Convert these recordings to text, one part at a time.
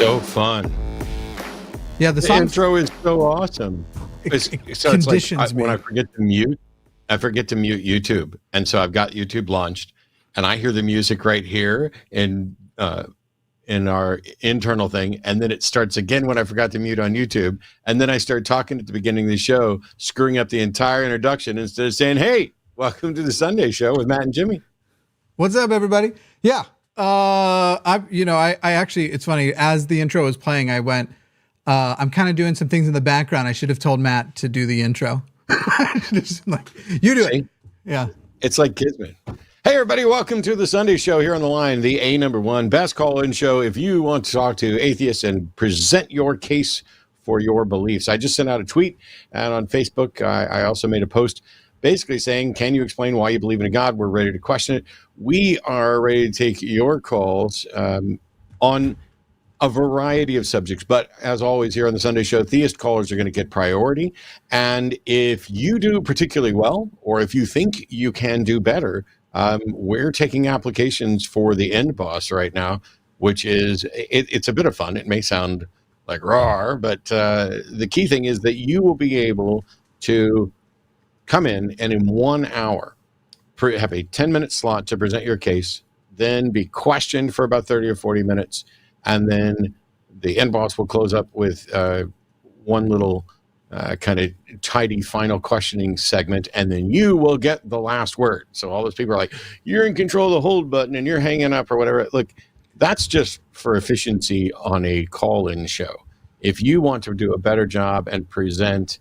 so fun. Yeah, the intro is so awesome. So it's like when I forget to mute YouTube, and so I've got YouTube launched, and I hear the music right here in our internal thing, and then it starts again when I forgot to mute on YouTube, and then I start talking at the beginning of the show, screwing up the entire introduction instead of saying, "Hey, welcome to the Sunday Show with Matt and Jimmy." What's up, everybody? Yeah, I actually, it's funny, as the intro was playing, I went, I'm kind of doing some things in the background. I should have told Matt to do the intro. Just like, you do it. Yeah. It's like Kismet. Hey, everybody, welcome to the Sunday Show here on the line, the #1 best call-in show if you want to talk to atheists and present your case for your beliefs. I just sent out a tweet, and on Facebook, I also made a post basically saying, can you explain why you believe in a God? We're ready to question it. We are ready to take your calls on a variety of subjects, but as always here on the Sunday Show, theist callers are going to get priority. And if you do particularly well, or if you think you can do better, we're taking applications for the end boss right now, which is, it's a bit of fun. It may sound like raw, but the key thing is that you will be able to come in and in 1 hour have a 10-minute slot to present your case, then be questioned for about 30 or 40 minutes. And then the end boss will close up with one little kind of tidy final questioning segment, and then you will get the last word. So all those people are like, you're in control of the hold button and you're hanging up or whatever. Look, that's just for efficiency on a call-in show. If you want to do a better job and present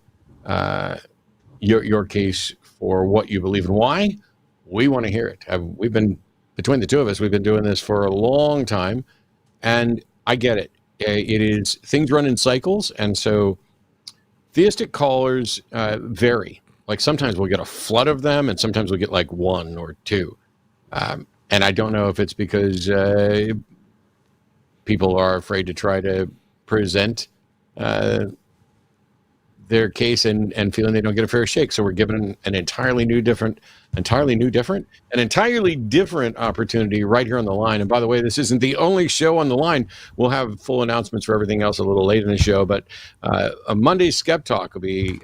your case for what you believe and why, we want to hear it. We've been, between the two of us, we've been doing this for a long time. And I get it. It is, things run in cycles. And so theistic callers vary. Like sometimes we'll get a flood of them, and sometimes we'll get like one or two. And I don't know if it's because people are afraid to try to present their case and feeling they don't get a fair shake. So we're given an entirely different opportunity right here on the line. And by the way, this isn't the only show on the line. We'll have full announcements for everything else a little later in the show, but a Monday Skeptalk will be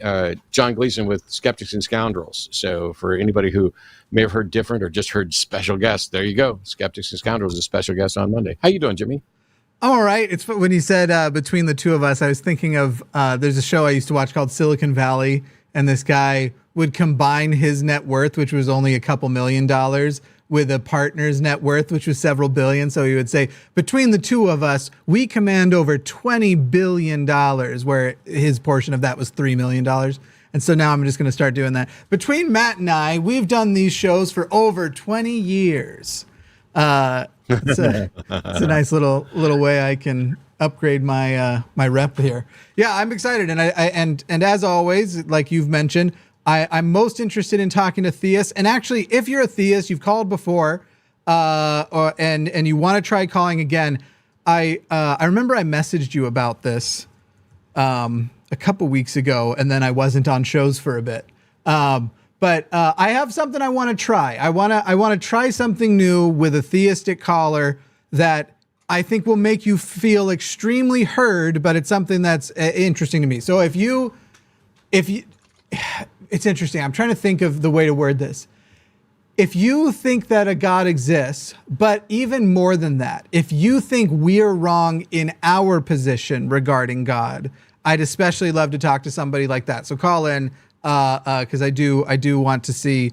John Gleason with Skeptics and Scoundrels. So for anybody who may have heard different or just heard special guests, there you go. Skeptics and Scoundrels is a special guest on Monday. How you doing, Jimmy? I'm all right. It's when you said between the two of us, I was thinking of there's a show I used to watch called Silicon Valley, and this guy would combine his net worth, which was only a couple $1 million, with a partner's net worth, which was several billion. So he would say, between the two of us, we command over $20 billion, where his portion of that was $3 million. And so now I'm just going to start doing that. Between Matt and I, we've done these shows for over 20 years. It's a nice little way I can upgrade my my rep here. Yeah, I'm excited, and as always, like you've mentioned, I'm most interested in talking to theists. And actually, if you're a theist, you've called before, and you want to try calling again, I remember I messaged you about this a couple weeks ago, and then I wasn't on shows for a bit. But I have something I want to try. I want to try something new with a theistic caller that I think will make you feel extremely heard, but it's something that's interesting to me. So if you, it's interesting. I'm trying to think of the way to word this. If you think that a God exists, but even more than that, if you think we're wrong in our position regarding God, I'd especially love to talk to somebody like that. So call in. Because I do want to see,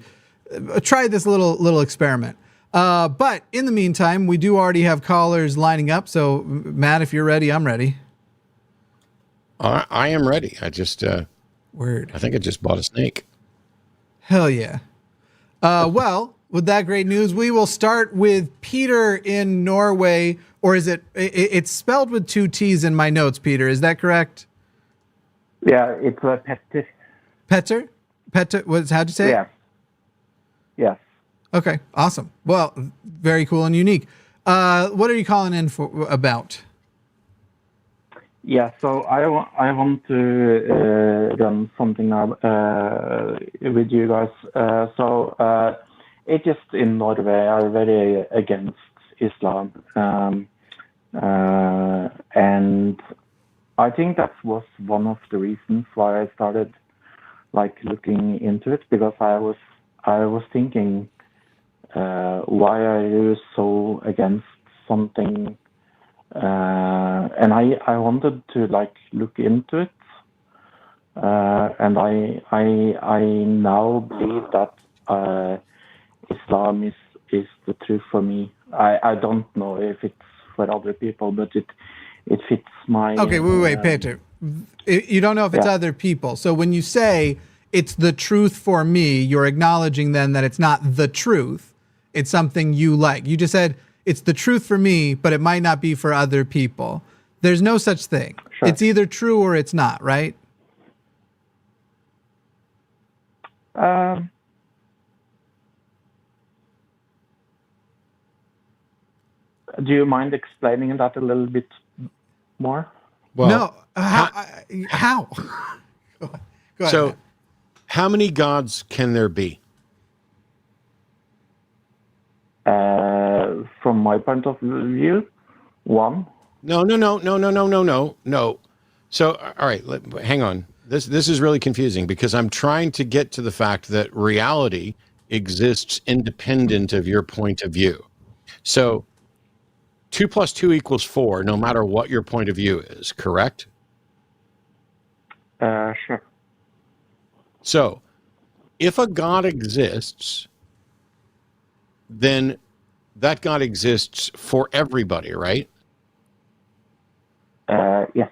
try this little experiment. But in the meantime, we do already have callers lining up. So Matt, if you're ready, I'm ready. I am ready. I just word. I think I just bought a snake. Hell yeah. Well, with that great news, we will start with Peter in Norway, or is it's spelled with 2 T's in my notes, Peter. Is that correct? Yeah, it's Petter. Petter? How'd you say it? Yes. Okay, awesome. Well, very cool and unique. What are you calling in about? Yeah, so I want to run something now with you guys. Atheists in Norway are very against Islam. And I think that was one of the reasons why I started like looking into it, because I was thinking, why are you so against something? And I wanted to like look into it, and I now believe that Islam is the truth for me. I don't know if it's for other people, but it fits my. Okay, wait, Peter. You don't know if it's other people. So when you say it's the truth for me, you're acknowledging then that it's not the truth. It's something you like. You just said it's the truth for me, but it might not be for other people. There's no such thing. Sure. It's either true or it's not, right? Do you mind explaining that a little bit more? Well, No. How? Go ahead. so how many gods can there be? From my point of view, one. No. So, all right, hang on. This is really confusing because I'm trying to get to the fact that reality exists independent of your point of view. So 2 + 2 = 4, no matter what your point of view is, correct? Sure. So if a God exists, then that God exists for everybody, right? Yes.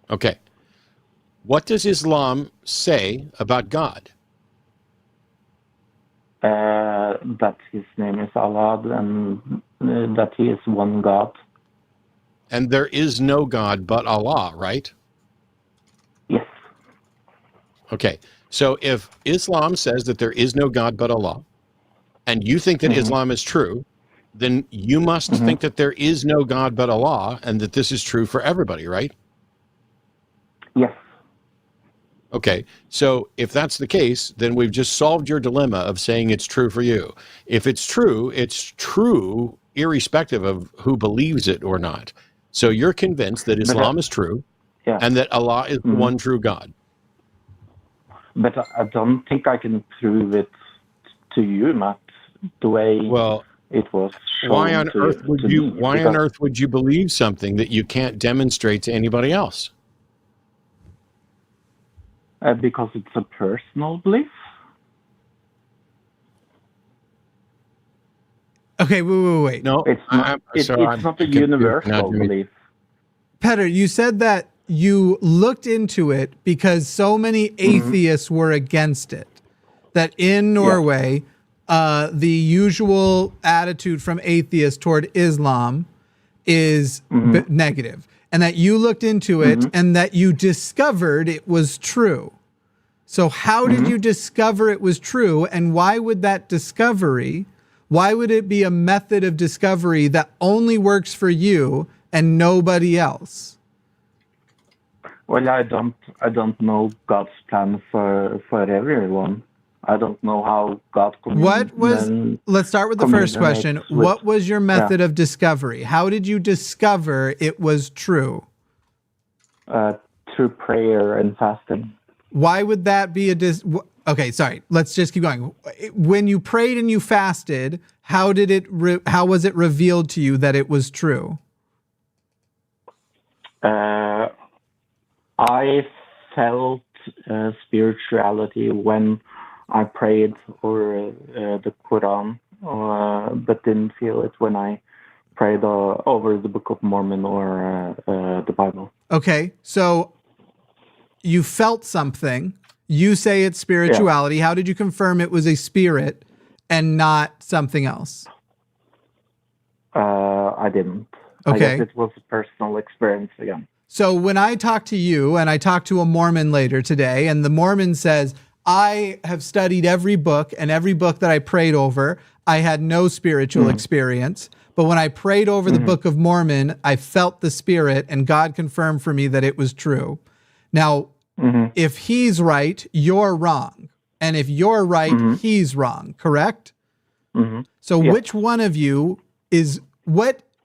Okay. What does Islam say about God? That his name is Allah, and that he is one God. And there is no God but Allah, right? Yes. Okay. So if Islam says that there is no God but Allah, and you think that Islam is true, then you must think that there is no God but Allah, and that this is true for everybody, right? Yes. Okay, so if that's the case, then we've just solved your dilemma of saying it's true for you. If it's true irrespective of who believes it or not. So you're convinced that Islam is true, and that Allah is the one true God. But I don't think I can prove it to you, Matt, the way it was shown why on earth would to you? me, Why on earth would you believe something that you can't demonstrate to anybody else? Because it's a personal belief. Okay, wait. No, It's not. It's not a universal belief. Petter, you said that you looked into it because so many atheists were against it. That in Norway, the usual attitude from atheists toward Islam is negative. And that you looked into it and that you discovered it was true. So how did you discover it was true? And why would that discovery, why would it be a method of discovery that only works for you and nobody else? Well, I don't know God's plan for everyone. I don't know how God let's start with the first question. What was your method of discovery? How did you discover it was true? Through prayer and fasting. Why would that be okay, sorry. Let's just keep going. When you prayed and you fasted, how was it revealed to you that it was true? I felt spirituality when I prayed or the Quran, but didn't feel it when I prayed over the Book of Mormon or the Bible. Okay, so you felt something. You say it's spirituality. How did you confirm it was a spirit and not something else? I didn't. Okay. I guess it was a personal experience again. So when I talk to you, and I talk to a Mormon later today, and the Mormon says, I have studied every book, and every book that I prayed over, I had no spiritual experience. But when I prayed over the Book of Mormon, I felt the spirit, and God confirmed for me that it was true. Now, if he's right, you're wrong. And if you're right, he's wrong, correct? So which one of you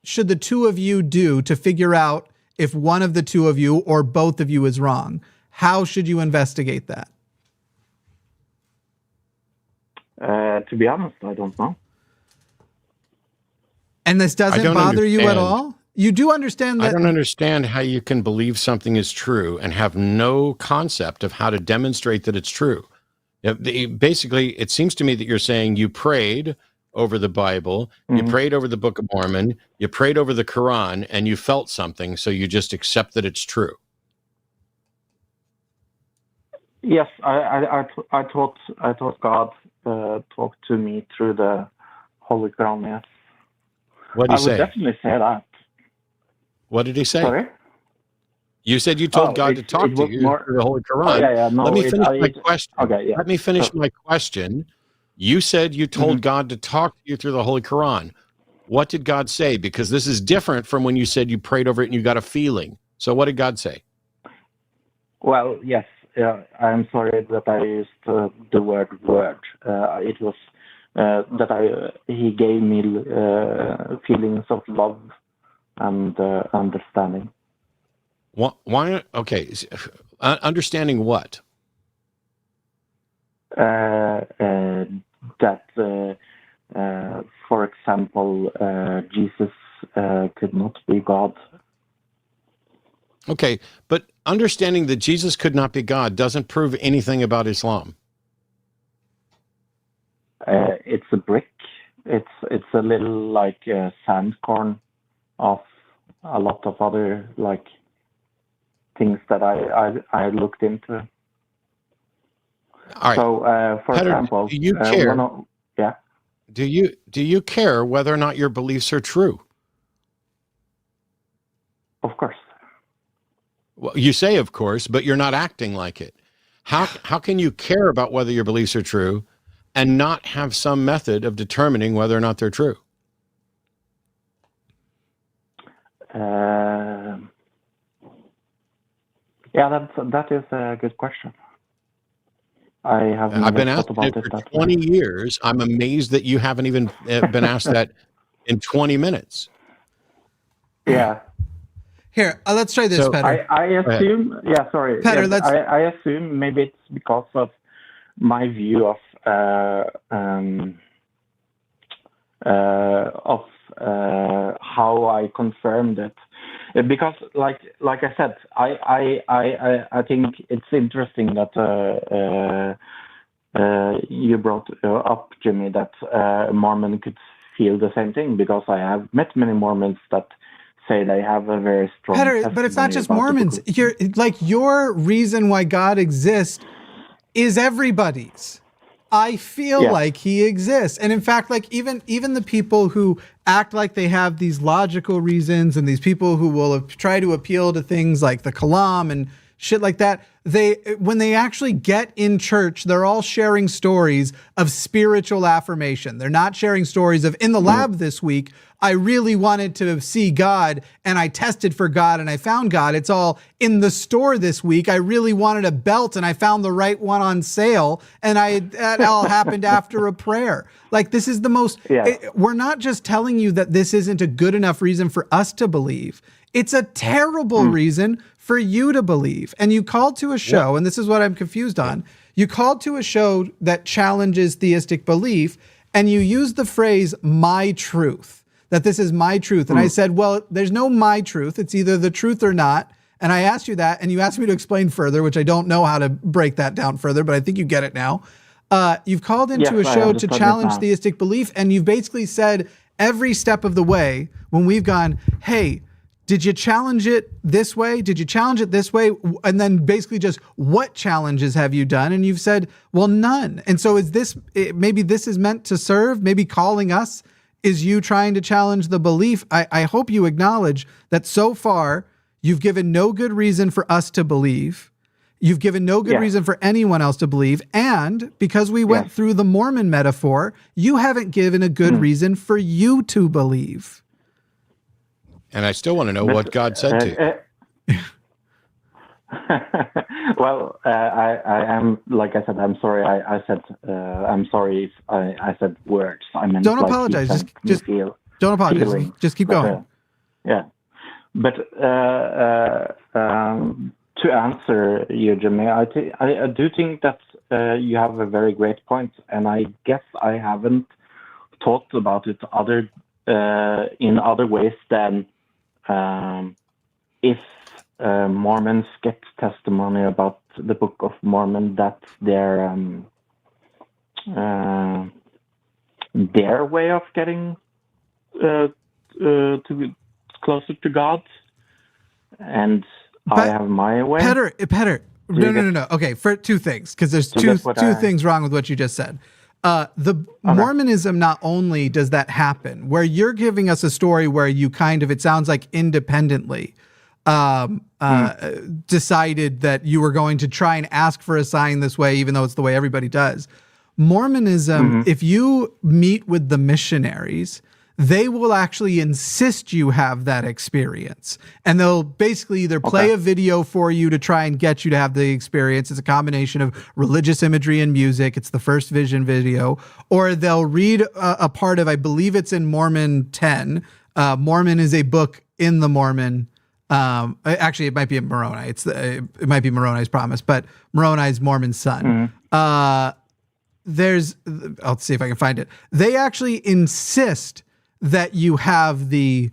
should the two of you do to figure out if one of the two of you or both of you is wrong? How should you investigate that? To be honest, I don't know. And this doesn't bother you at all? You do understand that? I don't understand how you can believe something is true and have no concept of how to demonstrate that it's true. Basically, it seems to me that you're saying you prayed over the Bible, you prayed over the Book of Mormon, you prayed over the Quran, and you felt something, so you just accept that it's true. Yes, I thought God talked to me through the Holy Quran. Yes. What did he say? I would definitely say that. What did he say? Sorry? You said you told God to talk to you through the Holy Quran. Let me finish my question. Okay, yeah. Let me finish my question. You said you told God to talk to you through the Holy Quran. What did God say? Because this is different from when you said you prayed over it and you got a feeling. So what did God say? Well, yes. I'm sorry that I used the word. It was that he gave me feelings of love and understanding. Why? Okay. Understanding what? That, for example, Jesus could not be God. Okay, but understanding that Jesus could not be God doesn't prove anything about Islam. It's a brick. It's a little like sand corn of a lot of other like things that I looked into. All right. So, for example, do you care? Do you care whether or not your beliefs are true? Of course. Well, you say of course, but you're not acting like it. How can you care about whether your beliefs are true and not have some method of determining whether or not they're true? Yeah, that is a good question. I've been asked it for 20 years. I'm amazed that you haven't even been asked that in 20 minutes. Yeah. Here, let's try this, Petter. I assume, Petter, I assume maybe it's because of my view of how I confirmed it. Because, like I said, I think it's interesting that you brought up, Jimmy, that a Mormon could feel the same thing, because I have met many Mormons that say they have a very strong testimony. But it's not just Mormons. Your reason why God exists is everybody's. I feel like he exists. And in fact, like even the people who act like they have these logical reasons, and these people who will try to appeal to things like the Kalam and shit like that, when they actually get in church, they're all sharing stories of spiritual affirmation. They're not sharing stories of, in the lab this week, I really wanted to see God and I tested for God and I found God. It's all, in the store this week, I really wanted a belt and I found the right one on sale, and that all happened after a prayer. Like, this is the most, we're not just telling you that this isn't a good enough reason for us to believe. It's a terrible reason for you to believe. And you called to a show, and this is what I'm confused on. You called to a show that challenges theistic belief, and you used the phrase, my truth, that this is my truth. And I said, well, there's no my truth. It's either the truth or not. And I asked you that, and you asked me to explain further, which I don't know how to break that down further, but I think you get it now. You've called into a show to challenge theistic belief, and you've basically said every step of the way, when we've gone, hey, did you challenge it this way? Did you challenge it this way? And then basically just, what challenges have you done? And you've said, well, none. And so maybe this is meant to serve, maybe calling us is you trying to challenge the belief. I hope you acknowledge that so far you've given no good reason for us to believe. You've given no good reason for anyone else to believe. And because we went through the Mormon metaphor, you haven't given a good reason for you to believe. And I still want to know what God said to you. Well, I am, like I said, I'm sorry. I said, I'm sorry if I said words. I meant, don't apologize. Just don't apologize. Just keep going. Yeah, but to answer you, Jimmy, I do think that you have a very great point, and I guess I haven't thought about it in other ways than if Mormons get testimony about the Book of Mormon, that's their way of getting to closer to God, and I have my way. Petter. No. Okay, for two things, because there's two things wrong with what you just said. Mormonism, not only does that happen, where you're giving us a story where you kind of, it sounds like independently decided that you were going to try and ask for a sign this way, even though it's the way everybody does. Mormonism, if you meet with the missionaries, they will actually insist you have that experience. And they'll basically either play a video for you to try and get you to have the experience. It's a combination of religious imagery and music. It's the first vision video. Or they'll read a part of, I believe it's in Mormon 10. Mormon is a book in the Mormon. Actually, it might be in Moroni. It might be Moroni's Promise, but Moroni's Mormon son. I'll see if I can find it. They actually insist that you have the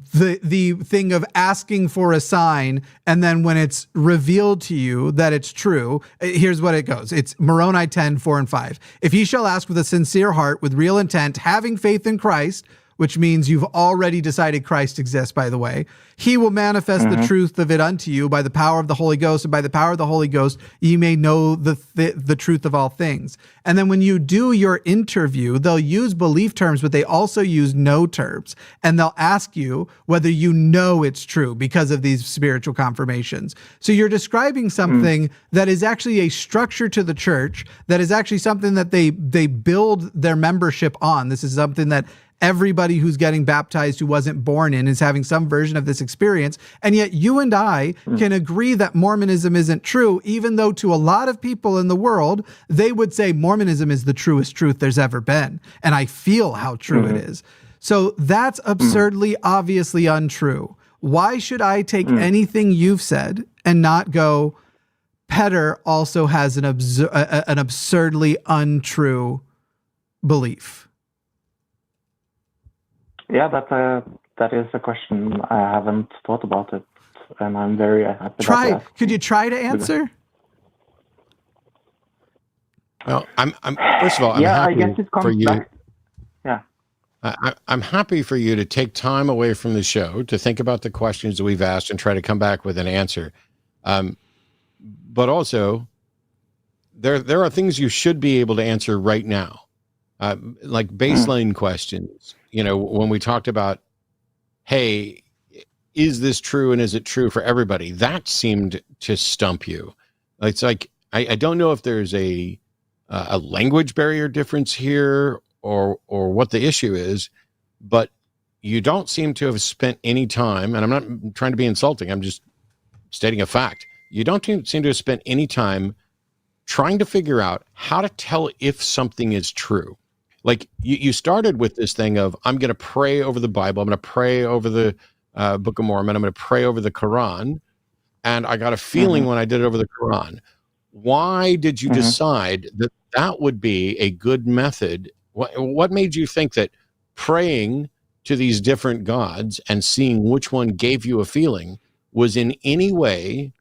thing of asking for a sign, and then when it's revealed to you that it's true, here's what it goes. It's Moroni 10, 4 and 5. If ye shall ask with a sincere heart, with real intent, having faith in Christ, which means you've already decided Christ exists, by the way, he will manifest the truth of it unto you by the power of the Holy Ghost, and by the power of the Holy Ghost, ye may know the truth of all things. And then when you do your interview, they'll use belief terms, but they also use know terms. And they'll ask you whether you know it's true because of these spiritual confirmations. So you're describing something that is actually a structure to the church, that is actually something that they build their membership on. This is something that everybody who's getting baptized who wasn't born in is having some version of this experience. And yet you and I can agree that Mormonism isn't true, even though to a lot of people in the world, they would say Mormonism is the truest truth there's ever been. And I feel how true it is. So that's absurdly, obviously untrue. Why should I take anything you've said and not go, Petter also has an absurdly untrue belief? Yeah, that is a question. I haven't thought about it, and I'm very happy. Could you try to answer? Well, I'm first of all, I'm happy I guess it comes for you. Back. Yeah, I'm happy for you to take time away from the show to think about the questions that we've asked and try to come back with an answer. But also, there are things you should be able to answer right now, like baseline questions. You know, when we talked about, hey, is this true and is it true for everybody? That seemed to stump you. It's like, I don't know if there's a language barrier difference here or what the issue is, but you don't seem to have spent any time, and I'm not trying to be insulting, I'm just stating a fact. You don't seem to have spent any time trying to figure out how to tell if something is true. Like you started with this thing of, I'm going to pray over the Bible. I'm going to pray over the Book of Mormon. I'm going to pray over the Quran. And I got a feeling when I did it over the Quran. Why did you decide that that would be a good method? What made you think that praying to these different gods and seeing which one gave you a feeling was in any way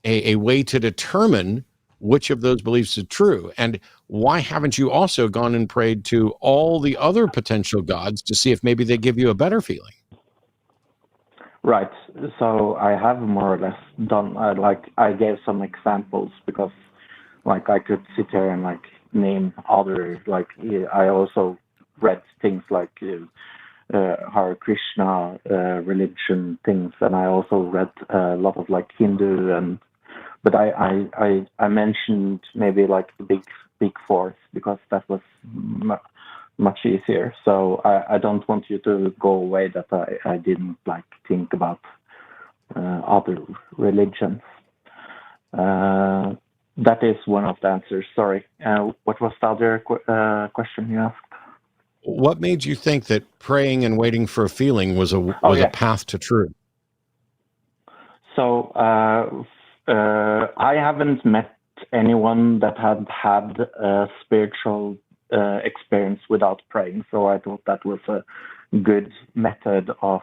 a way to determine which of those beliefs is true? And why haven't you also gone and prayed to all the other potential gods to see if maybe they give you a better feeling? Right. So I have more or less done, I gave some examples because like I could sit here and like name other, like I also read things like Hare Krishna religion things, and I also read a lot of like Hindu but I mentioned maybe like the big fours because that was much easier. So I don't want you to go away that I didn't like think about other religions. That is one of the answers. Sorry. What was the other question you asked? What made you think that praying and waiting for a feeling was a path to truth? So I haven't met anyone that had a spiritual experience without praying. So I thought that was a good method of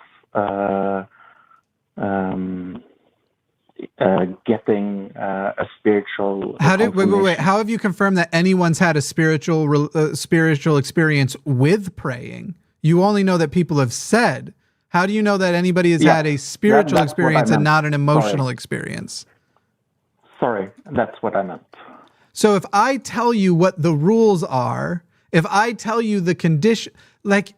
getting a spiritual. Wait. How have you confirmed that anyone's had a spiritual experience with praying? You only know that people have said. How do you know that anybody has had a spiritual experience and not an emotional experience? Sorry, that's what I meant. So if I tell you what the rules are, if I tell you the condition, like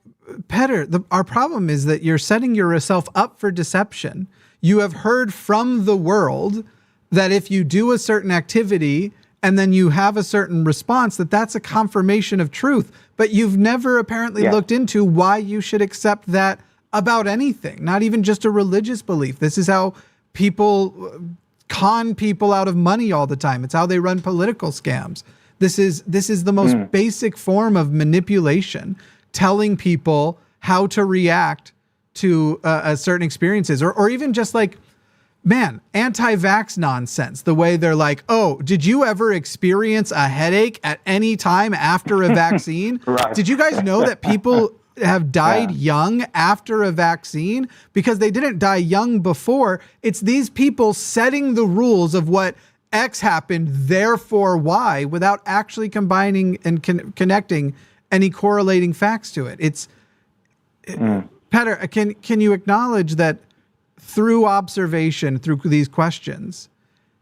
Petter, our problem is that you're setting yourself up for deception. You have heard from the world that if you do a certain activity and then you have a certain response, that's a confirmation of truth. But you've never apparently looked into why you should accept that about anything, not even just a religious belief. This is how people con people out of money all the time. It's how they run political scams. This is the most basic form of manipulation, telling people how to react to certain experiences, or even just like, man, anti-vax nonsense. The way they're like, oh, did you ever experience a headache at any time after a vaccine? Right. Did you guys know that people have died young after a vaccine because they didn't die young before? It's these people setting the rules of what X happened, therefore Y, without actually combining and connecting any correlating facts to it. It's Petter, can you acknowledge that through observation, through these questions,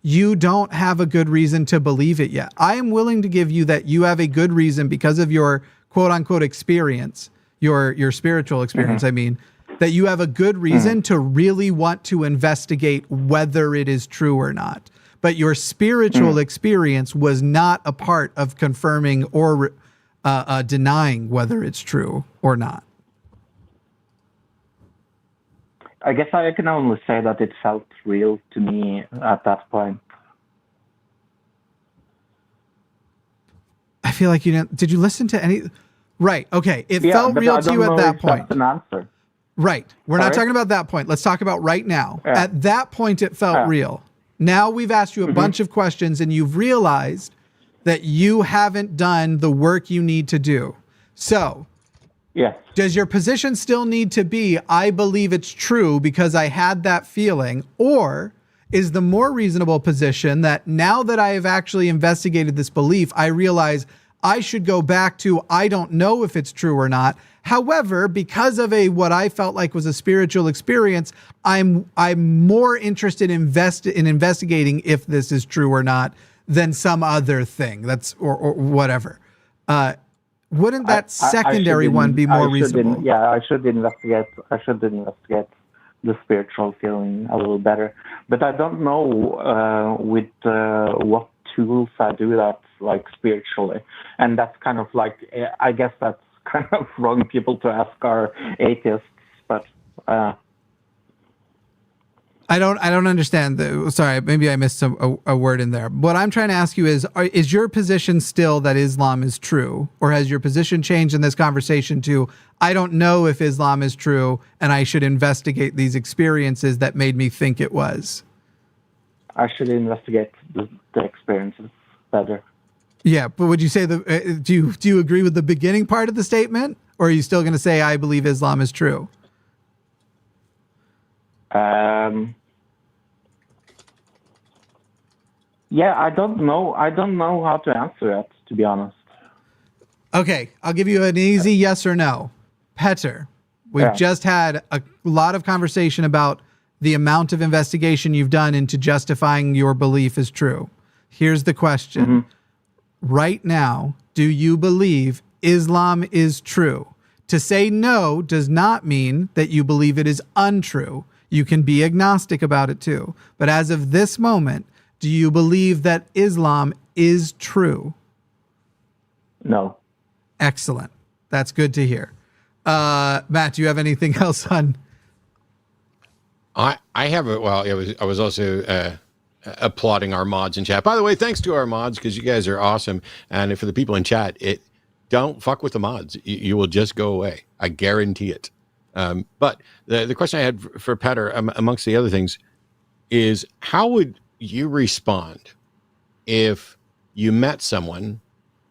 you don't have a good reason to believe it yet? I am willing to give you that you have a good reason because of your quote unquote experience, your spiritual experience, I mean, that you have a good reason to really want to investigate whether it is true or not. But your spiritual experience was not a part of confirming or denying whether it's true or not. I guess I can only say that it felt real to me at that point. I feel like you didn't. Did you listen to any? Right. Okay. It felt real to you at that point. That's an answer. Right. We're not talking about that point. Let's talk about right now. Yeah. At that point, it felt real. Now we've asked you a bunch of questions and you've realized that you haven't done the work you need to do. So, does your position still need to be, I believe it's true because I had that feeling? Or is the more reasonable position that now that I have actually investigated this belief, I realize I should go back to, I don't know if it's true or not. However, because of what I felt like was a spiritual experience, I'm more interested in investigating if this is true or not than some other thing or whatever. Wouldn't that secondary one be more reasonable? Yeah, I should investigate the spiritual feeling a little better. But I don't know with what tools I do that, like, spiritually. And that's kind of like, I guess that's kind of wrong people to ask our atheists, but I don't understand. Sorry, maybe I missed a word in there. What I'm trying to ask you is your position still that Islam is true, or has your position changed in this conversation to, I don't know if Islam is true and I should investigate these experiences that made me think it was? I should investigate the experiences better. Yeah, but would you say do you agree with the beginning part of the statement, or are you still going to say I believe Islam is true? Yeah, I don't know how to answer that, to be honest. Okay, I'll give you an easy yes or no. Petter, we've just had a lot of conversation about the amount of investigation you've done into justifying your belief is true. Here's the question. Right now, do you believe Islam is true? To say no does not mean that you believe it is untrue. You can be agnostic about it too. But as of this moment, do you believe that Islam is true? No. Excellent. That's good to hear. Matt, do you have anything else on? I have a, well, I was also applauding our mods in chat. By the way, thanks to our mods, because you guys are awesome. And for the people in chat, don't fuck with the mods. You will just go away. I guarantee it. But the question I had for Petter, amongst the other things, is how would you respond if you met someone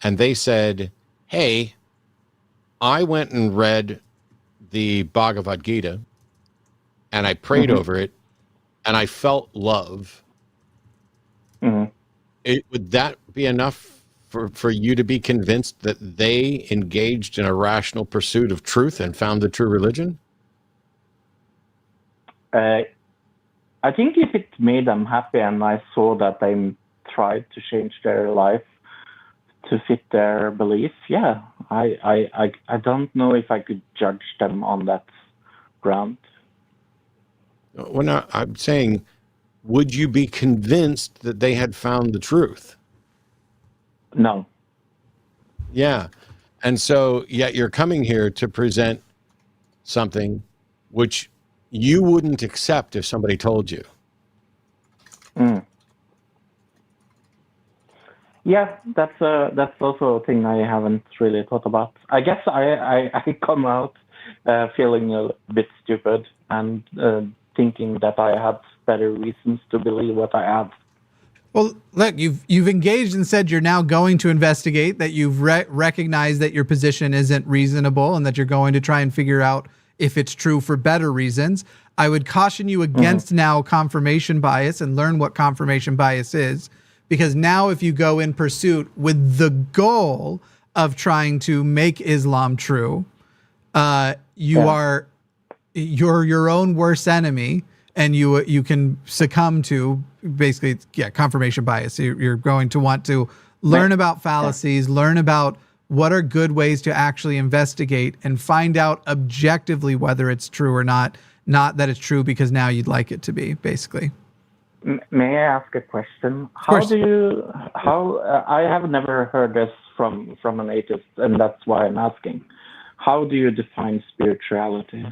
and they said, hey, I went and read the Bhagavad Gita and I prayed over it and I felt love. Would that be enough for you to be convinced that they engaged in a rational pursuit of truth and found the true religion? I think if it made them happy and I saw that they tried to change their life to fit their beliefs, yeah, I don't know if I could judge them on that ground. Well, no, I'm saying, would you be convinced that they had found the truth? No. Yeah. And so, yet you're coming here to present something which you wouldn't accept if somebody told you. Yeah, that's also a thing I haven't really thought about. I guess I come out feeling a bit stupid and thinking that I have better reasons to believe what I have. Well, look, you've engaged and said you're now going to investigate, that you've recognized that your position isn't reasonable and that you're going to try and figure out if it's true for better reasons. I would caution you against now confirmation bias and learn what confirmation bias is, because now if you go in pursuit with the goal of trying to make Islam true, you're your own worst enemy, and you can succumb to basically confirmation bias. You're going to want to learn about fallacies, learn about what are good ways to actually investigate and find out objectively whether it's true or not that it's true because now you'd like it to be, basically. May I ask a question? I have never heard this from an atheist, and that's why I'm asking. How do you define spirituality?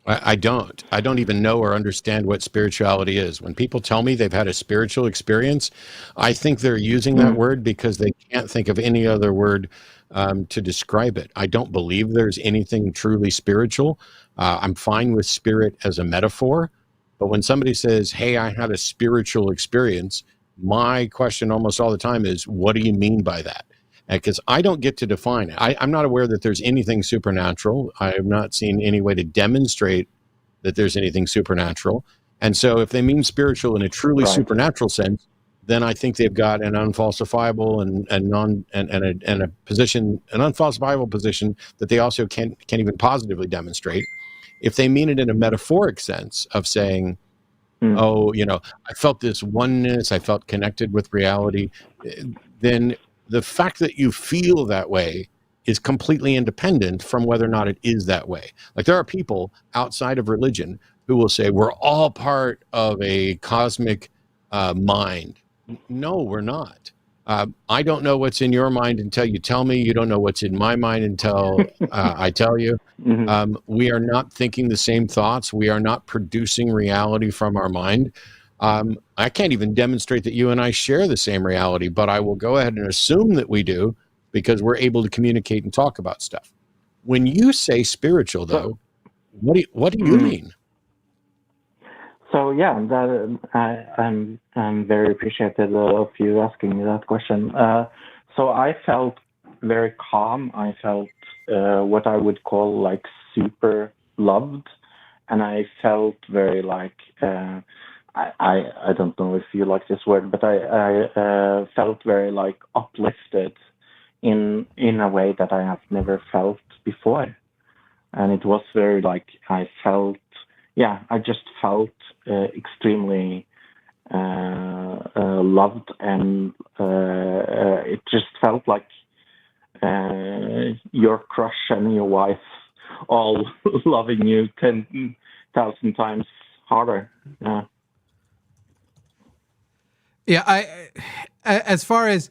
I don't even know or understand what spirituality is. When people tell me they've had a spiritual experience, I think they're using that word because they can't think of any other word to describe it. I don't believe there's anything truly spiritual. I'm fine with spirit as a metaphor, but when somebody says, hey, I had a spiritual experience, my question almost all the time is, what do you mean by that? Because I don't get to define it. I'm not aware that there's anything supernatural. I have not seen any way to demonstrate that there's anything supernatural. And so if they mean spiritual in a truly supernatural sense, then I think they've got an unfalsifiable and a position, an unfalsifiable position that they also can't even positively demonstrate. If they mean it in a metaphoric sense of saying, oh, I felt this oneness, I felt connected with reality, then the fact that you feel that way is completely independent from whether or not it is that way. Like, there are people outside of religion who will say we're all part of a cosmic mind. No, we're not. I don't know what's in your mind until you tell me. You don't know what's in my mind until I tell you. We are not thinking the same thoughts. We are not producing reality from our mind. I can't even demonstrate that you and I share the same reality, but I will go ahead and assume that we do because we're able to communicate and talk about stuff. When you say spiritual, though, what do you mean? So yeah, I'm very appreciative of you asking me that question. So I felt very calm. I felt what I would call like super loved, and I felt very like I don't know if you like this word, but I felt very like uplifted in a way that I have never felt before, and it was very like I just felt extremely loved, and it just felt like your crush and your wife all loving you 10,000 times harder. As far as,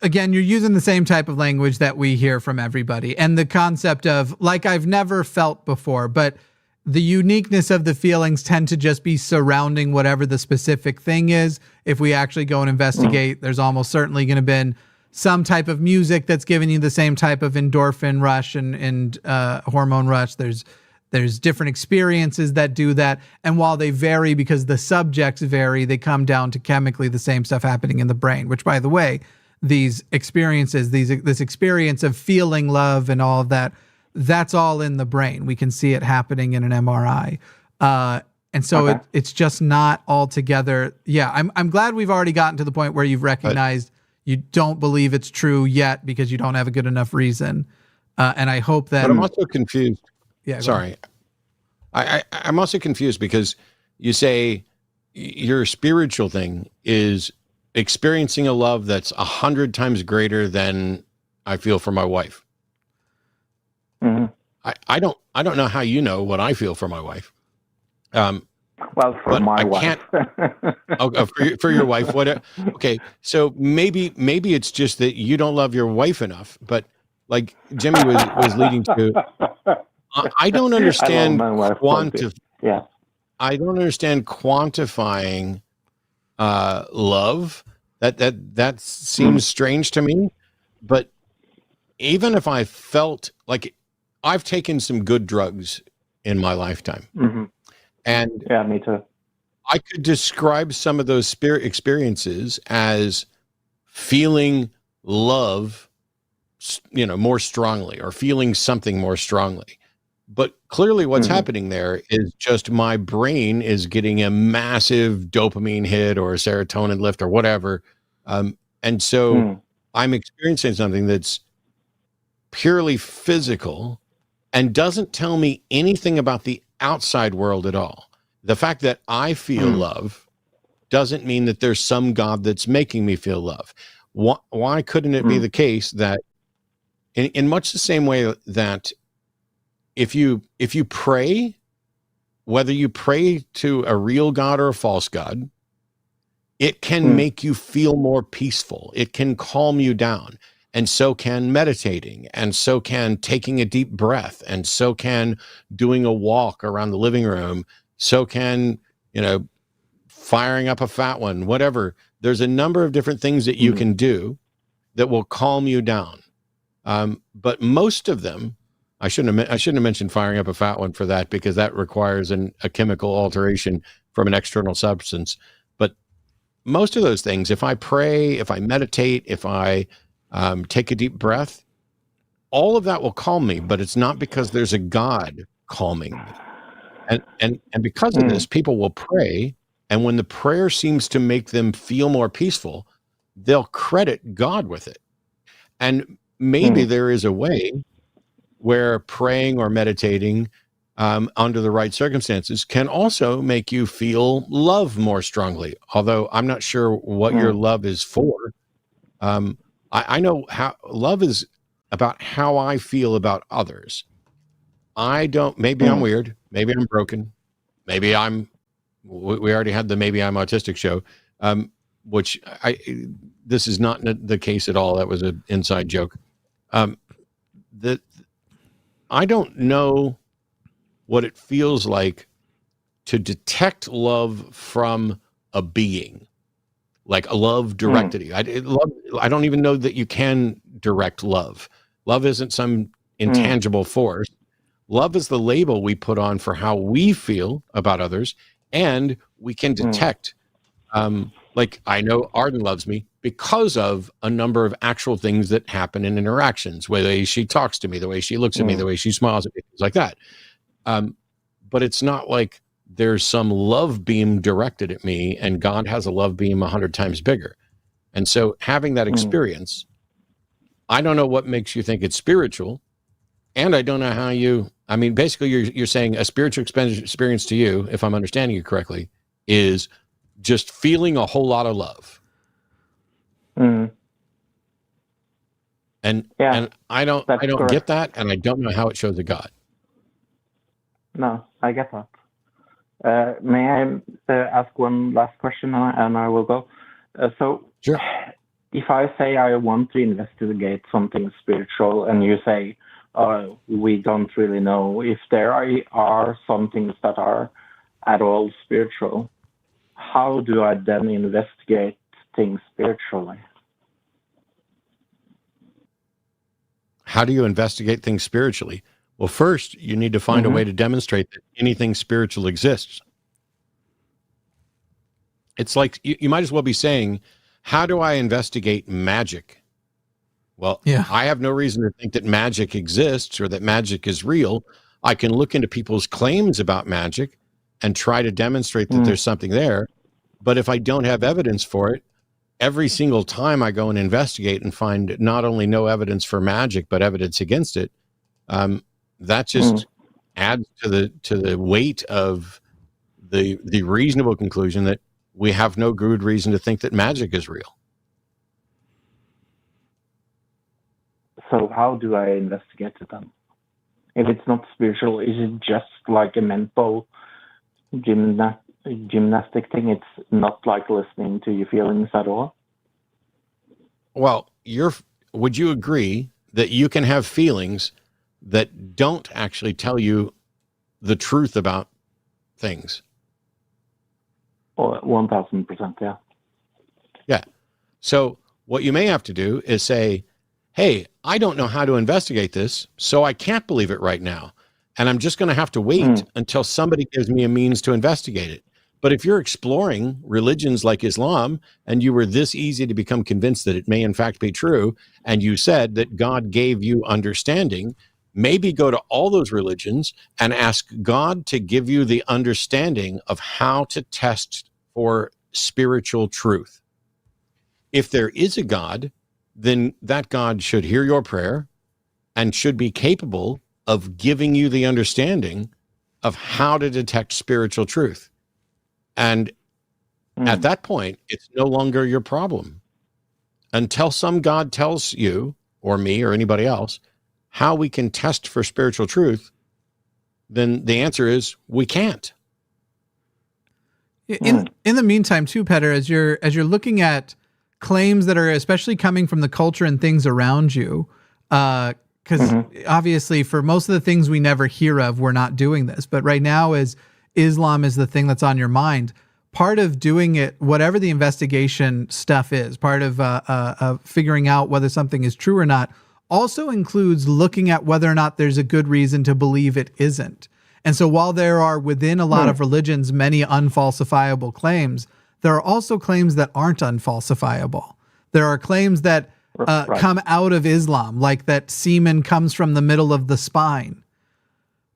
again, you're using the same type of language that we hear from everybody, and the concept of like I've never felt before, but the uniqueness of the feelings tend to just be surrounding whatever the specific thing is. If we actually go and investigate, there's almost certainly going to be some type of music that's giving you the same type of endorphin rush and hormone rush. There's different experiences that do that. And while they vary because the subjects vary, they come down to chemically the same stuff happening in the brain, which, by the way, these experiences, this experience of feeling love and all of that, that's all in the brain. We can see it happening in an MRI. And so it's just not all together. Yeah, I'm glad we've already gotten to the point where you've recognized you don't believe it's true yet because you don't have a good enough reason. And I hope that... But I'm also confused. Yeah, sorry. I'm also confused because you say your spiritual thing is experiencing a love that's 100 times greater than I feel for my wife. Mm-hmm. I don't know how you know what I feel for my wife. Well, for my wife. For your wife. What? Okay. So maybe it's just that you don't love your wife enough, but like Jimmy was leading to, I don't understand I don't understand quantifying love. That seems strange to me. But even if I felt like I've taken some good drugs in my lifetime, and yeah, me too. I could describe some of those spirit experiences as feeling love, more strongly, or feeling something more strongly. But clearly what's happening there is just my brain is getting a massive dopamine hit or a serotonin lift or whatever. And so I'm experiencing something that's purely physical and doesn't tell me anything about the outside world at all. The fact that I feel love doesn't mean that there's some God that's making me feel love. Why couldn't it be the case that in much the same way that if you pray, whether you pray to a real God or a false God, it can make you feel more peaceful. It can calm you down. And so can meditating, and so can taking a deep breath, and so can doing a walk around the living room, so can, firing up a fat one, whatever. There's a number of different things that you can do that will calm you down. But most of them, I shouldn't have mentioned firing up a fat one for that, because that requires a chemical alteration from an external substance. But most of those things, if I pray, if I meditate, if I take a deep breath, all of that will calm me, but it's not because there's a God calming me. And because of this, people will pray, and when the prayer seems to make them feel more peaceful, they'll credit God with it. And maybe there is a way where praying or meditating under the right circumstances can also make you feel love more strongly, although I'm not sure what your love is for. I know how love is about how I feel about others. Maybe I'm weird, maybe I'm broken, maybe we already had the maybe I'm autistic show, which this is not the case at all. That was an inside joke. That I don't know what it feels like to detect love from a being, like a love directed. I don't even know that you can direct love. Love isn't some intangible force. Love is the label we put on for how we feel about others, and we can detect. Like, I know Arden loves me because of a number of actual things that happen in interactions, the way she talks to me, the way she looks at me, the way she smiles at me, things like that. But it's not like there's some love beam directed at me and God has a love beam 100 times bigger. And so having that experience, I don't know what makes you think it's spiritual. And I don't know how basically you're saying a spiritual experience to you, if I'm understanding you correctly, is just feeling a whole lot of love. And I don't get that, and I don't know how it shows a God. No, I get that. May I ask one last question, and I will go? Sure. If I say I want to investigate something spiritual, and you say, we don't really know if there are some things that are at all spiritual, how do I then investigate things spiritually? how do you investigate things spiritually? Well, first, you need to find a way to demonstrate that anything spiritual exists. It's like you might as well be saying, how do I investigate magic? Well, I have no reason to think that magic exists or that magic is real. I can look into people's claims about magic and try to demonstrate that there's something there. But if I don't have evidence for it, every single time I go and investigate and find not only no evidence for magic, but evidence against it, that just adds to the weight of the reasonable conclusion that we have no good reason to think that magic is real. So how do I investigate it then? If it's not spiritual, is it just like a mental gymnastic thing? It's not like listening to your feelings at all? Well, would you agree that you can have feelings that don't actually tell you the truth about things? 1000%, yeah. Yeah. So what you may have to do is say, hey, I don't know how to investigate this, so I can't believe it right now. And I'm just going to have to wait until somebody gives me a means to investigate it. But if you're exploring religions like Islam and you were this easy to become convinced that it may in fact be true, and you said that God gave you understanding, maybe go to all those religions and ask God to give you the understanding of how to test for spiritual truth. If there is a God, then that God should hear your prayer and should be capable of giving you the understanding of how to detect spiritual truth. And at that point, it's no longer your problem. Until some God tells you, or me, or anybody else, how we can test for spiritual truth, then the answer is we can't. In the meantime, too, Petter, as you're looking at claims that are especially coming from the culture and things around you, because obviously for most of the things we never hear of, we're not doing this. But right now, as Islam is the thing that's on your mind, part of doing it, whatever the investigation stuff is, part of figuring out whether something is true or not, also includes looking at whether or not there's a good reason to believe it isn't. And so while there are within a lot of religions many unfalsifiable claims, there are also claims that aren't unfalsifiable. There are claims that come out of Islam, like that semen comes from the middle of the spine,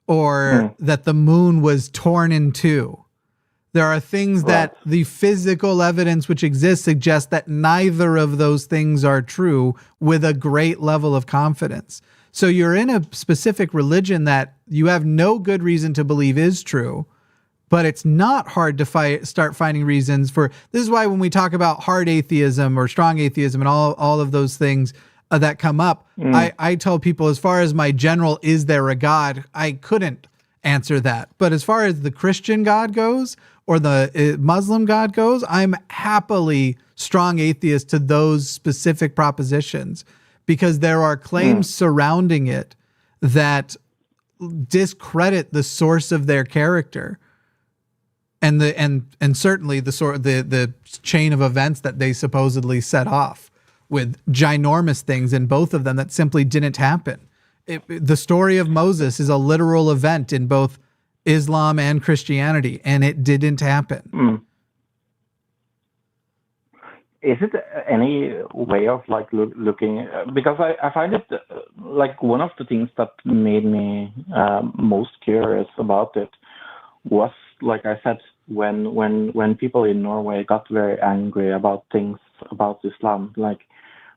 or that the moon was torn in two. There are things that the physical evidence which exists suggests that neither of those things are true with a great level of confidence. So you're in a specific religion that you have no good reason to believe is true, but it's not hard to start finding reasons for. This is why when we talk about hard atheism or strong atheism and all of those things that come up, I tell people, as far as my general, is there a God? I couldn't answer that. But as far as the Christian God goes, or the Muslim God goes, I'm happily strong atheist to those specific propositions, because there are claims surrounding it that discredit the source of their character and certainly the chain of events that they supposedly set off, with ginormous things in both of them that simply didn't happen. The story of Moses is a literal event in both Islam and Christianity, and it didn't happen. Is it any way of like looking, because I find it like one of the things that made me most curious about it was, like I said, when people in Norway got very angry about things about Islam, like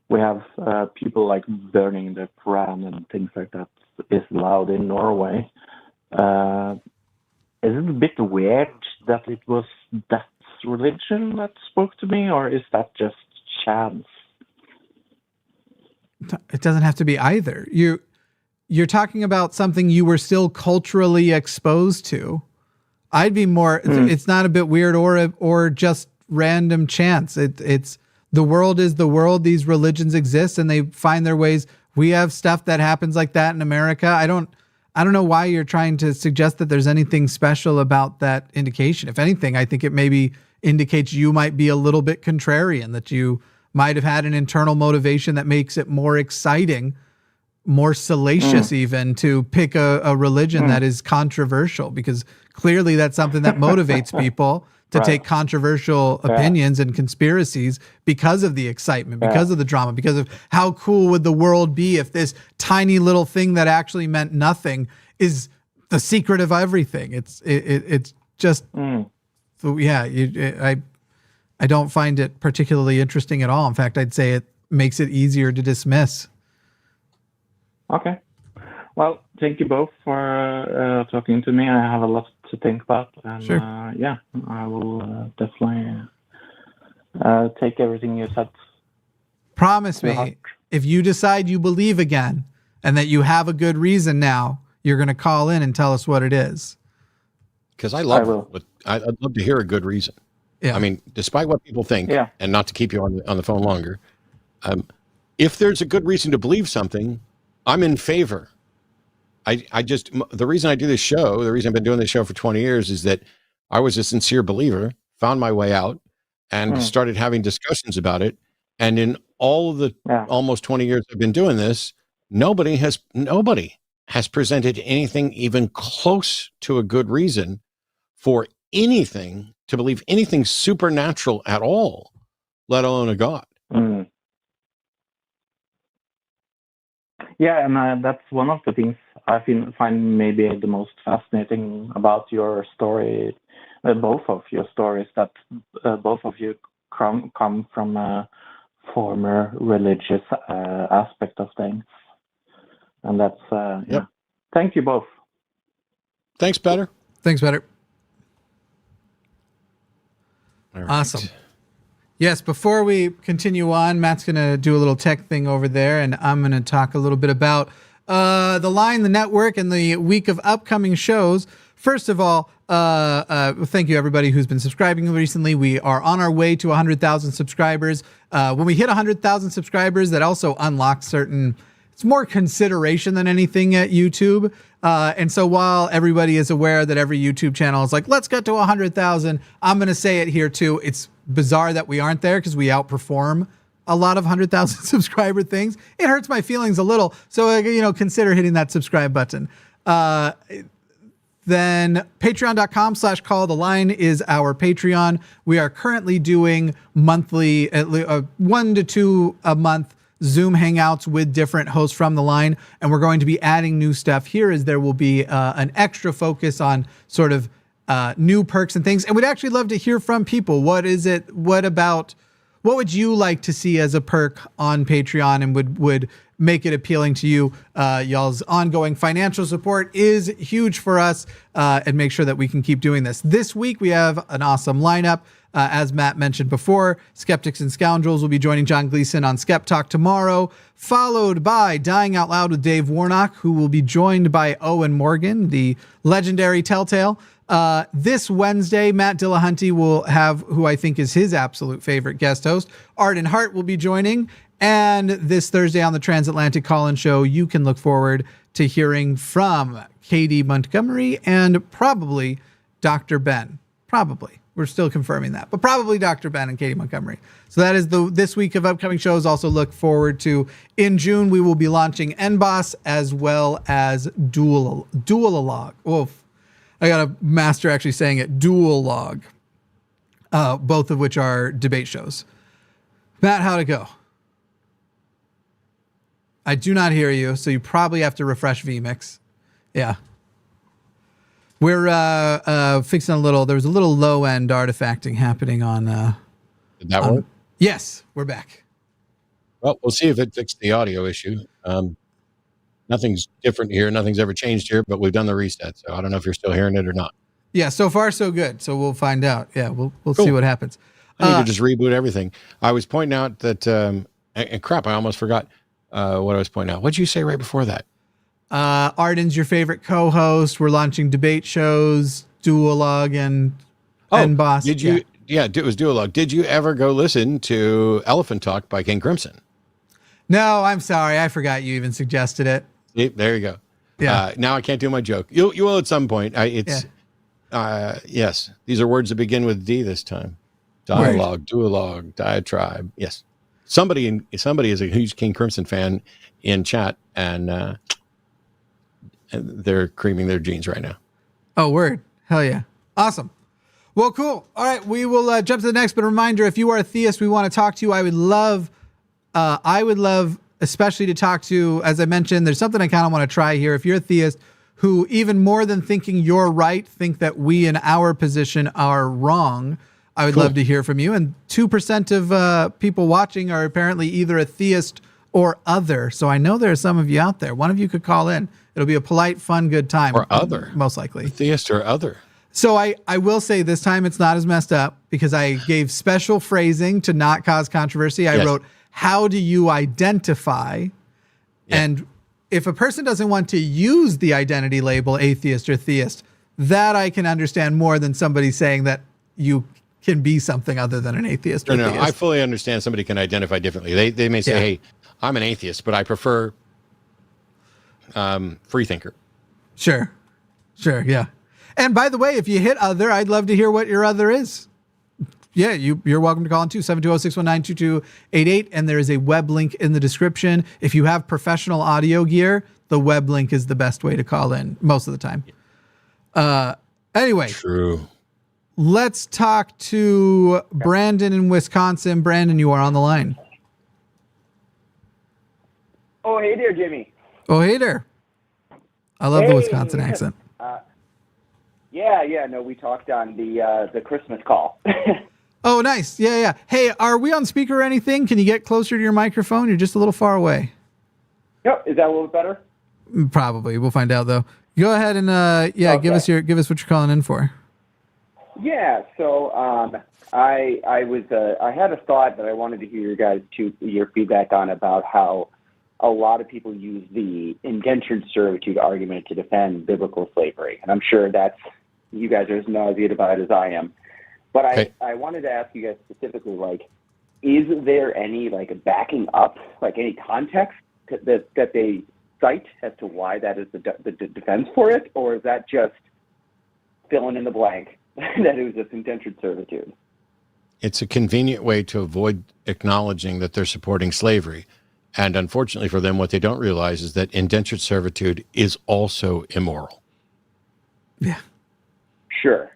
we have people like burning the Quran and things like that is allowed in Norway. Is it a bit weird that it was that religion that spoke to me, or is that just chance? It doesn't have to be either. You're talking about something you were still culturally exposed to. I'd be more. It's not a bit weird or just random chance. It's the world is the world. These religions exist and they find their ways. We have stuff that happens like that in America. I don't know why you're trying to suggest that there's anything special about that indication. If anything, I think it maybe indicates you might be a little bit contrarian, that you might have had an internal motivation that makes it more exciting more salacious even to pick a religion that is controversial, because clearly that's something that motivates people to take controversial opinions and conspiracies because of the excitement, because of the drama, because of how cool would the world be if this tiny little thing that actually meant nothing is the secret of everything. It's just, so yeah, I don't find it particularly interesting at all. In fact, I'd say it makes it easier to dismiss. Okay. Well, thank you both for talking to me. I have a lot to think about. And Sure. I will definitely take everything you said. Promise me, if you decide you believe again and that you have a good reason now, you're going to call in and tell us what it is. Because I'd love to hear a good reason. Yeah. I mean, despite what people think, and not to keep you on the phone longer, if there's a good reason to believe something, I'm in favor. The reason I do this show, the reason I've been doing this show for 20 years is that I was a sincere believer, found my way out, and started having discussions about it. And in all of the almost 20 years I've been doing this, nobody has presented anything even close to a good reason for anything to believe anything supernatural at all, let alone a God. Yeah, and that's one of the things I find maybe the most fascinating about your story, both of your stories, that both of you come from a former religious aspect of things. And that's, Thank you both. Thanks, Petter. Thanks, Petter. Right. Awesome. Yes, before we continue on, Matt's going to do a little tech thing over there, and I'm going to talk a little bit about the line, the network, and the week of upcoming shows. First of all, thank you everybody who's been subscribing recently. We are on our way to 100,000 subscribers. When we hit 100,000 subscribers, that also unlocks it's more consideration than anything at YouTube. And so while everybody is aware that every YouTube channel is like, let's get to 100,000, I'm going to say it here too. It's bizarre that we aren't there because we outperform a lot of 100,000 subscriber things. It hurts my feelings a little. So, consider hitting that subscribe button. Then patreon.com/call the line is our Patreon. We are currently doing monthly, 1 to 2 a month Zoom hangouts with different hosts from the line. And we're going to be adding new stuff here, as there will be an extra focus on sort of new perks and things. And we'd actually love to hear from people. What would you like to see as a perk on Patreon, and would make it appealing to you? Y'all's ongoing financial support is huge for us, and make sure that we can keep doing this. This week, we have an awesome lineup. As Matt mentioned before, Skeptics and Scoundrels will be joining John Gleason on Skeptalk tomorrow, followed by Dying Out Loud with Dave Warnock, who will be joined by Owen Morgan, the legendary Telltale. This Wednesday, Matt Dillahunty will have, who I think is his absolute favorite guest host, Arden Hart, will be joining. And this Thursday on the Transatlantic Call-In Show, you can look forward to hearing from Katy Montgomerie and probably Dr. Ben. Probably. We're still confirming that, but probably Dr. Ben and Katy Montgomerie. So that is this week of upcoming shows. Also look forward to, in June, we will be launching NBOSS as well as Dualog. Oof. I got a master actually saying it, Dualog. Both of which are debate shows. Matt, how'd it go? I do not hear you, so you probably have to refresh vMix. Yeah. We're fixing there was a little low-end artifacting happening on... Did that work? Yes, we're back. Well, we'll see if it fixed the audio issue. Nothing's different here. Nothing's ever changed here, but we've done the reset, so I don't know if you're still hearing it or not. Yeah, so far so good. So we'll find out. Yeah, we'll see what happens. I need to just reboot everything. I was pointing out that, and crap, I almost forgot what I was pointing out. What did you say right before that? Arden's your favorite co-host. We're launching debate shows, Dualog and NBOSS. Did you? Yeah, it was Dualog. Did you ever go listen to Elephant Talk by King Crimson? No, I'm sorry. I forgot you even suggested it. See, there you go. Yeah. Now I can't do my joke. You will at some point. Yes. These are words that begin with D this time. Dialogue, duologue, diatribe. Yes. somebody is a huge King Crimson fan in chat, and they're creaming their jeans right now. Oh, word. Hell yeah. Awesome. Well, cool. All right. We will jump to the next, but a reminder, if you are a theist, we want to talk to you. I would love especially to talk to, as I mentioned, there's something I kind of want to try here. If you're a theist who, even more than thinking you're right, think that we in our position are wrong, I would love to hear from you. And 2% of people watching are apparently either a theist or other. So I know there are some of you out there. One of you could call in. It'll be a polite, fun, good time. Or other. Most likely. Theist or other. So I will say this time it's not as messed up because I gave special phrasing to not cause controversy. I wrote, how do you identify? Yeah. And if a person doesn't want to use the identity label atheist or theist, that I can understand more than somebody saying that you can be something other than an atheist or no, theist. I fully understand somebody can identify differently. They may say, hey, I'm an atheist, but I prefer free thinker. Sure, yeah. And by the way, if you hit other, I'd love to hear what your other is. Yeah, you're welcome to call in too, 720-619-2288. And there is a web link in the description. If you have professional audio gear, the web link is the best way to call in most of the time. Anyway. True. Let's talk to Brandon in Wisconsin. Brandon, you are on the line. Oh, hey there, Jimmy. Oh, hey there. I love the Wisconsin accent. No, we talked on the Christmas call. Oh, nice. Yeah. Hey, are we on speaker or anything? Can you get closer to your microphone? You're just a little far away. Yep. Is that a little better? Probably. We'll find out though. Go ahead and okay. give us what you're calling in for. Yeah. So I had a thought that I wanted to hear your feedback on about how a lot of people use the indentured servitude argument to defend biblical slavery, and I'm sure you guys are as nauseated about it as I am. But I wanted to ask you guys specifically, is there any backing up, any context that they cite as to why that is the defense for it, or is that just filling in the blank that it was just indentured servitude? It's a convenient way to avoid acknowledging that they're supporting slavery. And unfortunately for them, what they don't realize is that indentured servitude is also immoral. Yeah. Sure.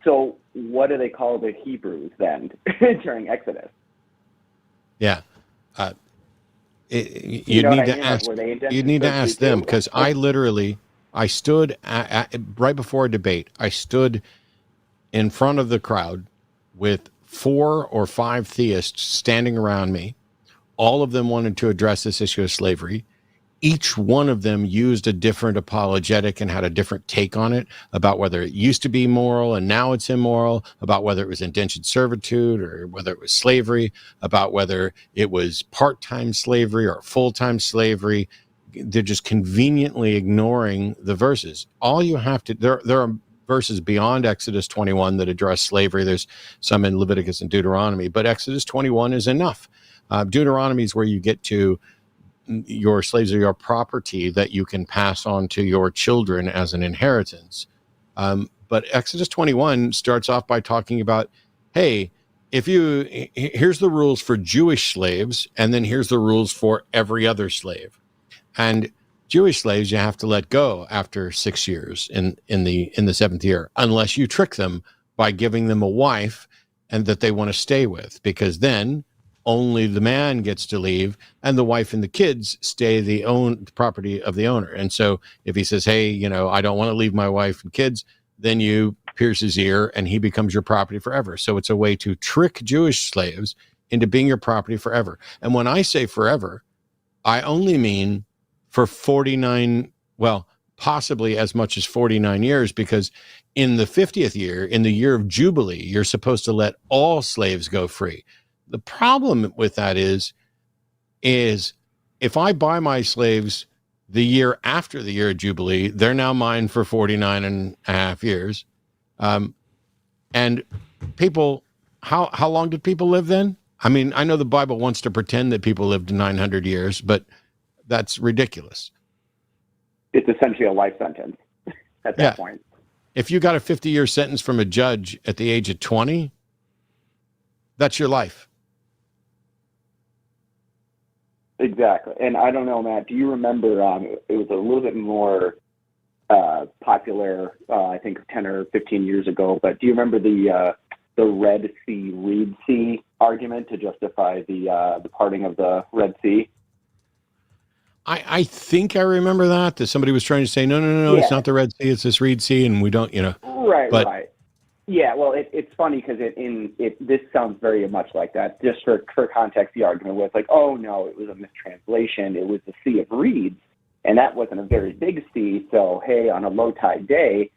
So what do they call the Hebrews then during Exodus? Yeah. You need to ask them, because I stood right before a debate. I stood in front of the crowd with 4 or 5 theists standing around me. All of them wanted to address this issue of slavery. Each one of them used a different apologetic and had a different take on it, about whether it used to be moral and now it's immoral, about whether it was indentured servitude or whether it was slavery, about whether it was part-time slavery or full-time slavery. They're just conveniently ignoring the verses. All you have to, there are verses beyond Exodus 21 that address slavery. There's some in Leviticus and Deuteronomy, but Exodus 21 is enough. Deuteronomy is where you get to your slaves are your property that you can pass on to your children as an inheritance. But Exodus 21 starts off by talking about, hey, here's the rules for Jewish slaves, and then here's the rules for every other slave. And Jewish slaves you have to let go after 6 years in the 7th year, unless you trick them by giving them a wife and that they want to stay with, because then only the man gets to leave and the wife and the kids stay the property of the owner. And so if he says, hey, I don't want to leave my wife and kids, then you pierce his ear and he becomes your property forever. So it's a way to trick Jewish slaves into being your property forever. And when I say forever, I only mean for 49, well, possibly as much as 49 years, because in the 50th year, in the year of Jubilee, you're supposed to let all slaves go free. The problem with that is if I buy my slaves the year after the year of Jubilee, they're now mine for 49 and a half years. And people, how long did people live then? I mean, I know the Bible wants to pretend that people lived 900 years, but that's ridiculous. It's essentially a life sentence at that point. If you got a 50-year sentence from a judge at the age of 20, that's your life. Exactly. And I don't know, Matt, do you remember, it was a little bit more popular, I think 10 or 15 years ago, but do you remember the Red Sea, Reed Sea argument to justify the parting of the Red Sea? I think I remember that somebody was trying to say, no, Yeah. it's not the Red Sea, it's this Reed Sea, and we don't, Right. Yeah, well, it's funny because this sounds very much like that. Just for context, the argument was like, oh, no, it was a mistranslation. It was the Sea of Reeds, and that wasn't a very big sea. So, hey, on a low tide day,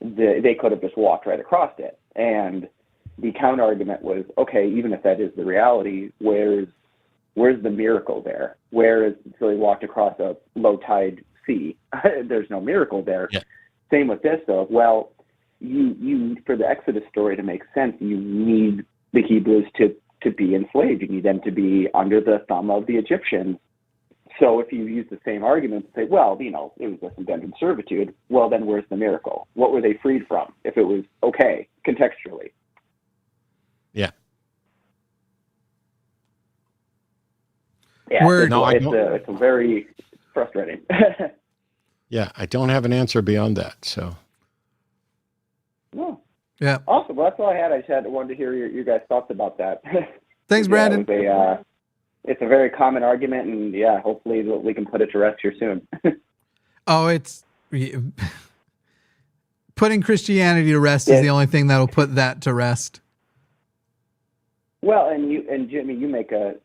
they could have just walked right across it. And the counter argument was, okay, even if that is the reality, where's the miracle there? So they walked across a low tide sea. There's no miracle there. Yeah. Same with this, though. Well, you for the Exodus story to make sense, you need the Hebrews to be enslaved. You need them to be under the thumb of the Egyptians. So if you use the same argument to say, well, it was just indentured servitude, well, then where's the miracle? What were they freed from if it was okay contextually? Yeah. Yeah, it's a very frustrating. Yeah, I don't have an answer beyond that, so. No. Yeah. Awesome. Well, that's all I had. I wanted to hear your guys' thoughts about that. Thanks, Brandon. It's a very common argument, and yeah, hopefully we can put it to rest here soon. Oh, it's putting Christianity to rest is the only thing that'll put that to rest. Well, and Jimmy, you make I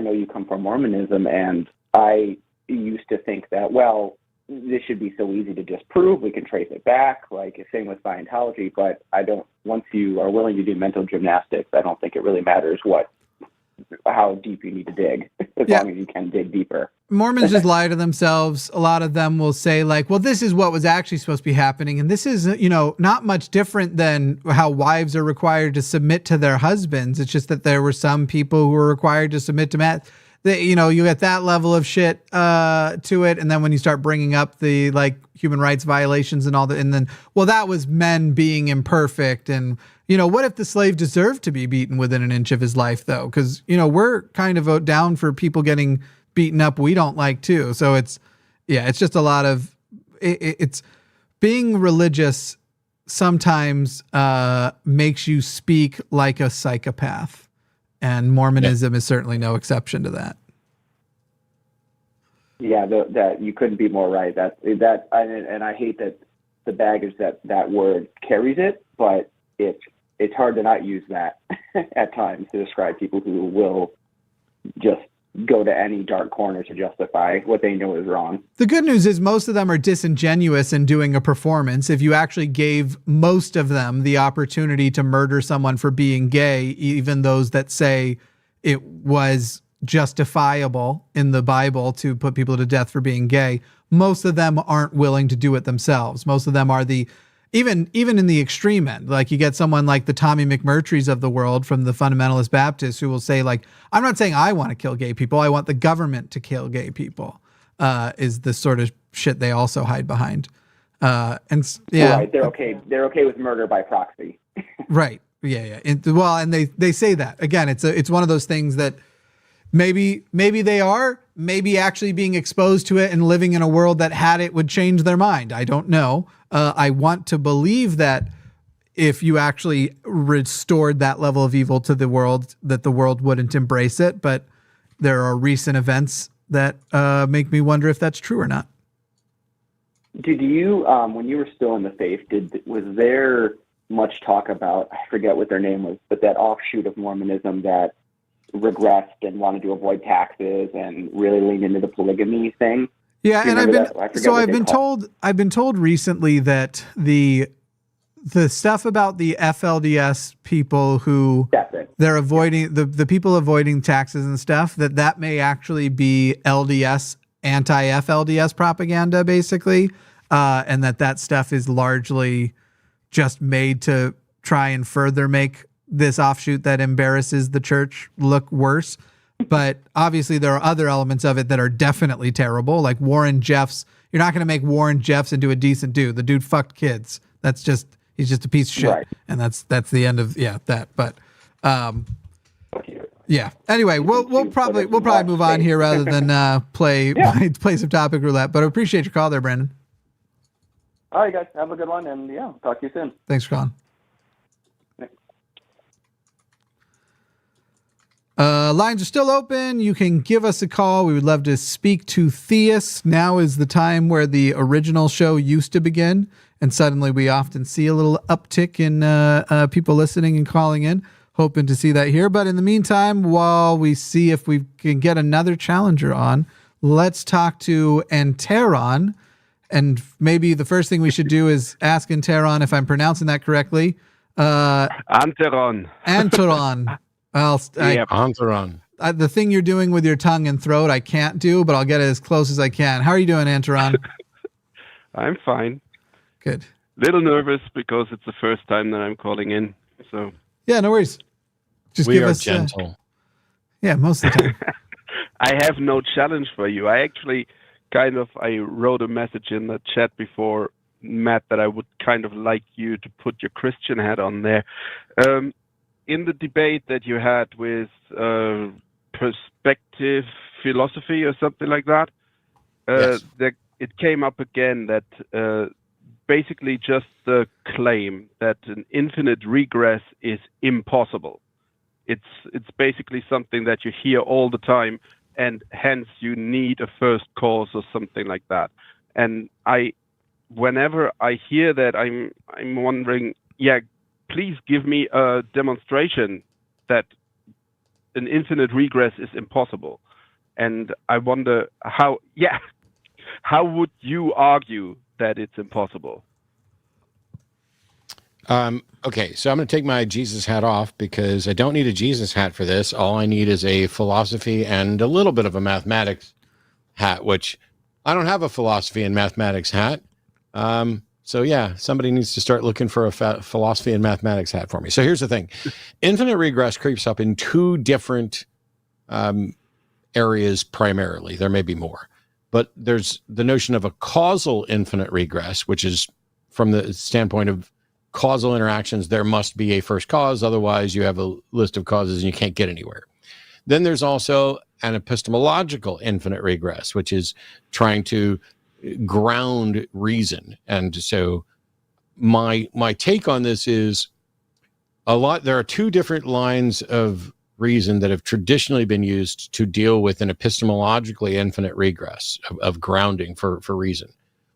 know you come from Mormonism, and I used to think that, well, this should be so easy to disprove. We can trace it back, like same with Scientology. But once you are willing to do mental gymnastics, I don't think it really matters how deep you need to dig, as long as you can dig deeper. Mormons just lie to themselves. A lot of them will say like, well, this is what was actually supposed to be happening. And this is, not much different than how wives are required to submit to their husbands. It's just that there were some people who were required to submit to men. You get that level of shit to it, and then when you start bringing up the human rights violations and all that, and then that was men being imperfect, and what if the slave deserved to be beaten within an inch of his life though? Because we're kind of down for people getting beaten up we don't like too. So it's just a lot of it's being religious sometimes makes you speak like a psychopath. And Mormonism is certainly no exception to that. Yeah, that you couldn't be more right. And I hate that the baggage that word carries it, but it's hard to not use that at times to describe people who will just go to any dark corner to justify what they know is wrong. The good news is most of them are disingenuous in doing a performance. If you actually gave most of them the opportunity to murder someone for being gay, even those that say it was justifiable in the Bible to put people to death for being gay, most of them aren't willing to do it themselves. Most of them are even in the extreme end, like you get someone like the Tommy McMurtry's of the world from the fundamentalist Baptists who will say like, I'm not saying I want to kill gay people. I want the government to kill gay people, is the sort of shit they also hide behind. Right. They're okay with murder by proxy. Right. Yeah. And they say that again, it's one of those things that maybe they are, maybe actually being exposed to it and living in a world that had it would change their mind. I don't know. I want to believe that if you actually restored that level of evil to the world, that the world wouldn't embrace it. But there are recent events that make me wonder if that's true or not. Did you, when you were still in the faith, was there much talk about, I forget what their name was, but that offshoot of Mormonism that regressed and wanted to avoid taxes and really leaned into the polygamy thing? Yeah, and I've been told recently that the stuff about the FLDS people who they're avoiding the people avoiding taxes and stuff, that may actually be LDS anti-FLDS propaganda basically, and that stuff is largely just made to try and further make this offshoot that embarrasses the church look worse. But obviously there are other elements of it that are definitely terrible. Like Warren Jeffs, you're not going to make Warren Jeffs into a decent dude. The dude fucked kids. He's just a piece of shit. Right. And that's the end of that. But Yeah. Anyway, we'll probably move on here rather than play some topic roulette. But I appreciate your call there, Brandon. All right, guys. Have a good one, and talk to you soon. Thanks for calling. Thanks. Lines are still open. You can give us a call. We would love to speak to theists. Now is the time where the original show used to begin, and suddenly we often see a little uptick in people listening and calling in. Hoping to see that here. But in the meantime, while we see if we can get another challenger on, let's talk to Aron. And maybe the first thing we should do is ask Aron if I'm pronouncing that correctly. Aron. Aron. The thing you're doing with your tongue and throat, I can't do, but I'll get it as close as I can. How are you doing, Aron? I'm fine. Good. Little nervous because it's the first time that I'm calling in. So yeah, no worries. Just we give are us gentle. Yeah, most of the time. I have no challenge for you. I actually I wrote a message in the chat before, Matt, that I would kind of like you to put your Christian hat on there. In the debate that you had with perspective philosophy or something like that, Yes. It came up again that basically just the claim that an infinite regress is impossible. It's basically something that you hear all the time, and hence you need a first cause or something like that. And whenever I hear that, I'm wondering, please give me a demonstration that an infinite regress is impossible. And I wonder how would you argue that it's impossible? Okay, so I'm going to take my Jesus hat off because I don't need a Jesus hat for this. All I need is a philosophy and a little bit of a mathematics hat, which I don't have a philosophy and mathematics hat. So yeah, somebody needs to start looking for a philosophy and mathematics hat for me. So here's the thing. Infinite regress creeps up in two different areas primarily. There may be more. But there's the notion of a causal infinite regress, which is from the standpoint of causal interactions, there must be a first cause. Otherwise, you have a list of causes and you can't get anywhere. Then there's also an epistemological infinite regress, which is trying to ground reason. And so my take on this is there are two different lines of reason that have traditionally been used to deal with an epistemologically infinite regress of grounding for reason.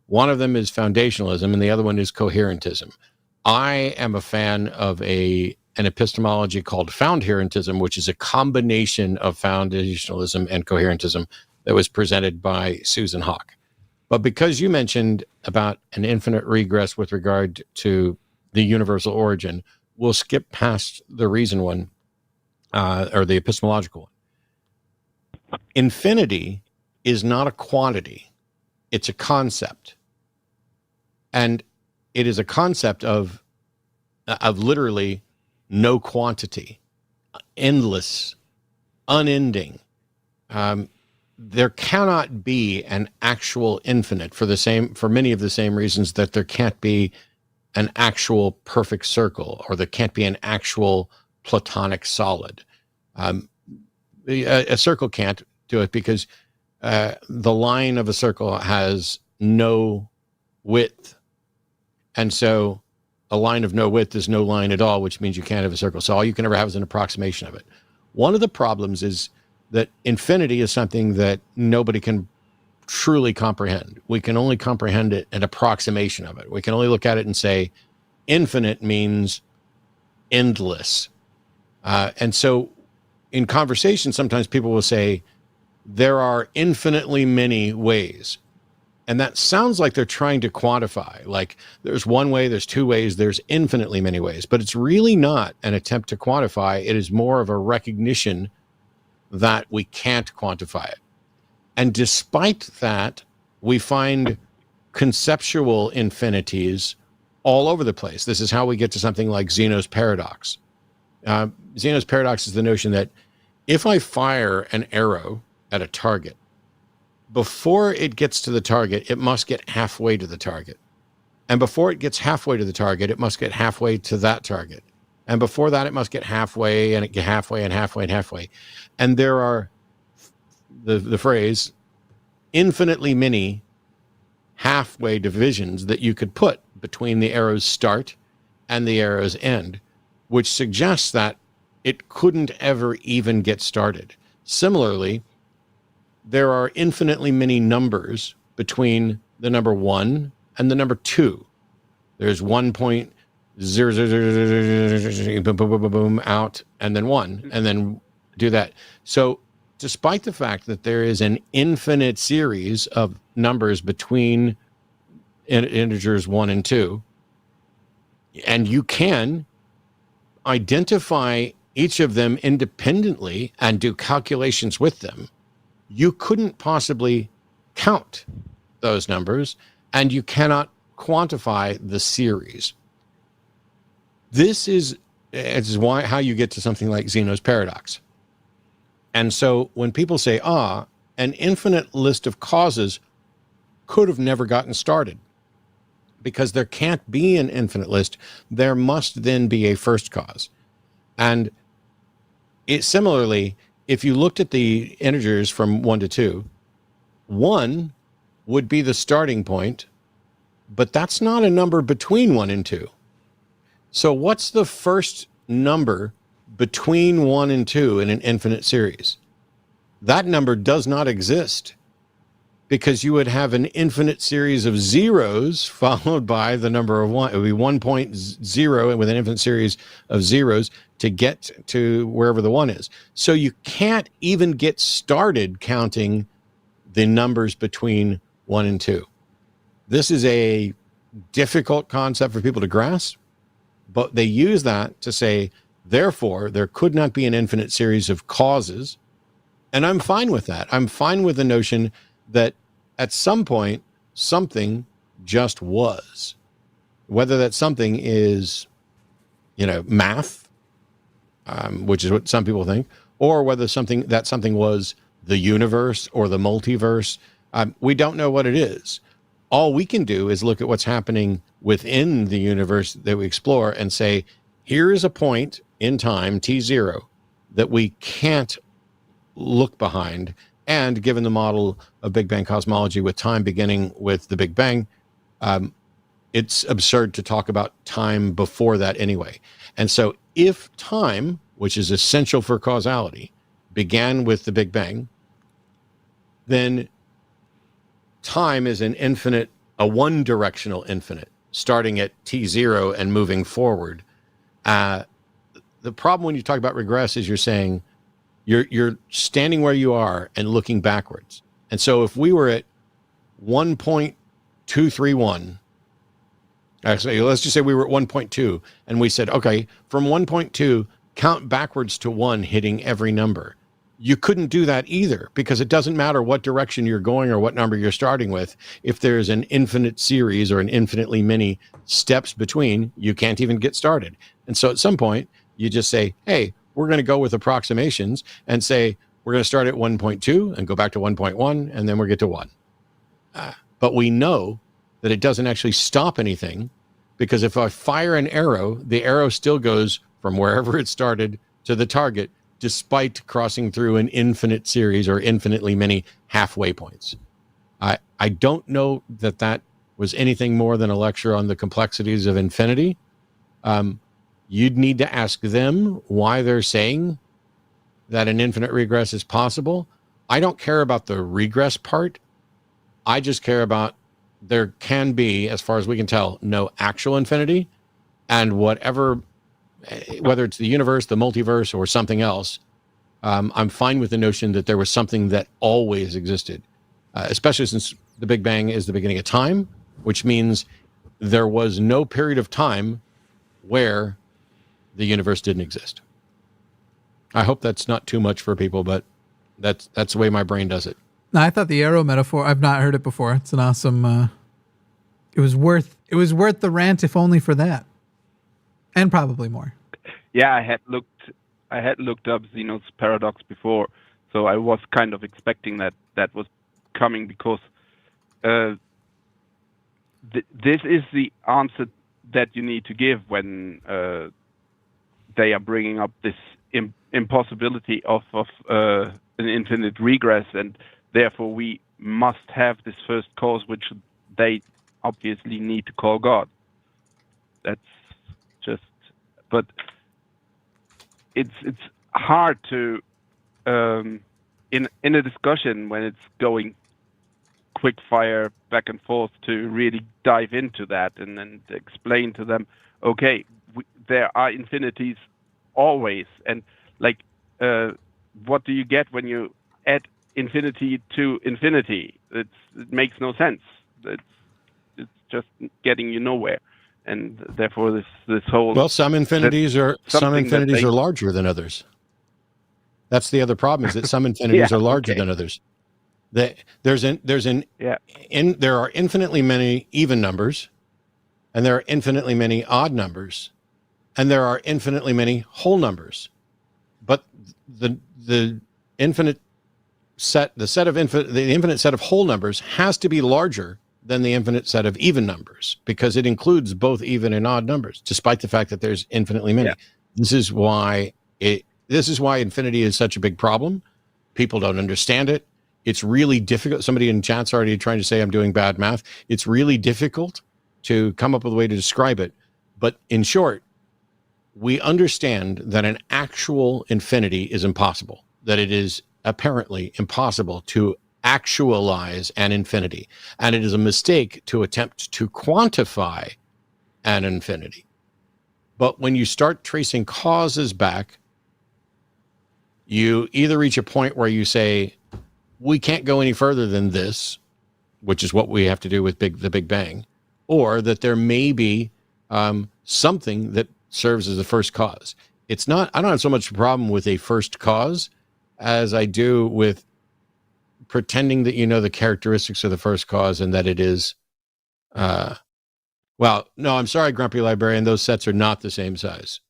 One of them is foundationalism and the other one is coherentism. I am a fan of an epistemology called foundherentism, which is a combination of foundationalism and coherentism that was presented by Susan Haack. But because you mentioned about an infinite regress with regard to the universal origin, we'll skip past the reason one, or the epistemological one. Infinity is not a quantity. It's a concept. And it is a concept of literally no quantity, endless, unending. There cannot be an actual infinite for many of the same reasons that there can't be an actual perfect circle, or there can't be an actual Platonic solid. A circle can't do it because the line of a circle has no width. And so a line of no width is no line at all, which means you can't have a circle. So all you can ever have is an approximation of it. One of the problems is that infinity is something that nobody can truly comprehend. We can only comprehend it, an approximation of it. We can only look at it and say infinite means endless. And so in conversation, sometimes people will say there are infinitely many ways. And that sounds like they're trying to quantify, like there's one way, there's two ways, there's infinitely many ways, but it's really not an attempt to quantify. It is more of a recognition that we can't quantify it. And despite that, we find conceptual infinities all over the place. This is how we get to something like Zeno's paradox. Zeno's paradox is the notion that if I fire an arrow at a target, before it gets to the target, it must get halfway to the target. And before it gets halfway to the target, it must get halfway to that target. And before that, it must get halfway, and it get halfway and halfway and halfway. And there are the phrase infinitely many halfway divisions that you could put between the arrow's start and the arrow's end, which suggests that it couldn't ever even get started. Similarly, there are infinitely many numbers between the number 1 and the number 2. There's 1.000 boom, boom, boom, boom, boom, out, and then 1, and then do that. So despite the fact that there is an infinite series of numbers between integers 1 and 2, and you can identify each of them independently and do calculations with them, you couldn't possibly count those numbers, and you cannot quantify the series. This is why how you get to something like Zeno's paradox. And so when people say, an infinite list of causes could have never gotten started, because there can't be an infinite list, there must then be a first cause. And similarly, if you looked at the integers from 1 to 2, 1 would be the starting point, but that's not a number between 1 and 2. So what's the first number between 1 and 2 in an infinite series? That number does not exist, because you would have an infinite series of zeros followed by the number of 1. It would be 1.0 with an infinite series of zeros to get to wherever the 1 is. So you can't even get started counting the numbers between 1 and 2. This is a difficult concept for people to grasp, but they use that to say, therefore, there could not be an infinite series of causes. And I'm fine with that. I'm fine with the notion that at some point, something just was. Whether that something is, math, which is what some people think, or whether that something was the universe or the multiverse, we don't know what it is. All we can do is look at what's happening within the universe that we explore and say, here is a point in time, T0, that we can't look behind. And given the model of Big Bang cosmology with time beginning with the Big Bang, it's absurd to talk about time before that anyway. And so if time, which is essential for causality, began with the Big Bang, then time is an infinite, a one-directional infinite, starting at T0 and moving forward. The problem when you talk about regress is you're saying you're standing where you are and looking backwards. And so if we were at 1.231, actually, let's just say we were at 1.2, and we said, okay, from 1.2, count backwards to 1, hitting every number. You couldn't do that either, because it doesn't matter what direction you're going or what number you're starting with. If there's an infinite series or an infinitely many steps between, you can't even get started. And so at some point, you just say, hey, we're going to go with approximations and say, we're going to start at 1.2 and go back to 1.1, and then we'll get to 1. But we know that it doesn't actually stop anything, because if I fire an arrow, the arrow still goes from wherever it started to the target, despite crossing through an infinite series or infinitely many halfway points. I don't know that was anything more than a lecture on the complexities of infinity. You'd need to ask them why they're saying that an infinite regress is possible. I don't care about the regress part. I just care about there can be, as far as we can tell, no actual infinity, and whatever, whether it's the universe, the multiverse, or something else, I'm fine with the notion that there was something that always existed, especially since the Big Bang is the beginning of time, which means there was no period of time where the universe didn't exist. I hope that's not too much for people, but that's the way my brain does it. No, I thought the arrow metaphor, I've not heard it before. It's an awesome, it was worth the rant, if only for that. And probably more. Yeah, I had looked up Zeno's paradox before, so I was kind of expecting that was coming, because this is the answer that you need to give when they are bringing up this impossibility of an infinite regress, and therefore we must have this first cause, which they obviously need to call God. That's just, but it's hard to in a discussion when it's going quick fire back and forth to really dive into that and then explain to them, okay, there are infinities always, and like what do you get when you add infinity to infinity? It makes no sense. It's just getting you nowhere, and therefore this whole, well, some infinities are larger than others. That's the other problem, is that some infinities are larger than others. There are infinitely many even numbers, and there are infinitely many odd numbers, and there are infinitely many whole numbers. But the infinite set of whole numbers has to be larger than the infinite set of even numbers, because it includes both even and odd numbers, despite the fact that there's infinitely many. Yeah. This is why infinity is such a big problem. People don't understand it. It's really difficult. Somebody in chat's already trying to say I'm doing bad math. It's really difficult to come up with a way to describe it. But in short, we understand that an actual infinity is impossible, that it is apparently impossible to actualize an infinity. And it is a mistake to attempt to quantify an infinity. But when you start tracing causes back, you either reach a point where you say, we can't go any further than this, which is what we have to do with the Big Bang, or that there may be something that serves as a first cause. I don't have so much a problem with a first cause as I do with pretending that you know the characteristics of the first cause and that it is, well, no, I'm sorry, Grumpy Librarian, those sets are not the same size.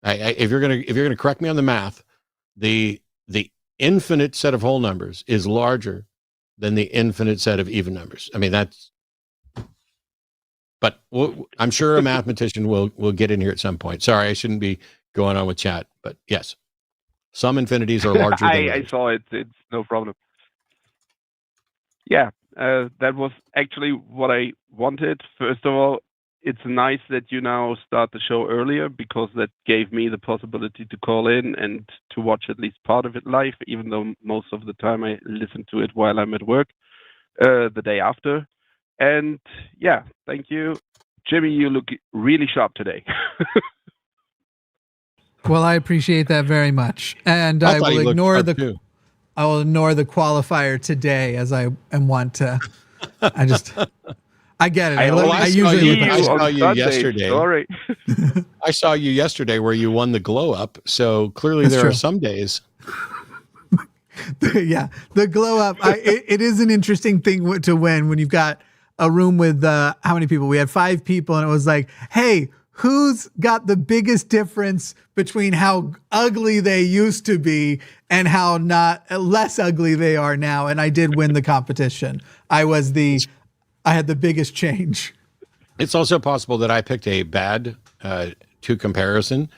If you're gonna correct me on the math, the infinite set of whole numbers is larger than the infinite set of even numbers. I mean, but I'm sure a mathematician will get in here at some point. Sorry, I shouldn't be going on with chat, but yes, some infinities are larger than others. I saw it. It's no problem. Yeah, that was actually what I wanted. First of all, it's nice that you now start the show earlier, because that gave me the possibility to call in and to watch at least part of it live, even though most of the time I listen to it while I'm at work the day after. And yeah, thank you. Jimmy, you look really sharp today. Well, I appreciate that very much. And I will ignore the qualifier today, as I am wont to. I get it. I saw you yesterday. Sorry. I saw you yesterday where you won the glow up. So clearly there are some days. Yeah, the glow up. It is an interesting thing to win when you've got a room with how many people? We had 5 people, and it was like, hey, who's got the biggest difference between how ugly they used to be and how less ugly they are now? And I did win the competition. I had the biggest change. It's also possible that I picked a bad to comparison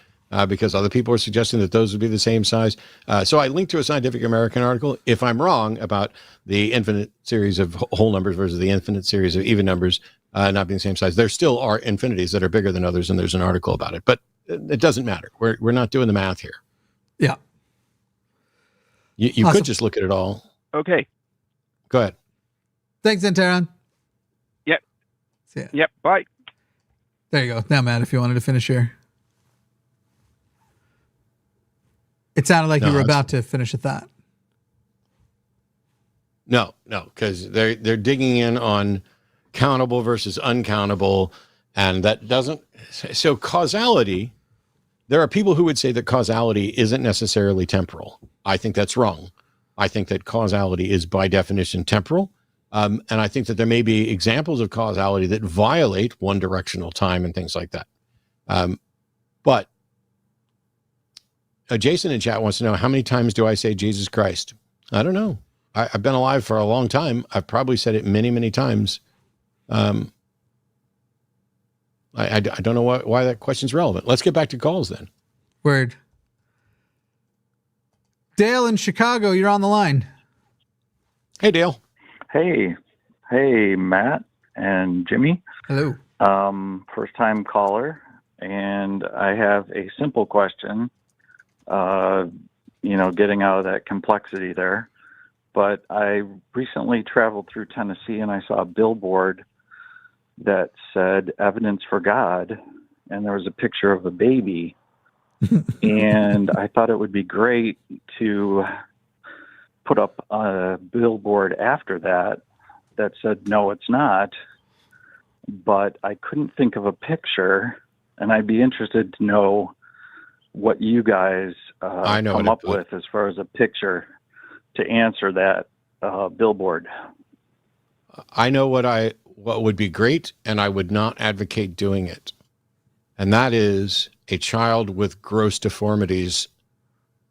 because other people are suggesting that those would be the same size. So I linked to a Scientific American article. If I'm wrong about the infinite series of whole numbers versus the infinite series of even numbers not being the same size, there still are infinities that are bigger than others, and there's an article about it. But it doesn't matter. We're not doing the math here. Yeah. You awesome. could just look at it all. Okay. Go ahead. Thanks, Aron. Yep. See ya. Yep. Bye. There you go. Now, Matt, if you wanted to finish here. It sounded like you were about to finish a thought. No, because they're digging in on countable versus uncountable, and that doesn't. So causality, there are people who would say that causality isn't necessarily temporal. I think that's wrong. I think that causality is by definition temporal, and I think that there may be examples of causality that violate one-directional time and things like that. But Jason in chat wants to know, how many times do I say Jesus Christ? I don't know. I've been alive for a long time. I've probably said it many, many times. I don't know why that question's relevant. Let's get back to calls then. Word. Dale in Chicago, you're on the line. Hey, Dale. Hey, Matt and Jimmy. Hello. First time caller, and I have a simple question. Getting out of that complexity there. But I recently traveled through Tennessee and I saw a billboard that said evidence for God, and there was a picture of a baby. And I thought it would be great to put up a billboard after that said, no, it's not. But I couldn't think of a picture, and I'd be interested to know what you guys come up with as far as a picture to answer that billboard. I know what would be great, and I would not advocate doing it. And that is a child with gross deformities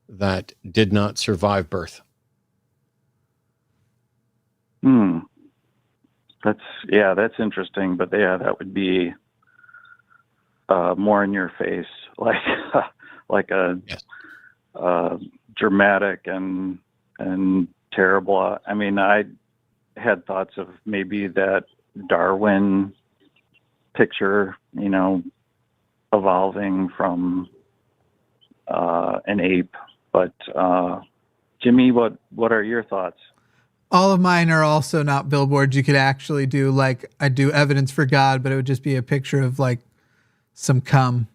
that did not survive birth. That's interesting. But that would be more in your face, like a dramatic and terrible. I mean, I had thoughts of maybe that Darwin picture, evolving from an ape. But Jimmy, what are your thoughts? All of mine are also not billboards. You could actually do, like, I do evidence for God, but it would just be a picture of like some cum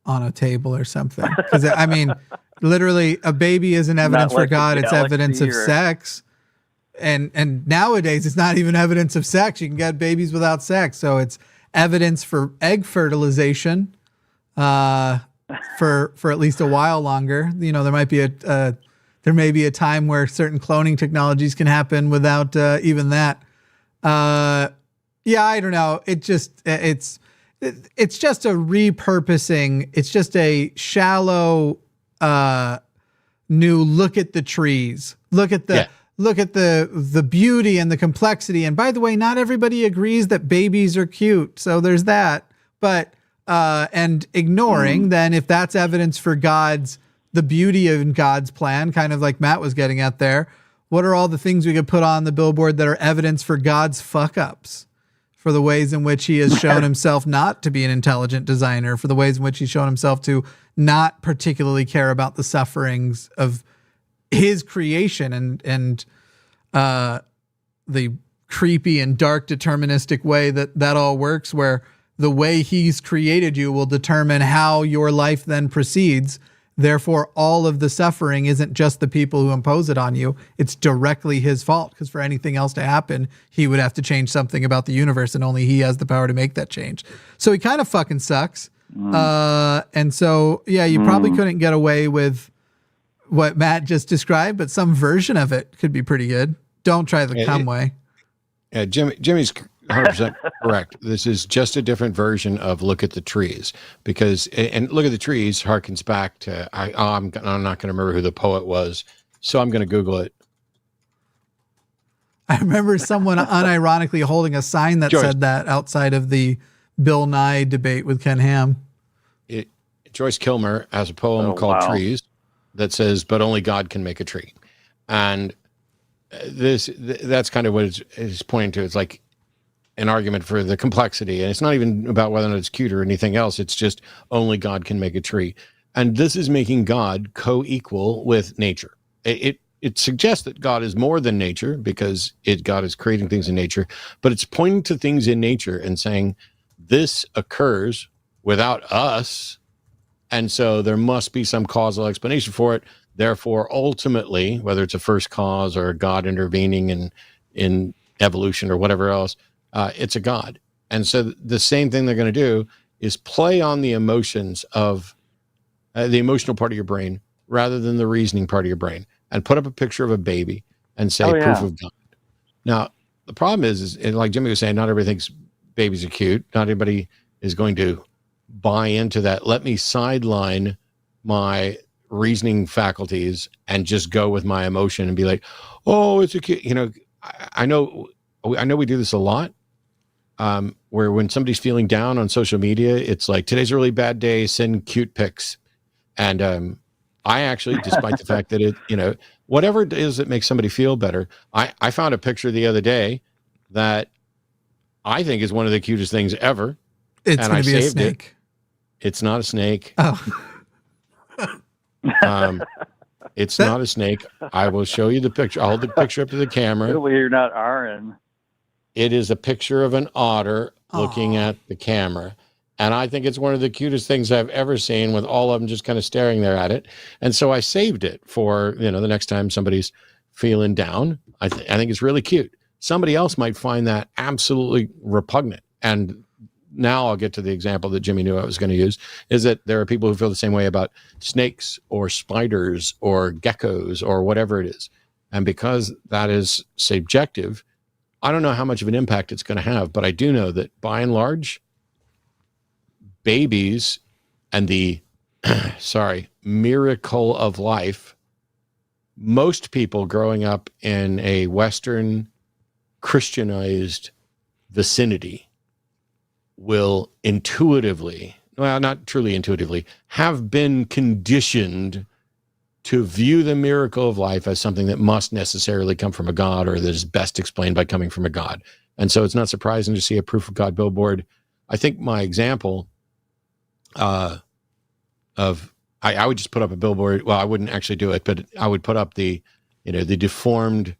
on a table or something. Because I mean, literally, a baby isn't evidence for God; it's evidence of sex. And nowadays, it's not even evidence of sex. You can get babies without sex, so it's evidence for egg fertilization. For at least a while longer. There might be there may be a time where certain cloning technologies can happen without even that. I don't know. It's just a repurposing. It's just a shallow new look at the trees. Look at the beauty and the complexity. And by the way, not everybody agrees that babies are cute. So there's that. But and ignoring then, if that's evidence for the beauty of God's plan, kind of like Matt was getting at there, what are all the things we could put on the billboard that are evidence for God's fuck ups, for the ways in which he has shown himself not to be an intelligent designer, for the ways in which he's shown himself to not particularly care about the sufferings of his creation and the creepy and dark deterministic way that all works, where the way he's created you will determine how your life then proceeds. Therefore, all of the suffering isn't just the people who impose it on you. It's directly his fault, because for anything else to happen, he would have to change something about the universe, and only he has the power to make that change. So he kind of fucking sucks. And so, you probably couldn't get away with what Matt just described, but some version of it could be pretty good. Don't try the cum way. Yeah, Jimmy's 100% correct. This is just a different version of look at the trees, because and look at the trees harkens back to I'm not going to remember who the poet was, so I'm going to Google it. I remember someone unironically holding a sign that said that outside of the Bill Nye debate with Ken Ham. Joyce Kilmer has a poem called Trees that says, "But only God can make a tree," and that's kind of what it's pointing to. It's like an argument for the complexity, and it's not even about whether or not it's cute or anything else. It's just only God can make a tree, and this is making God co-equal with nature. It suggests that God is more than nature, because God is creating things in nature, but it's pointing to things in nature and saying this occurs without us, and so there must be some causal explanation for it. Therefore, ultimately, whether it's a first cause or God intervening in evolution or whatever else, it's a God. And so the same thing they're going to do is play on the emotions of the emotional part of your brain rather than the reasoning part of your brain, and put up a picture of a baby and say proof of God. Now, the problem is like Jimmy was saying, not everybody thinks babies are cute. Not everybody is going to buy into that. Let me sideline my reasoning faculties and just go with my emotion and be like, oh, it's a cute, I know we do this a lot. Where when somebody's feeling down on social media, it's like, today's a really bad day, send cute pics. And I actually, despite the fact that it, whatever it is that makes somebody feel better, I found a picture the other day that I think is one of the cutest things ever. It's going to be a saved snake. It's not a snake. Oh. It's not a snake. I will show you the picture. I'll hold the picture up to the camera. Clearly, you're not Aron. It is a picture of an otter looking at the camera. And I think it's one of the cutest things I've ever seen, with all of them just kind of staring there at it. And so I saved it for, the next time somebody's feeling down. I think it's really cute. Somebody else might find that absolutely repugnant. And now I'll get to the example that Jimmy knew I was going to use, is that there are people who feel the same way about snakes or spiders or geckos or whatever it is. And because that is subjective, I don't know how much of an impact it's going to have, but I do know that by and large, babies and the miracle of life, most people growing up in a Western Christianized vicinity will intuitively, well, not truly intuitively, have been conditioned to view the miracle of life as something that must necessarily come from a God, or that is best explained by coming from a God. And so it's not surprising to see a proof of God billboard. I think my example I would just put up a billboard. Well, I wouldn't actually do it, but I would put up the deformed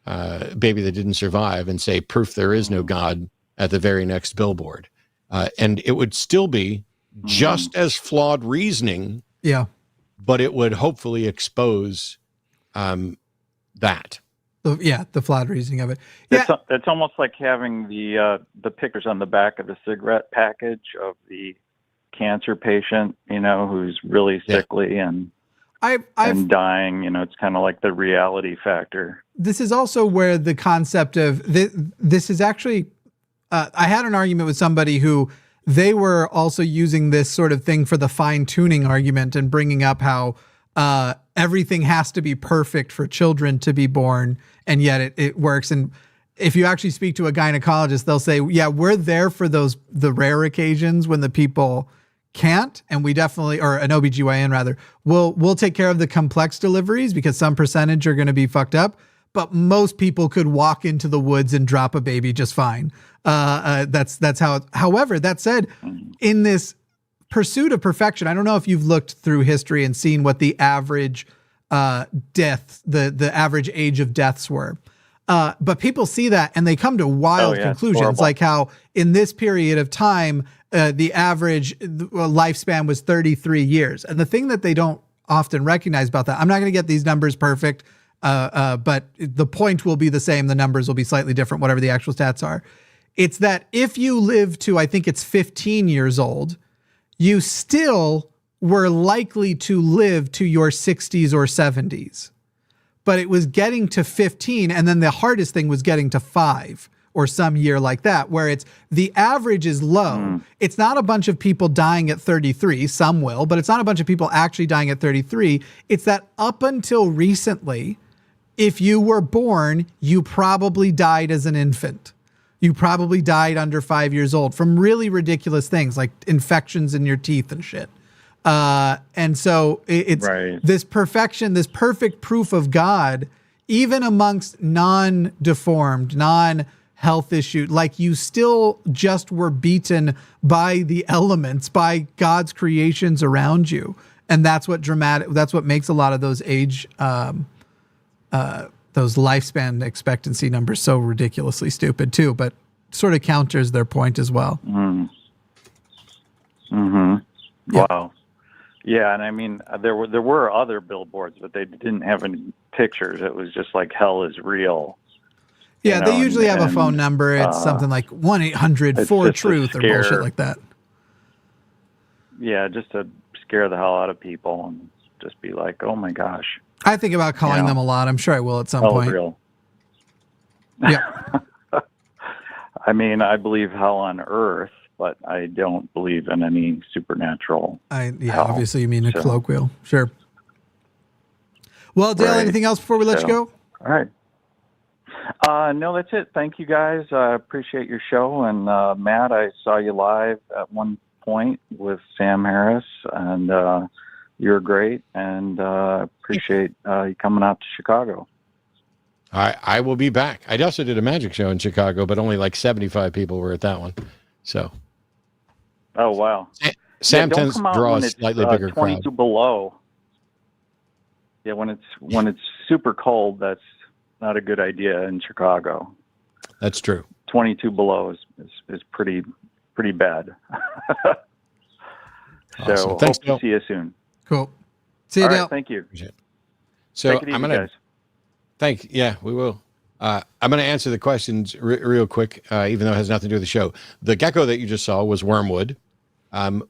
baby that didn't survive and say, proof there is no God, at the very next billboard. And it would still be just as flawed reasoning. Yeah. But it would hopefully expose that. The flawed reasoning of it. Yeah. It's almost like having the pictures on the back of the cigarette package of the cancer patient, who's really sickly and dying. It's kind of like the reality factor. This is also where the concept of this is actually, I had an argument with somebody who they were also using this sort of thing for the fine tuning argument and bringing up how everything has to be perfect for children to be born. And yet it works. And if you actually speak to a gynecologist, they'll say, yeah, we're there for the rare occasions when the people can't. And we definitely, or an OBGYN rather, we'll take care of the complex deliveries because some percentage are going to be fucked up. But most people could walk into the woods and drop a baby just fine. That's how. However, that said, in this pursuit of perfection, I don't know if you've looked through history and seen what the average death, the average age of deaths were. But people see that and they come to wild conclusions, like how in this period of time, the average lifespan was 33 years. And the thing that they don't often recognize about that, I'm not going to get these numbers perfect, but the point will be the same. The numbers will be slightly different, whatever the actual stats are. It's that if you live to, I think it's 15 years old, you still were likely to live to your 60s or 70s. But it was getting to 15, and then the hardest thing was getting to 5 or some year like that, where it's the average is low. It's not a bunch of people dying at 33. Some will, but it's not a bunch of people actually dying at 33. It's that up until recently, if you were born, you probably died as an infant. You probably died under 5 years old from really ridiculous things like infections in your teeth and shit. And so it's this perfection, this perfect proof of God, even amongst non-deformed, non-health issue, like you still just were beaten by the elements, by God's creations around you. And that's what makes a lot of those those lifespan expectancy numbers so ridiculously stupid too, but sort of counters their point as well. Wow. Yeah, and I mean, there were other billboards, but they didn't have any pictures. It was just like hell is real. Yeah, they usually have a phone number. It's something like 1-800-4-TRUTH or bullshit like that. Yeah, just to scare the hell out of people and just be like, oh my gosh. I think about calling them a lot. I'm sure I will at some point. Real. Yeah. I mean, I believe hell on earth, but I don't believe in any supernatural. Hell. Obviously you mean a colloquial. Sure. Well, Dale, anything else before we let you go? All right. No, that's it. Thank you guys. I appreciate your show. And Matt, I saw you live at one point with Sam Harris, and You're great, and appreciate you coming out to Chicago. I will be back. I also did a magic show in Chicago, but only like 75 people were at that one. So. Oh, wow. Sam don't tends come to out draw when a it's slightly bigger 22 crowd. below. Yeah, when it's super cold, that's not a good idea in Chicago. That's true. 22 below is pretty bad. Awesome. So Thanks, hope Dale. to see you soon. Cool. See you, All Dale. right, thank you. So Take it easy, I'm gonna guys. Yeah, we will. I'm going to answer the questions real quick, even though it has nothing to do with the show. The gecko that you just saw was wormwood.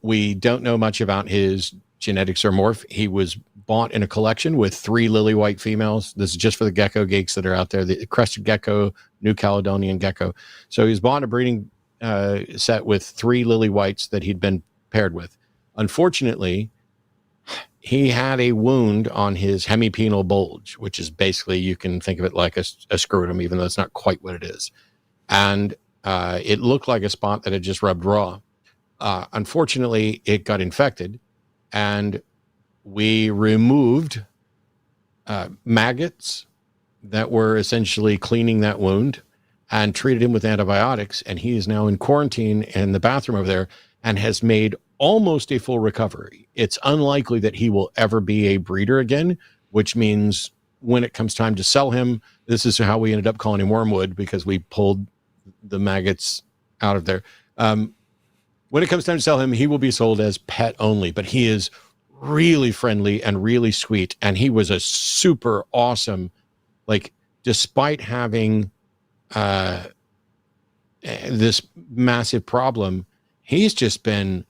We don't know much about his genetics or morph. He was bought in a collection with 3 lily white females. This is just for the gecko geeks that are out there. The crested gecko, New Caledonian gecko. So he was bought in a breeding set with 3 lily whites that he'd been paired with. Unfortunately, he had a wound on his hemipenal bulge, which is basically, you can think of it like a scrotum, even though it's not quite what it is. And it looked like a spot that had just rubbed raw. Unfortunately, it got infected, and we removed maggots that were essentially cleaning that wound and treated him with antibiotics. And he is now in quarantine in the bathroom over there and has made almost a full recovery. It's unlikely that he will ever be a breeder again, which means when it comes time to sell him, this is how we ended up calling him Wormwood, because we pulled the maggots out of there. When it comes time to sell him, he will be sold as pet only, but he is really friendly and really sweet. And he was a super awesome, like, despite having this massive problem, he's just been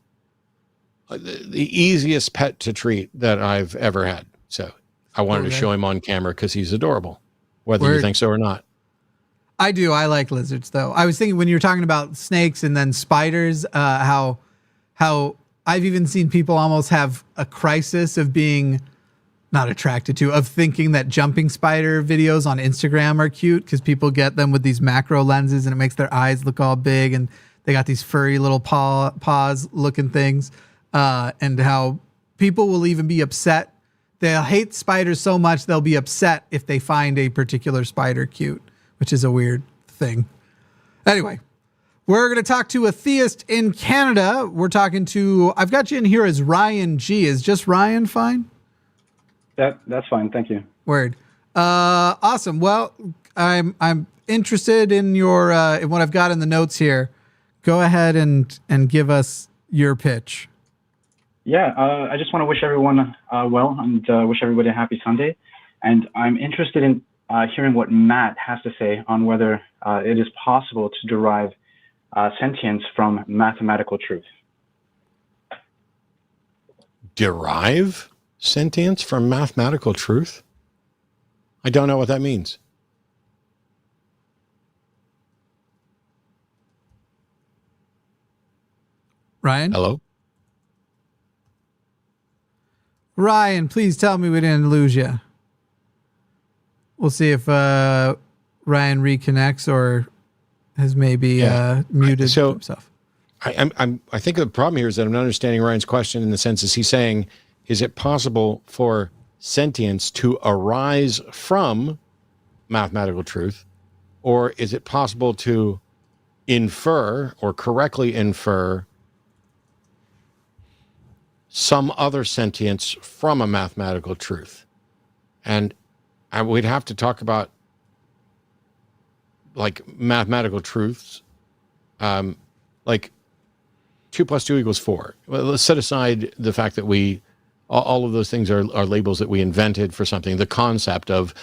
the easiest pet to treat that I've ever had. So I wanted to show him on camera because he's adorable, whether you think so or not. I do. I like lizards, though. I was thinking when you were talking about snakes and then spiders, how I've even seen people almost have a crisis of being not attracted to, of thinking that jumping spider videos on Instagram are cute because people get them with these macro lenses and it makes their eyes look all big and they got these furry little paws looking things. And how people will even be upset. They'll hate spiders so much they'll be upset if they find a particular spider cute, which is a weird thing. Anyway, we're going to talk to a theist in Canada. We're talking to, I've got you in here as Ryan G. Is just Ryan fine? That's fine. Thank you. Word. Awesome. Well, I'm interested in your in what I've got in the notes here. Go ahead and give us your pitch. Yeah, I just want to wish everyone well and wish everybody a happy Sunday. And I'm interested in hearing what Matt has to say on whether it is possible to derive sentience from mathematical truth. Derive sentience from mathematical truth? I don't know what that means. Ryan? Hello? Ryan, please tell me we didn't lose you. We'll see if Ryan reconnects or has maybe muted himself. I think the problem here is that I'm not understanding Ryan's question in the sense is he's saying, is it possible for sentience to arise from mathematical truth, or is it possible to infer or correctly infer some other sentience from a mathematical truth? And we'd have to talk about like mathematical truths, like 2 + 2 = 4. Well, let's set aside the fact that all of those things are labels that we invented for something. The concept of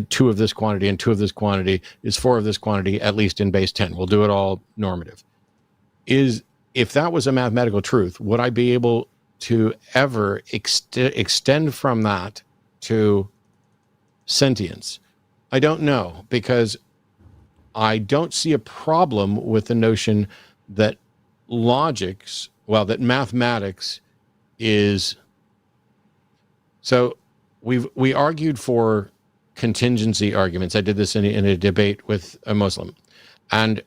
2 of this quantity and 2 of this quantity is 4 of this quantity, at least in base 10. We'll do it all normative. If that was a mathematical truth, would I be able to ever extend from that to sentience? I don't know, because I don't see a problem with the notion that that mathematics is. So we argued for contingency arguments. I did this in a debate with a Muslim, and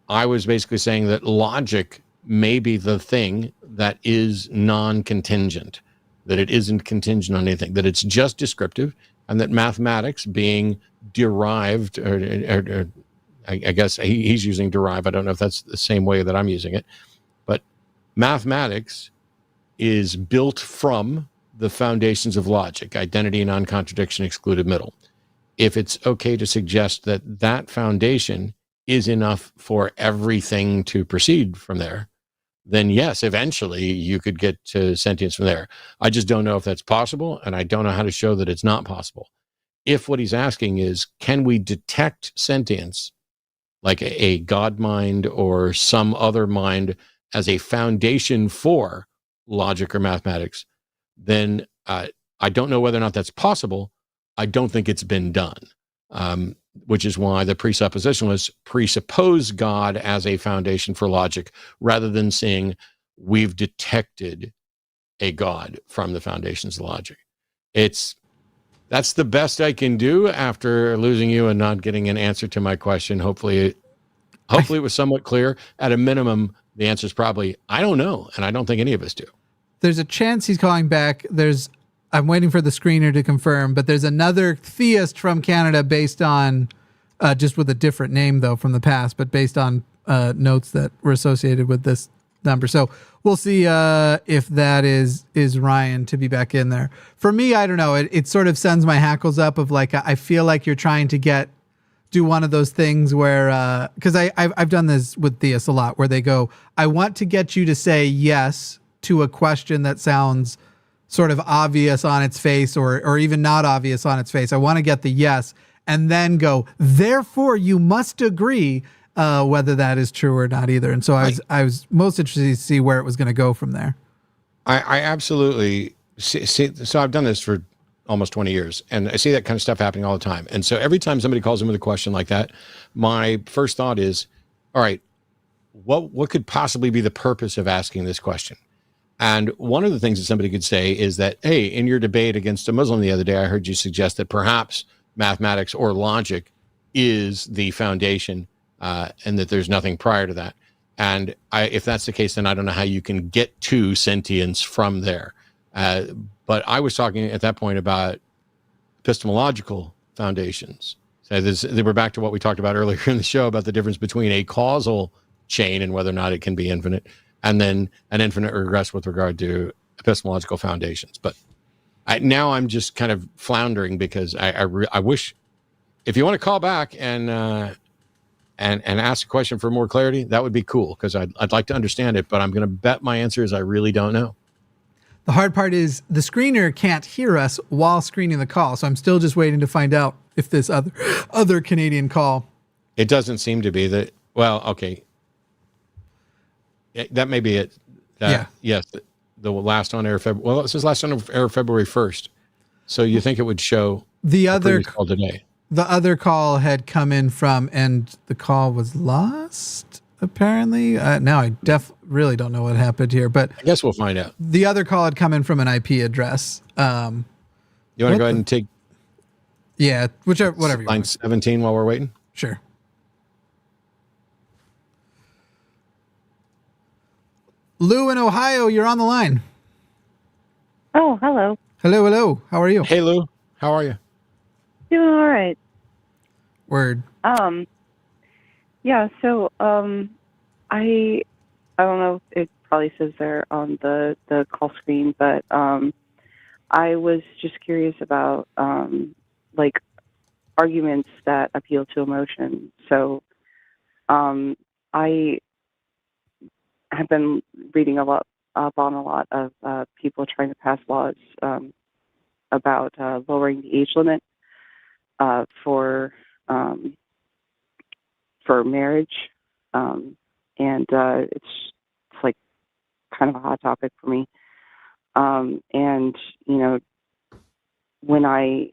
I was basically saying that logic may be the thing that is non-contingent. that it isn't contingent on anything, that it's just descriptive, and that mathematics being derived, or I guess he's using derive. I don't know if that's the same way that I'm using it, but mathematics is built from the foundations of logic, identity, non-contradiction, excluded middle. If it's okay to suggest that that foundation is enough for everything to proceed from there, then yes, eventually you could get to sentience from there. I just don't know if that's possible, and I don't know how to show that it's not possible. If what he's asking is, can we detect sentience, like a God mind or some other mind, as a foundation for logic or mathematics, then I don't know whether or not that's possible. I don't think it's been done, which is why the presuppositionalists presuppose God as a foundation for logic, rather than saying we've detected a God from the foundations of logic. That's the best I can do after losing you and not getting an answer to my question. Hopefully it was somewhat clear. At a minimum, the answer is probably, I don't know, and I don't think any of us do. There's a chance he's calling back. I'm waiting for the screener to confirm, but there's another theist from Canada based on, just with a different name though from the past, but based on notes that were associated with this number. So we'll see if that is Ryan to be back in there. For me, I don't know. It sort of sends my hackles up of like, I feel like you're trying to do one of those things where, because I've done this with theists a lot, where they go, I want to get you to say yes to a question that sounds sort of obvious on its face, or even not obvious on its face. I want to get the yes, and then go, therefore you must agree, whether that is true or not either. And so I was most interested to see where it was going to go from there. I absolutely see. So I've done this for almost 20 years, and I see that kind of stuff happening all the time. And so every time somebody calls in with a question like that, my first thought is, all right, what could possibly be the purpose of asking this question? And one of the things that somebody could say is that, hey, in your debate against a Muslim the other day, I heard you suggest that perhaps mathematics or logic is the foundation, and that there's nothing prior to that. And if that's the case, then I don't know how you can get to sentience from there. But I was talking at that point about epistemological foundations. So we're back to what we talked about earlier in the show about the difference between a causal chain and whether or not it can be infinite, and then an infinite regress with regard to epistemological foundations. But now I'm just kind of floundering, because I wish, if you want to call back and ask a question for more clarity, that would be cool, because I'd like to understand it, but I'm going to bet my answer is I really don't know. The hard part is the screener can't hear us while screening the call, so I'm still just waiting to find out if this other Canadian call. It doesn't seem to be that. Well, okay. That may be it. Yeah. Yes. The last on air February. Well, this is last on air February 1st. So you think it would show the other call today? The other call had come in from, and the call was lost, apparently. Now I really don't know what happened here, but I guess we'll find out. The other call had come in from an IP address. You want to go ahead and take? Yeah, whatever. Line 17 while we're waiting. Sure. Lou in Ohio, you're on the line. Oh, hello. Hello. How are you? Hey, Lou. How are you? Doing all right. Word. Yeah, so I don't know if it probably says there on the call screen, but I was just curious about like arguments that appeal to emotion. So I have been reading a lot on a lot of people trying to pass laws about lowering the age limit for marriage, and it's like kind of a hot topic for me. And you know, when I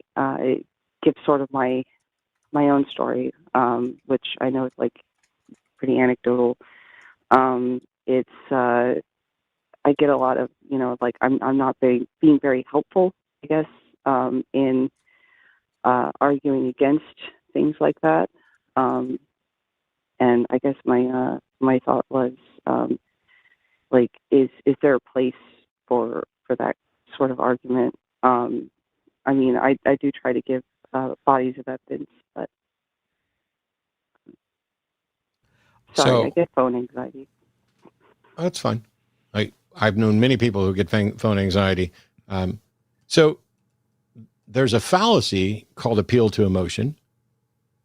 give sort of my own story, which I know is like pretty anecdotal, it's I get a lot of, you know, like I'm not being very helpful, I guess, in arguing against things like that. And I guess my thought was, like, is there a place for that sort of argument. I mean, I do try to give bodies of evidence, but sorry, I get phone anxiety. That's fine. I've known many people who get phone anxiety. So there's a fallacy called appeal to emotion,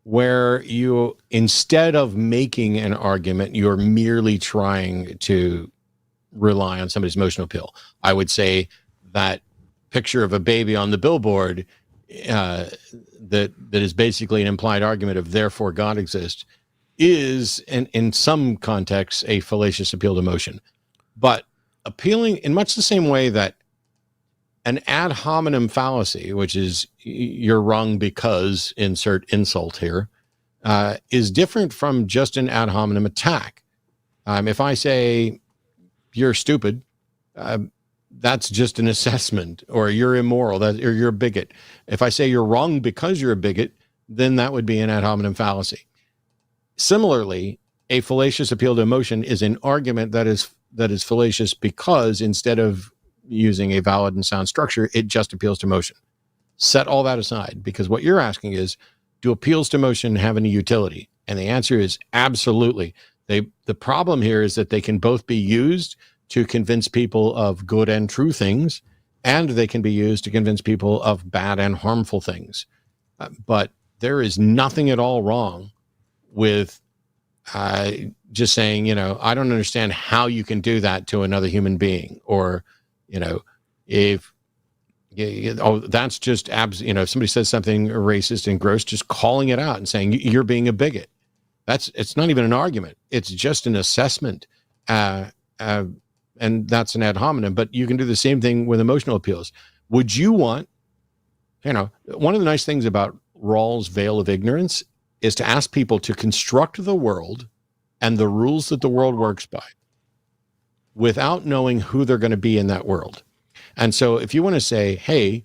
where you, instead of making an argument, you're merely trying to rely on somebody's emotional appeal. I would say that picture of a baby on the billboard that is basically an implied argument of therefore God exists is, in some contexts, a fallacious appeal to emotion. But appealing in much the same way that an ad hominem fallacy, which is you're wrong because insert insult here, is different from just an ad hominem attack. If I say you're stupid, that's just an assessment, or you're immoral, or you're a bigot. If I say you're wrong because you're a bigot, then that would be an ad hominem fallacy. Similarly, a fallacious appeal to emotion is an argument that is fallacious because instead of using a valid and sound structure, it just appeals to emotion. Set all that aside, because what you're asking is, do appeals to emotion have any utility? And the answer is absolutely. The problem here is that they can both be used to convince people of good and true things, and they can be used to convince people of bad and harmful things. But there is nothing at all wrong with just saying, I don't understand how you can do that to another human being, or, if that's just if somebody says something racist and gross, just calling it out and saying you're being a bigot. It's not even an argument. It's just an assessment. And that's an ad hominem, but you can do the same thing with emotional appeals. Would you want, one of the nice things about Rawls' veil of ignorance is to ask people to construct the world and the rules that the world works by without knowing who they're going to be in that world. And so if you want to say, hey,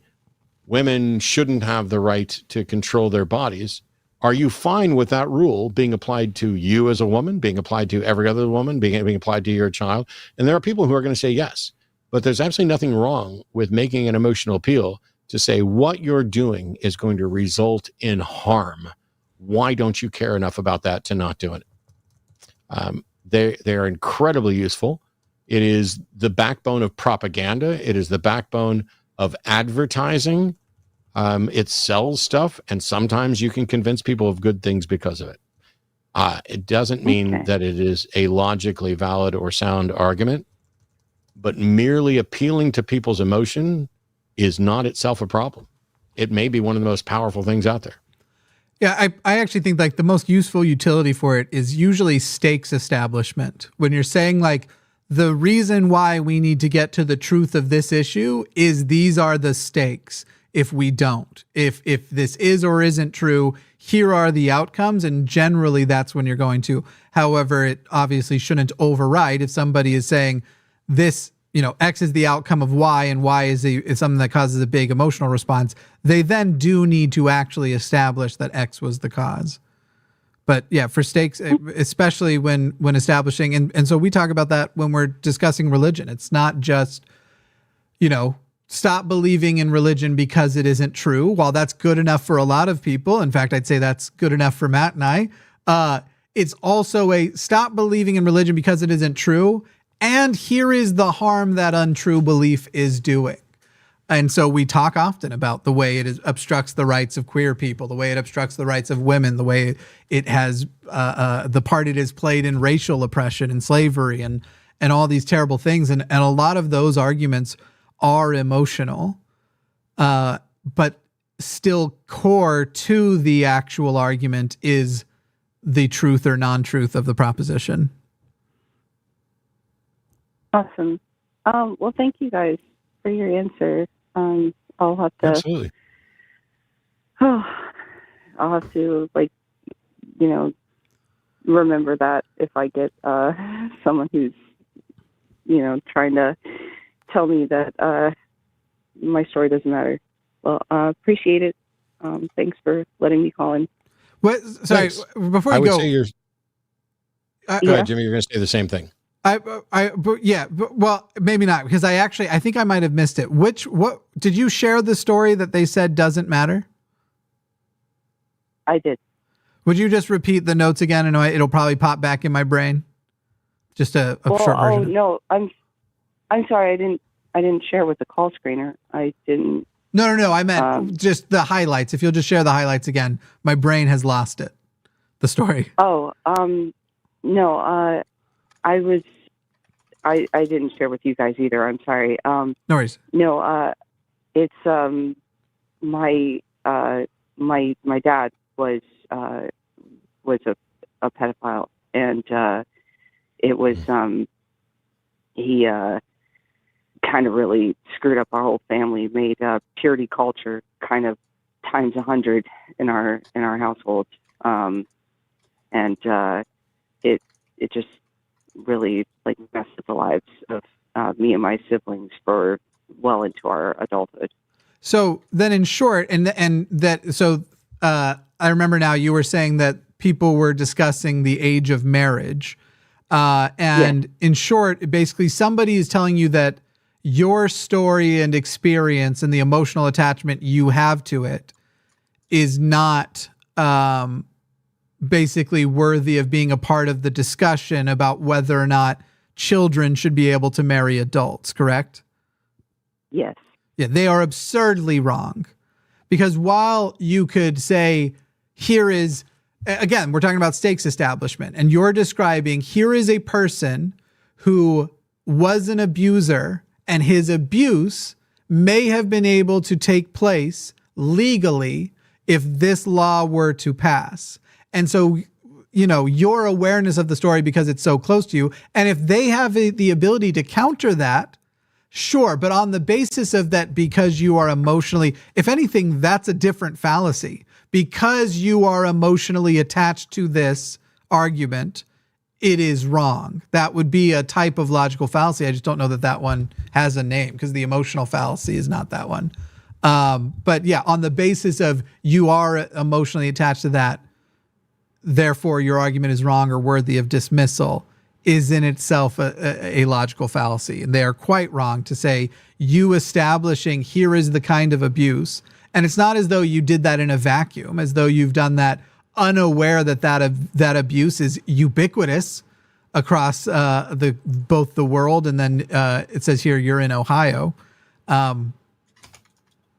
women shouldn't have the right to control their bodies, are you fine with that rule being applied to you as a woman, being applied to every other woman, being applied to your child? And there are people who are going to say yes, but there's absolutely nothing wrong with making an emotional appeal to say what you're doing is going to result in harm. Why don't you care enough about that to not do it? They're incredibly useful. It is the backbone of propaganda. It is the backbone of advertising. It sells stuff, and sometimes you can convince people of good things because of it. It doesn't mean that it is a logically valid or sound argument, but merely appealing to people's emotion is not itself a problem. It may be one of the most powerful things out there. Yeah, I actually think like the most useful utility for it is usually stakes establishment. When you're saying like, the reason why we need to get to the truth of this issue is these are the stakes. If we don't, if this is or isn't true, here are the outcomes. And generally that's when you're going to. However, it obviously shouldn't override if somebody is saying this, X is the outcome of Y, and Y is something that causes a big emotional response. They then do need to actually establish that X was the cause. But yeah, for stakes, especially when establishing, and so we talk about that when we're discussing religion. It's not just, stop believing in religion because it isn't true. While that's good enough for a lot of people, in fact, I'd say that's good enough for Matt and I, it's also a stop believing in religion because it isn't true. And here is the harm that untrue belief is doing. And so we talk often about the way it obstructs the rights of queer people, the way it obstructs the rights of women, the way it has the part it has played in racial oppression and slavery and all these terrible things. And a lot of those arguments are emotional, but still core to the actual argument is the truth or non-truth of the proposition. Awesome. Well, thank you guys for your answer. I'll have to. Absolutely. I'll have to remember that if I get someone who's trying to tell me that my story doesn't matter. Well, appreciate it. Thanks for letting me call in. What? Sorry, Thanks. before you go. Go ahead, Jimmy. You're going to say the same thing. Well, maybe not, because I think I might have missed it. What did you share the story that they said doesn't matter? I did. Would you just repeat the notes again, and it'll probably pop back in my brain? Just a short version. Oh no, I'm sorry. I didn't share with the call screener. I didn't. No. I meant just the highlights. If you'll just share the highlights again, my brain has lost it. The story. Oh, no. I didn't share with you guys either. I'm sorry. No worries. No. It's my dad was a pedophile, and it was he kind of really screwed up our whole family, made purity culture kind of times 100 in our household, and it just really like messed with the lives of me and my siblings for well into our adulthood. So then, in short, I remember now you were saying that people were discussing the age of marriage, in short, basically somebody is telling you that your story and experience and the emotional attachment you have to it is not basically worthy of being a part of the discussion about whether or not children should be able to marry adults, correct? Yes. Yeah, they are absurdly wrong. Because while you could say, here is, again, we're talking about stakes establishment, and you're describing, here is a person who was an abuser, and his abuse may have been able to take place legally if this law were to pass. And so, your awareness of the story, because it's so close to you, and if they have the ability to counter that, sure, but on the basis of that, because you are emotionally, if anything, that's a different fallacy. Because you are emotionally attached to this argument, it is wrong. That would be a type of logical fallacy. I just don't know that one has a name, because the emotional fallacy is not that one. But yeah, on the basis of you are emotionally attached to that, therefore your argument is wrong or worthy of dismissal, is in itself a logical fallacy. And they are quite wrong to say you establishing here is the kind of abuse. And it's not as though you did that in a vacuum, as though you've done that unaware that abuse is ubiquitous across both the world. And then it says here, you're in Ohio.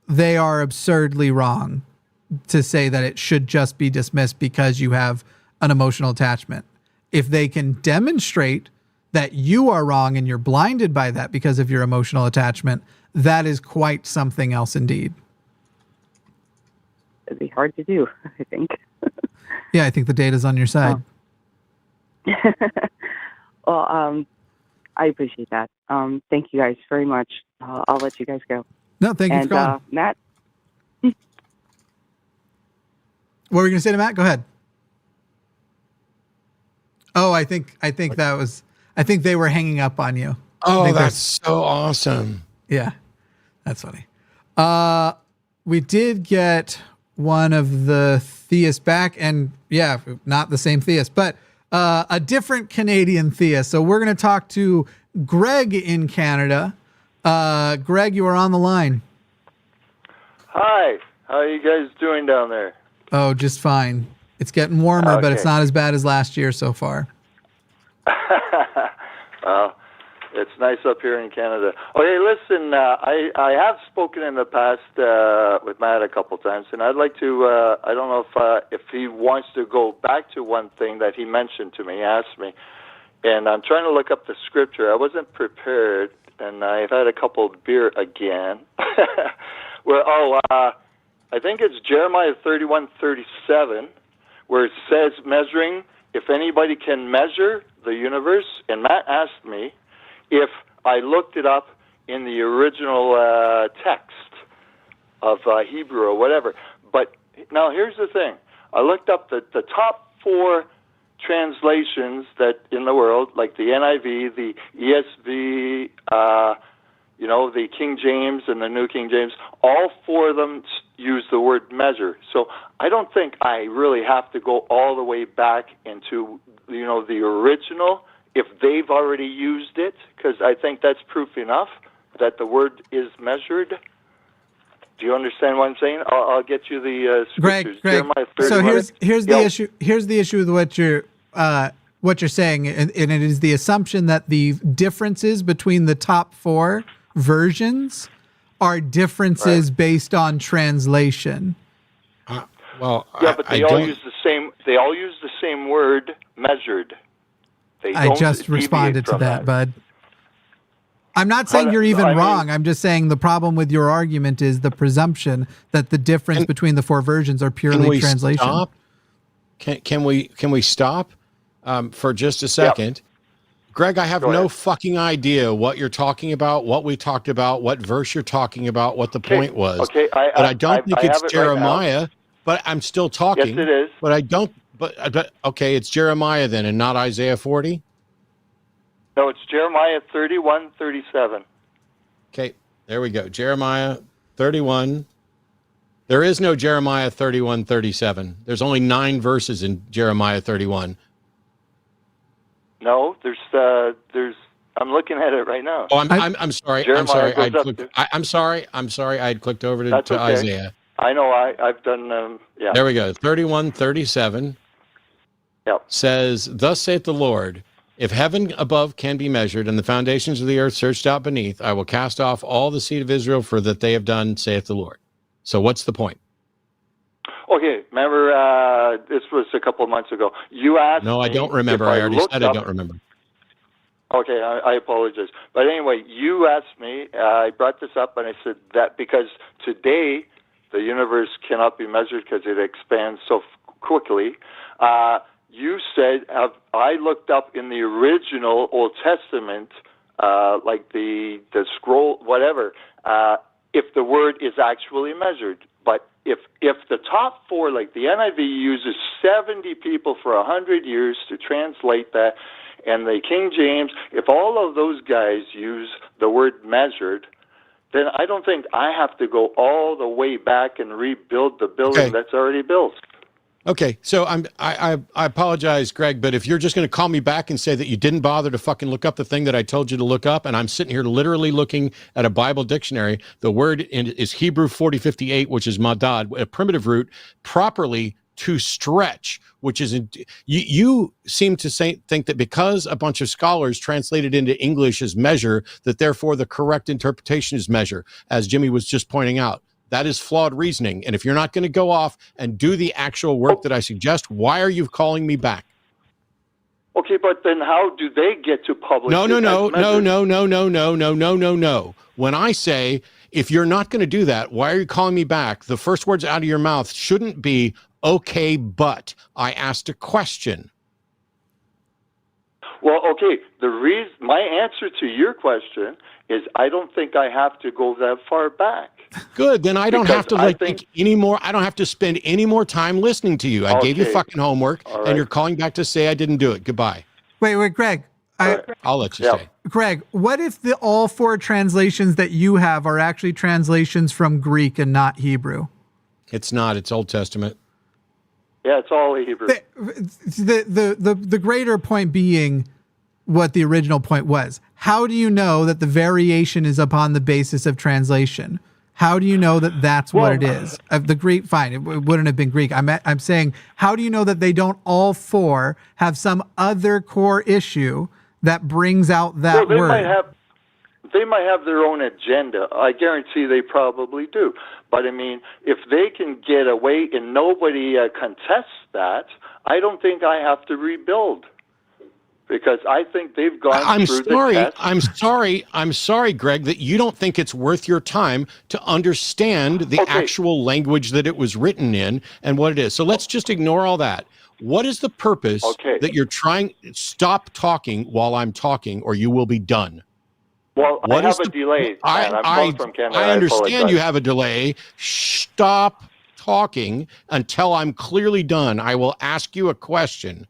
They are absurdly wrong to say that it should just be dismissed because you have an emotional attachment. If they can demonstrate that you are wrong and you're blinded by that because of your emotional attachment, that is quite something else indeed. It'd be hard to do, I think. Yeah, I think the data's on your side. Well, I appreciate that. Thank you guys very much. I'll let you guys go. No, thank you for calling. Matt? What were you going to say to Matt? Go ahead. Oh, I think that was, I think they were hanging up on you. Oh, that's so awesome. Yeah, that's funny. We did get one of the theists back, and yeah, not the same theist, but a different Canadian theist. So we're going to talk to Greg in Canada. Greg, you are on the line. Hi, how are you guys doing down there? Oh, just fine. It's getting warmer, but it's not as bad as last year so far. Well, it's nice up here in Canada. Okay, listen, I have spoken in the past with Matt a couple times, and I'd like to, I don't know if he wants to go back to one thing that he mentioned to me, asked me, and I'm trying to look up the scripture. I wasn't prepared, and I've had a couple of beer again. Well, I think it's Jeremiah 31:37, where it says measuring, if anybody can measure the universe, and Matt asked me if I looked it up in the original text of Hebrew or whatever. But now here's the thing. I looked up the top 4 translations that in the world, like the NIV, the ESV, the King James and the New King James, all 4 of them use the word measure. So I don't think I really have to go all the way back into, the original if they've already used it, because I think that's proof enough that the word is measured. Do you understand what I'm saying? I'll get you the scriptures. Greg. So here's the issue. Here's the issue with what you're saying, and it is the assumption that the differences between the top 4 versions are differences based on translation. Well, yeah, but they all use the same. They all use the same word, measured. I just responded to that, bud. I'm not saying you're even wrong. I'm just saying the problem with your argument is the presumption that the difference between the 4 versions are purely translation. Stop? Can we stop for just a second? Yep. Greg, I have no fucking idea what you're talking about, what we talked about, what verse you're talking about, what the point was. Okay, but I don't think it's Jeremiah. Right, but I'm still talking. Yes, it is. But I don't. But okay, it's Jeremiah then, and not Isaiah 40. No, it's Jeremiah 31:37. Okay, there we go. Jeremiah 31. There is no Jeremiah 31:37. There's only 9 verses in Jeremiah 31. No, there's. I'm looking at it right now. Oh, I'm sorry. Jeremiah I'm sorry. I had clicked over to okay. Isaiah. I know. I've done. Yeah. There we go. 31:37. Yep. Says, "Thus saith the Lord: If heaven above can be measured, and the foundations of the earth searched out beneath, I will cast off all the seed of Israel for that they have done, saith the Lord." So, what's the point? Okay, remember this was a couple of months ago. You asked. No, I don't remember. I already said I don't remember. Okay, I apologize. But anyway, you asked me. I brought this up, and I said that because today the universe cannot be measured because it expands so quickly. You said, I looked up in the original Old Testament, like the scroll, whatever, if the word is actually measured. But if the top 4, like the NIV uses 70 people for 100 years to translate that, and the King James, if all of those guys use the word measured, then I don't think I have to go all the way back and rebuild the building that's already built. Okay, so I apologize, Greg, but if you're just going to call me back and say that you didn't bother to fucking look up the thing that I told you to look up, and I'm sitting here literally looking at a Bible dictionary, the word is Hebrew 4058, which is madad, a primitive root, properly to stretch, which is you seem to think that because a bunch of scholars translated into English as measure, that therefore the correct interpretation is measure, as Jimmy was just pointing out. That is flawed reasoning. And if you're not going to go off and do the actual work that I suggest, why are you calling me back? Okay, but then how do they get to publish? No. When I say, if you're not going to do that, why are you calling me back? The first words out of your mouth shouldn't be, okay, but I asked a question. Well, okay, my answer to your question is I don't think I have to go that far back. Good, then I don't have to think any more. I don't have to spend any more time listening to you. I gave you fucking homework, and you're calling back to say I didn't do it. Goodbye. Wait, Greg. I'll let you say. Greg, what if all 4 translations that you have are actually translations from Greek and not Hebrew? It's not. It's Old Testament. Yeah, it's all Hebrew. The greater point being what the original point was. How do you know that the variation is upon the basis of translation? How do you know that that's what it is? The Greek, fine, it wouldn't have been Greek. I'm saying, how do you know that they don't all 4 have some other core issue that brings out that word? They might have their own agenda. I guarantee they probably do. But I mean, if they can get away and nobody contests that, I don't think I have to rebuild. Because I think they've gone through the test. I'm sorry, Greg, that you don't think it's worth your time to understand the actual language that it was written in and what it is. So let's just ignore all that. What is the purpose that you're trying? Stop talking while I'm talking, or you will be done. Well, I have a delay. I'm from Canada. I understand you have a delay. Stop talking until I'm clearly done. I will ask you a question.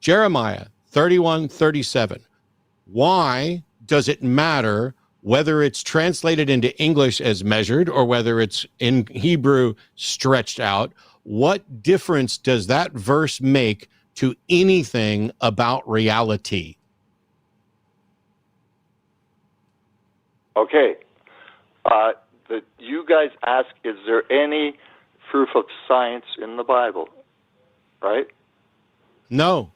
Jeremiah 31:37. Why does it matter whether it's translated into English as measured or whether it's in Hebrew stretched out? What difference does that verse make to anything about reality. Okay. You guys ask, is there any proof of science in the Bible? Right? No.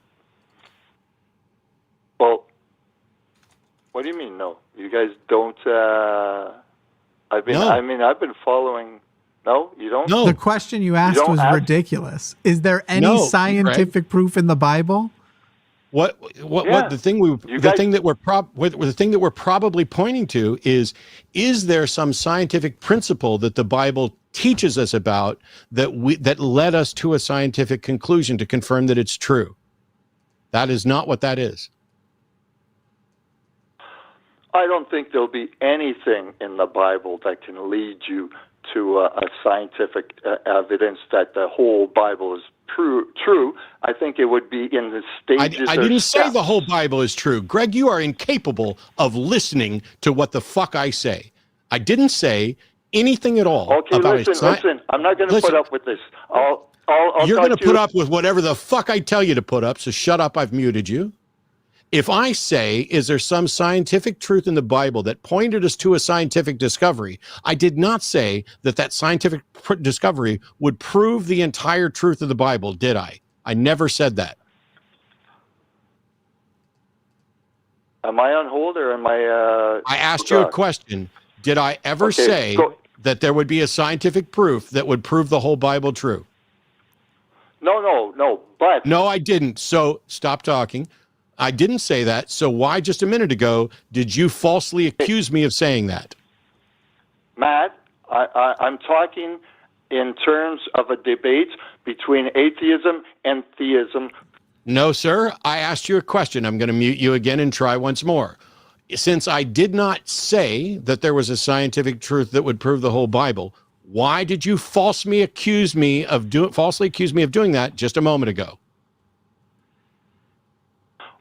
Well, what do you mean no? You guys don't I've been following. No, you don't? No. The question you asked was ridiculous. Is there any scientific proof in the Bible? The thing that we're probably pointing to is there some scientific principle that the Bible teaches us about that led us to a scientific conclusion to confirm that it's true? That is not what that is. I don't think there'll be anything in the Bible that can lead you to a scientific evidence that the whole Bible is true. I think it would be in the stages. I didn't say the whole Bible is true. Greg, you are incapable of listening to what the fuck I say. I didn't say anything at all. Okay, about listen. I'm not going to put up with this. You're going to put up with whatever the fuck I tell you to put up, so shut up, I've muted you. If I say, is there some scientific truth in the Bible that pointed us to a scientific discovery, I did not say that scientific discovery would prove the entire truth of the Bible, did I? I never said that. Am I on hold or am I... I asked you a question. Did I ever say that there would be a scientific proof that would prove the whole Bible true? No, but... No, I didn't. So stop talking. I didn't say that. So why just a minute ago did you falsely accuse me of saying that? Matt, I'm talking in terms of a debate between atheism and theism. No, sir. I asked you a question. I'm going to mute you again and try once more. Since I did not say that there was a scientific truth that would prove the whole Bible, why did you falsely accuse me of doing that just a moment ago?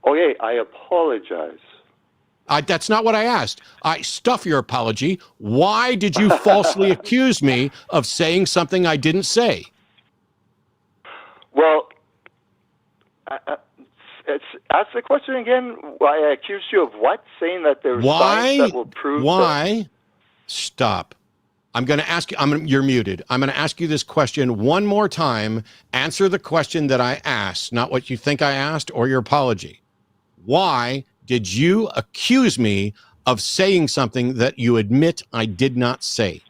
Okay, I apologize. That's not what I asked. I stuff your apology. Why did you falsely accuse me of saying something I didn't say? Well, ask the question again. I accused you of what? Saying that there's science that will prove Why? Stop. I'm going to ask you, you're muted. I'm going to ask you this question one more time. Answer the question that I asked, not what you think I asked or your apology. Why did you accuse me of saying something that you admit I did not say?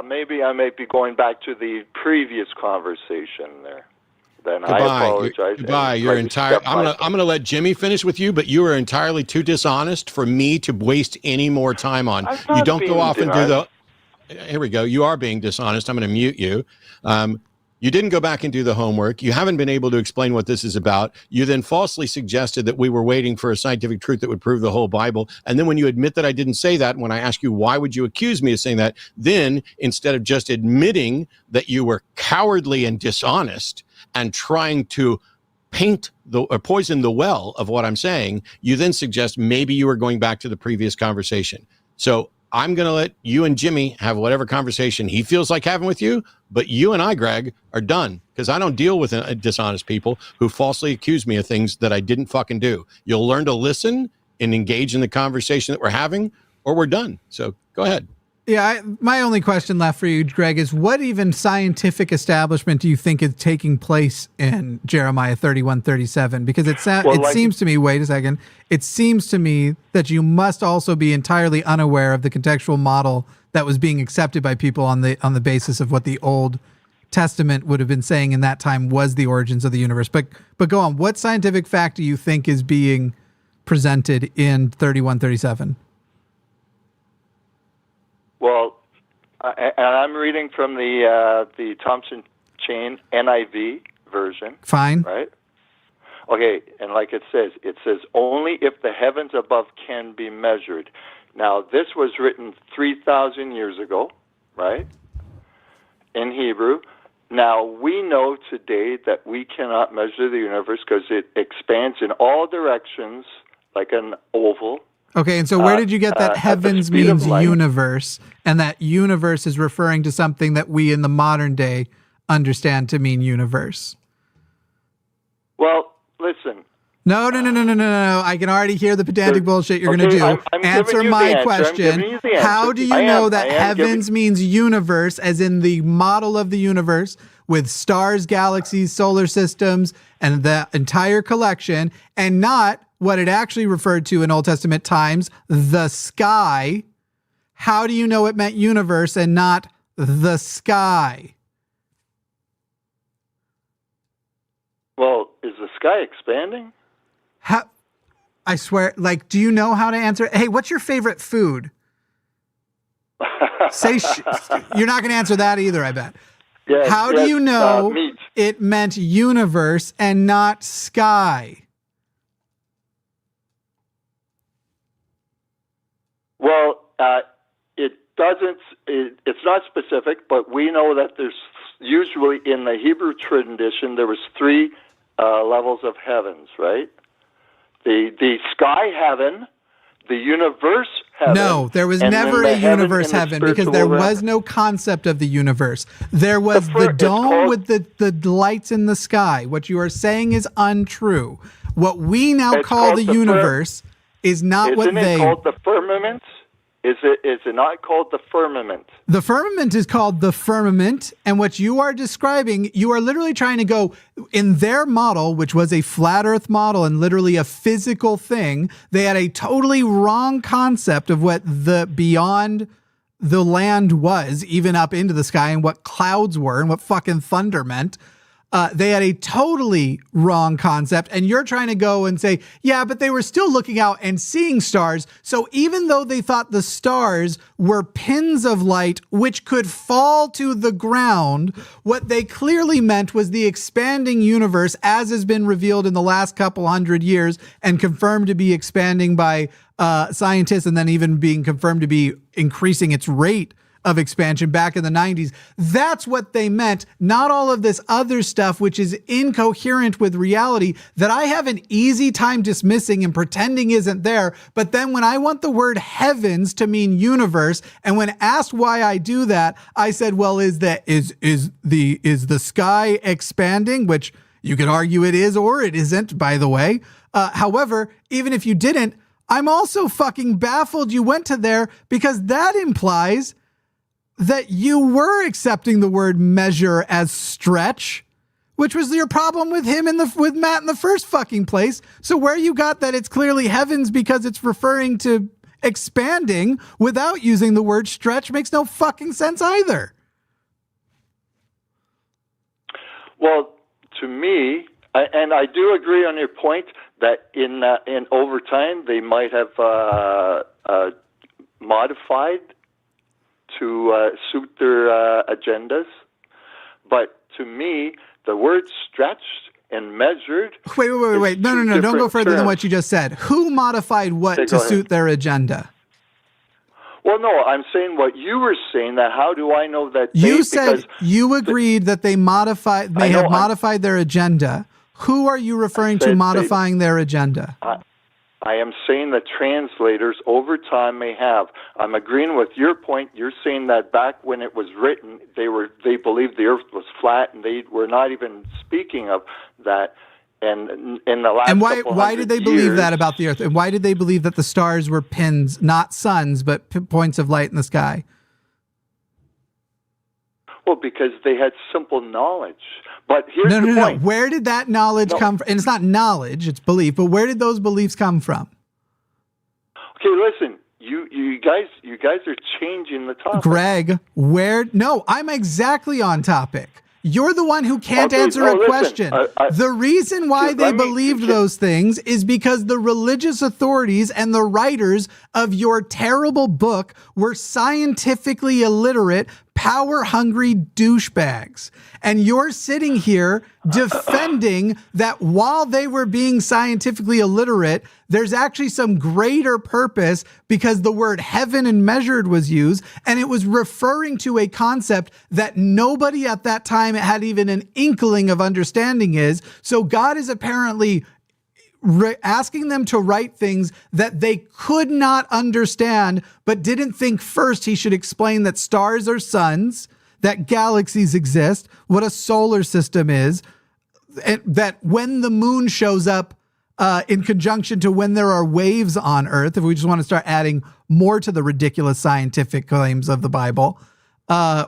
Maybe I may be going back to the previous conversation there. Then Goodbye. I apologize. Goodbye. I'm going to let Jimmy finish with you, but you are entirely too dishonest for me to waste any more time on. You don't go off and do the... Here we go. You are being dishonest. I'm going to mute you. You didn't go back and do the homework. You haven't been able to explain what this is about. You then falsely suggested that we were waiting for a scientific truth that would prove the whole Bible. And then when you admit that I didn't say that, when I ask you, why would you accuse me of saying that? Then instead of just admitting that you were cowardly and dishonest and trying to poison the well of what I'm saying, you then suggest maybe you were going back to the previous conversation. So I'm going to let you and Jimmy have whatever conversation he feels like having with you, but you and I, Greg, are done because I don't deal with dishonest people who falsely accuse me of things that I didn't fucking do. You'll learn to listen and engage in the conversation that we're having, or we're done. So go ahead. Yeah, my only question left for you, Greg, is what even scientific establishment do you think is taking place in Jeremiah 31:37? Because it seems to me, wait a second, it seems to me that you must also be entirely unaware of the contextual model that was being accepted by people on the basis of what the Old Testament would have been saying in that time was the origins of the universe. But go on, what scientific fact do you think is being presented in 31:37? Well, and I'm reading from the Thompson Chain NIV version. Fine. Right? Okay, and like it says only if the heavens above can be measured. Now, this was written 3,000 years ago, right? In Hebrew. Now, we know today that we cannot measure the universe because it expands in all directions like an oval. Okay, and so where did you get that heavens means universe, and that universe is referring to something that we in the modern day understand to mean universe. Well, listen. No. I can already hear the pedantic bullshit you're going to do. I'm answer my question. How do you know that heavens means universe, as in the model of the universe with stars, galaxies, solar systems, and the entire collection, and not what it actually referred to in Old Testament times, the sky? How do you know it meant universe and not the sky? Well, is the sky expanding? I swear, like, do you know how to answer? Hey, what's your favorite food? You're not going to answer that either, I bet. Yes, how do you know meat. It meant universe and not sky? Well, it doesn't. It's not specific, but we know that there's usually in the Hebrew tradition there was three levels of heavens, right? The sky heaven, the universe heaven. No, there was never a universe heaven because there was no concept of the universe. There was the dome with the lights in the sky. What you are saying is untrue. What we now call the universe is not what they... Isn't it called the firmament? Is it not called the firmament? The firmament is called the firmament, and what you are describing, you are literally trying to go in their model, which was a flat earth model and literally a physical thing. They had a totally wrong concept of what the beyond the land was, even up into the sky, and what clouds were and what fucking thunder meant. They had a totally wrong concept, and you're trying to go and say, yeah, but they were still looking out and seeing stars. So even though they thought the stars were pins of light which could fall to the ground, what they clearly meant was the expanding universe, as has been revealed in the last couple hundred years and confirmed to be expanding by scientists, and then even being confirmed to be increasing its rate of expansion back in the 90s. That's what they meant, not all of this other stuff which is incoherent with reality that I have an easy time dismissing and pretending isn't there. But then when I want the word heavens to mean universe, and when asked why I do that, I said, well, is the sky expanding? Which you could argue it is or it isn't, by the way. However, even if you didn't, I'm also fucking baffled you went to there, because that implies that you were accepting the word measure as stretch, which was your problem with him with Matt in the first fucking place. So where you got that it's clearly heavens because it's referring to expanding without using the word stretch makes no fucking sense either. Well, to me, and I do agree on your point that in over time they might have modified to suit their agendas. But to me, the word stretched and measured... Wait. No. Don't go further than what you just said. Who modified what to suit their agenda? Well, no, I'm saying what you were saying, that how do I know that you said you agreed that they may have modified their agenda. Who are you referring to modifying their agenda? I am saying that translators over time may have. I'm agreeing with your point. You're saying that back when it was written, they believed the earth was flat, and they were not even speaking of that. And in the last why did they believe that about the earth? And why did they believe that the stars were pins, not suns, but points of light in the sky? Well, because they had simple knowledge. But here's the point. No. Where did that knowledge come from? And it's not knowledge, it's belief. But where did those beliefs come from? Okay, listen. You guys are changing the topic. Greg, no, I'm exactly on topic. You're the one who can't answer a question. The reason why they believed those things is because the religious authorities and the writers of your terrible book were scientifically illiterate, power-hungry douchebags. And you're sitting here defending that while they were being scientifically illiterate, there's actually some greater purpose because the word heaven and measured was used, and it was referring to a concept that nobody at that time had even an inkling of understanding is. So God is apparently asking them to write things that they could not understand, but didn't think first he should explain that stars are suns, that galaxies exist, what a solar system is, and that when the moon shows up in conjunction to when there are waves on Earth, if we just want to start adding more to the ridiculous scientific claims of the Bible,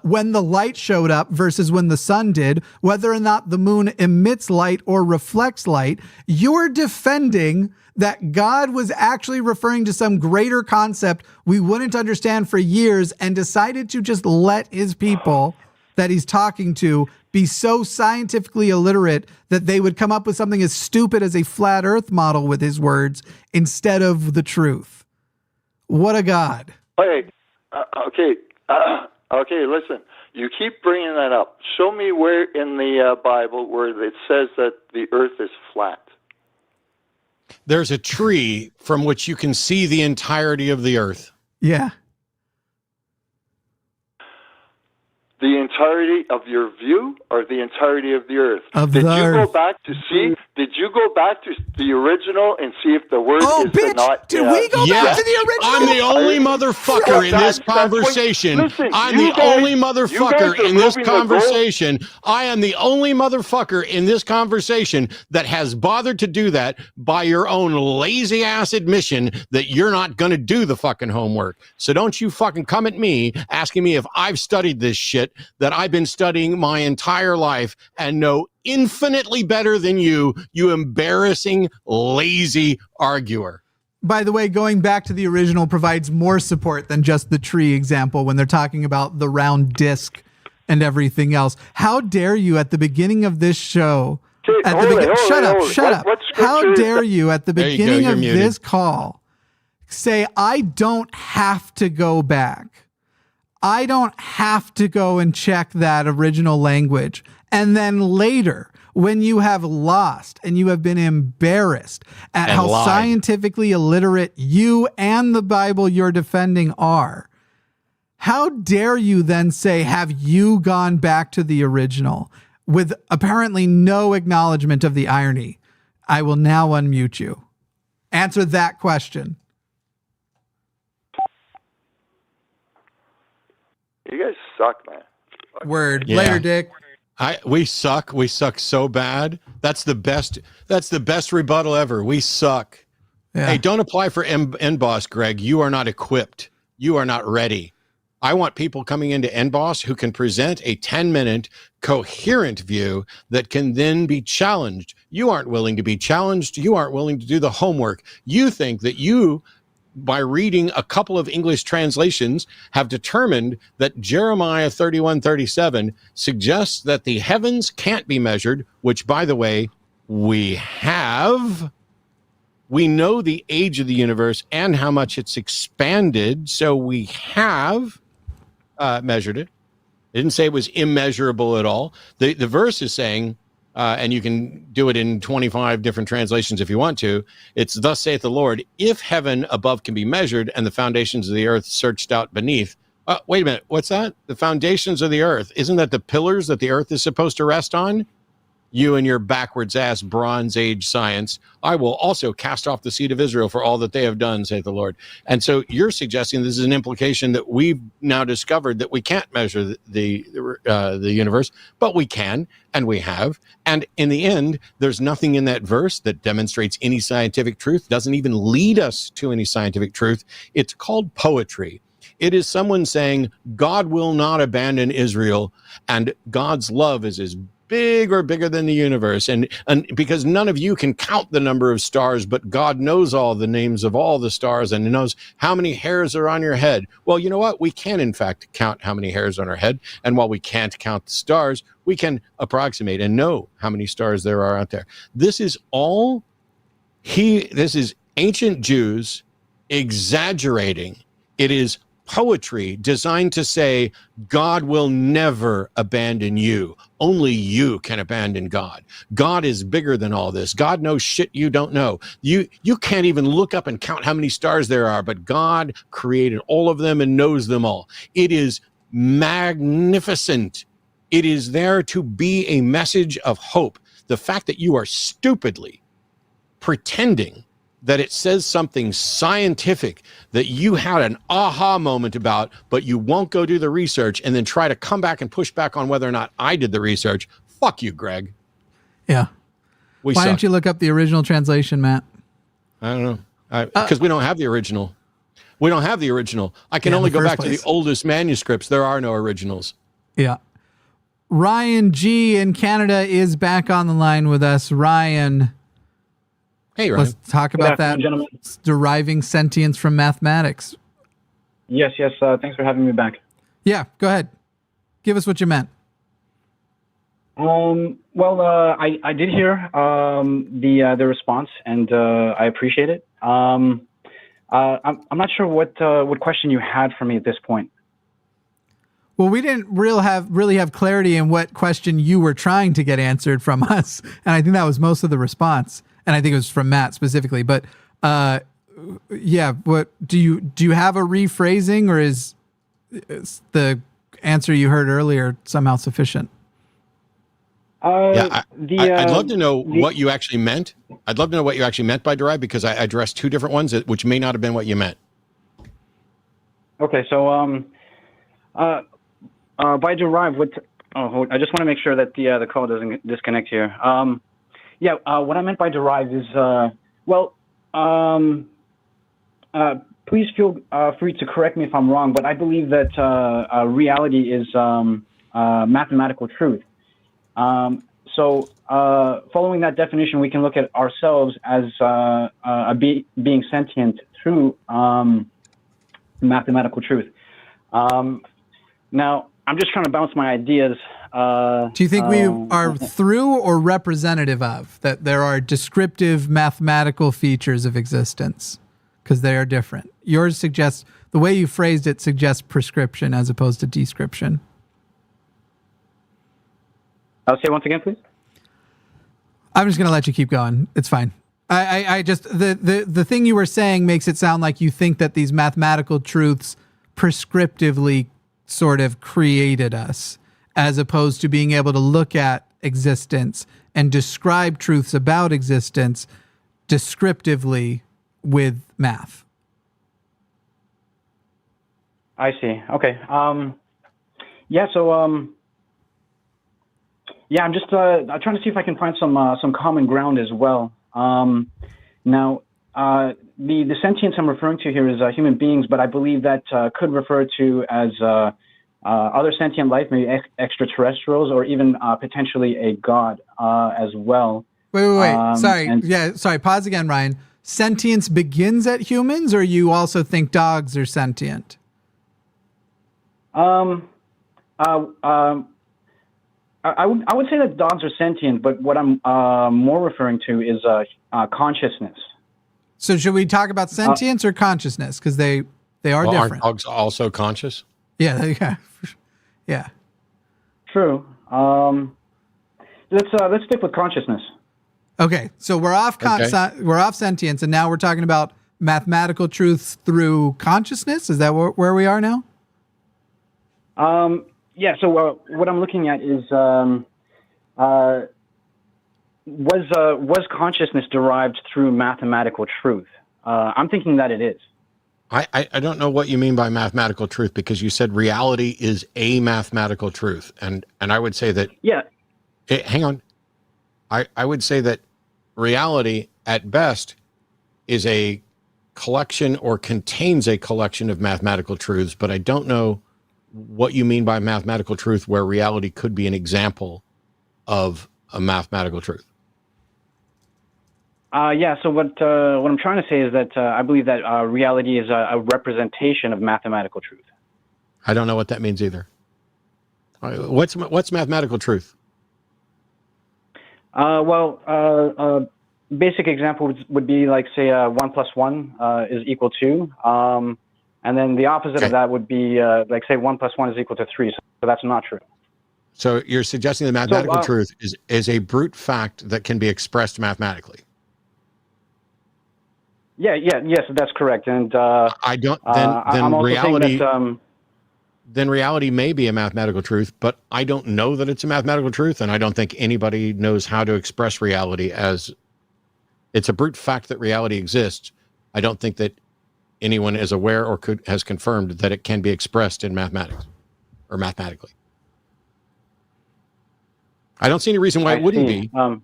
when the light showed up versus when the sun did, whether or not the moon emits light or reflects light, you're defending that God was actually referring to some greater concept we wouldn't understand for years and decided to just let his people that he's talking to be so scientifically illiterate that they would come up with something as stupid as a flat earth model with his words instead of the truth. What a God. Okay, okay, listen. You keep bringing that up. Show me where in the Bible where it says that the earth is flat. There's a tree from which you can see the entirety of the earth. Yeah. The entirety of your view or the entirety of the earth? Of Did the you earth. go back to see? Did you go back to the original and see if the word Oh, is bitch! not? Did we go back to the original? I'm the only motherfucker in this That's what- conversation. listen, I'm you the guys- only you motherfucker guys are in this moving the goal- conversation. I am the only motherfucker in this conversation that has bothered to do that by your own lazy ass admission that you're not going to do the fucking homework. So don't you fucking come at me asking me if I've studied this shit that I've been studying my entire life and know infinitely better than you, you embarrassing, lazy arguer. By the way, going back to the original provides more support than just the tree example when they're talking about the round disc and everything else. How dare you at the beginning of this show? Shut up. How dare you at the There you go, beginning you're of muted. this call say, I don't have to go back. I don't have to go and check that original language. And then later, when you have lost and you have been embarrassed at And how lied. scientifically illiterate you and the Bible you're defending are, how dare you then say, have you gone back to the original with apparently no acknowledgement of the irony? I will now unmute you. Answer that question. You guys suck, man. Word. Yeah. Later, Dick. We suck so bad. That's the best rebuttal ever. We suck. Yeah. Hey, don't apply for NBOSS, Greg. You are not equipped. You are not ready. I want people coming into NBOSS who can present a 10-minute coherent view that can then be challenged. You aren't willing to be challenged. You aren't willing to do the homework. You think that you, by reading a couple of English translations, have determined that Jeremiah 31:37 suggests that the heavens can't be measured, which, by the way, we have. We know the age of the universe and how much it's expanded, so we have measured it. It didn't say it was immeasurable at all. The verse is saying, and you can do it in 25 different translations if you want to. It's thus saith the Lord, if heaven above can be measured and the foundations of the earth searched out beneath. Wait a minute. What's that? The foundations of the earth. Isn't that the pillars that the earth is supposed to rest on? You and your backwards ass Bronze Age science. I will also cast off the seed of Israel for all that they have done, saith the Lord. And so you're suggesting this is an implication that we've now discovered that we can't measure the universe, but we can, and we have. And in the end, there's nothing in that verse that demonstrates any scientific truth, doesn't even lead us to any scientific truth. It's called poetry. It is someone saying God will not abandon Israel, and God's love is as big or bigger than the universe. And because none of you can count the number of stars, but God knows all the names of all the stars and knows how many hairs are on your head. Well, you know what? We can, in fact, count how many hairs on our head. And while we can't count the stars, we can approximate and know how many stars there are out there. This is ancient Jews exaggerating. It is poetry designed to say God will never abandon you. Only you can abandon God. God is bigger than all this. God knows shit you don't know. You can't even look up and count how many stars there are, but God created all of them and knows them all. It is magnificent. It is there to be a message of hope. The fact that you are stupidly pretending that it says something scientific that you had an aha moment about, but you won't go do the research and then try to come back and push back on whether or not I did the research. Fuck you, Greg. Yeah. Why don't you look up the original translation, Matt? I don't know. Because we don't have the original. We don't have the original. I can only go back to the oldest manuscripts. There are no originals. Yeah. Ryan G in Canada is back on the line with us. Ryan. Hey, Ryan. Let's talk about that, gentlemen. Deriving sentience from mathematics. Yes. Thanks for having me back. Yeah, go ahead. Give us what you meant. I did hear the response, and I appreciate it. I'm not sure what question you had for me at this point. Well, we didn't really have clarity in what question you were trying to get answered from us, and I think that was most of the response. And I think it was from Matt specifically. But yeah, what do you have a rephrasing, or is the answer you heard earlier somehow sufficient? I'd love to know what you actually meant. I'd love to know what you actually meant by derive, because I addressed two different ones, which may not have been what you meant. Okay, so by derive, I just want to make sure that the call doesn't disconnect here. What I meant by derive is, please feel free to correct me if I'm wrong, but I believe that reality is mathematical truth. So following that definition, we can look at ourselves as being sentient through mathematical truth. Now, I'm just trying to bounce my ideas. Do you think we are through or representative of, that there are descriptive mathematical features of existence? Because they are different. Yours suggests, the way you phrased it suggests prescription as opposed to description. I'll say once again, please. I'm just going to let you keep going. It's fine. I just, the thing you were saying makes it sound like you think that these mathematical truths prescriptively sort of created us, as opposed to being able to look at existence and describe truths about existence descriptively with math. I see. Okay. I'm just trying to see if I can find some common ground as well. Now, the sentience I'm referring to here is human beings, but I believe that could refer to as other sentient life, maybe extraterrestrials, or even potentially a god as well. Wait. Sorry. Pause again, Ryan. Sentience begins at humans, or you also think dogs are sentient? I would say that dogs are sentient, but what I'm more referring to is consciousness. So should we talk about sentience or consciousness? Because they are different. Aren't dogs also conscious? Yeah. Yeah. True. Let's stick with consciousness. Okay, so we're off sentience, and now we're talking about mathematical truths through consciousness. Is that where we are now? So what I'm looking at is was consciousness derived through mathematical truth? I'm thinking that it is. I don't know what you mean by mathematical truth, because you said reality is a mathematical truth, and I would say that. Yeah. Hang on. I would say that reality at best is a collection or contains a collection of mathematical truths, but I don't know what you mean by mathematical truth where reality could be an example of a mathematical truth. So what I'm trying to say is that I believe that reality is a representation of mathematical truth. I don't know what that means either. What's mathematical truth? Basic example would be like, say, 1 + 1 is equal to, and then the opposite of that would be like, say, 1 + 1 is equal to 3. So that's not true. So you're suggesting that mathematical truth is a brute fact that can be expressed mathematically. Yes, that's correct. And I don't. Then reality. Then reality may be a mathematical truth, but I don't know that it's a mathematical truth, and I don't think anybody knows how to express reality as It's a brute fact that reality exists. I don't think that anyone is aware or has confirmed that it can be expressed in mathematics or mathematically. I don't see any reason why it wouldn't be. I'm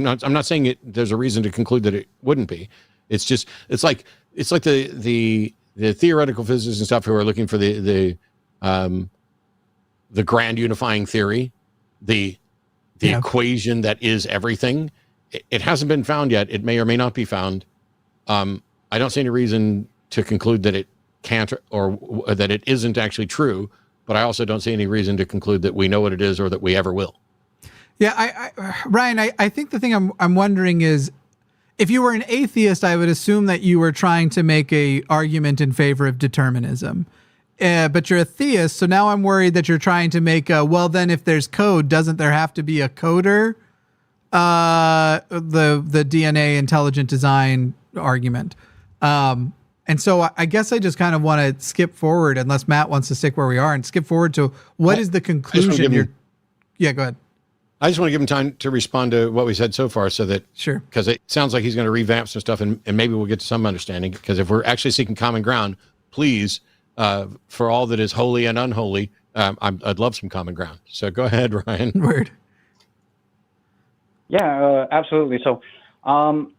not saying there's a reason to conclude that it wouldn't be. It's like the theoretical physicists and stuff who are looking for the grand unifying theory, the equation that is everything. It hasn't been found yet. It may or may not be found. I don't see any reason to conclude that it can't or that it isn't actually true, but I also don't see any reason to conclude that we know what it is or that we ever will. Yeah, Ryan, I think the thing I'm wondering is, if you were an atheist, I would assume that you were trying to make a argument in favor of determinism. But you're a theist, so now I'm worried that you're trying to make well, then if there's code, doesn't there have to be a coder? The DNA intelligent design argument. And so I guess I just kind of want to skip forward, unless Matt wants to stick where we are, and skip forward to what is the conclusion. Yeah, go ahead. I just want to give him time to respond to what we said so far, so that sure, because it sounds like he's going to revamp some stuff, and maybe we'll get to some understanding. Because if we're actually seeking common ground, please, for all that is holy and unholy, I'd love some common ground. So go ahead, Ryan. Word. Yeah, absolutely. So I'm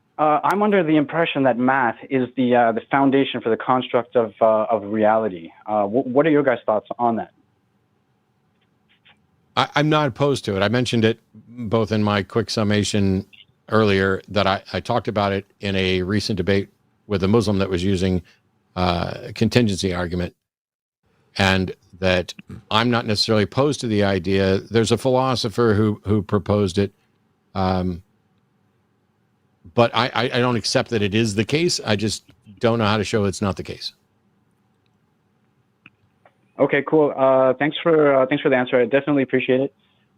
under the impression that math is the foundation for the construct of reality. What are your guys' thoughts on that? I'm not opposed to it. I mentioned it both in my quick summation earlier, that I talked about it in a recent debate with a Muslim that was using a contingency argument, and that I'm not necessarily opposed to the idea. There's a philosopher who proposed it, but I don't accept that it is the case. I just don't know how to show it's not the case. Okay, cool. Thanks for the answer. I definitely appreciate it.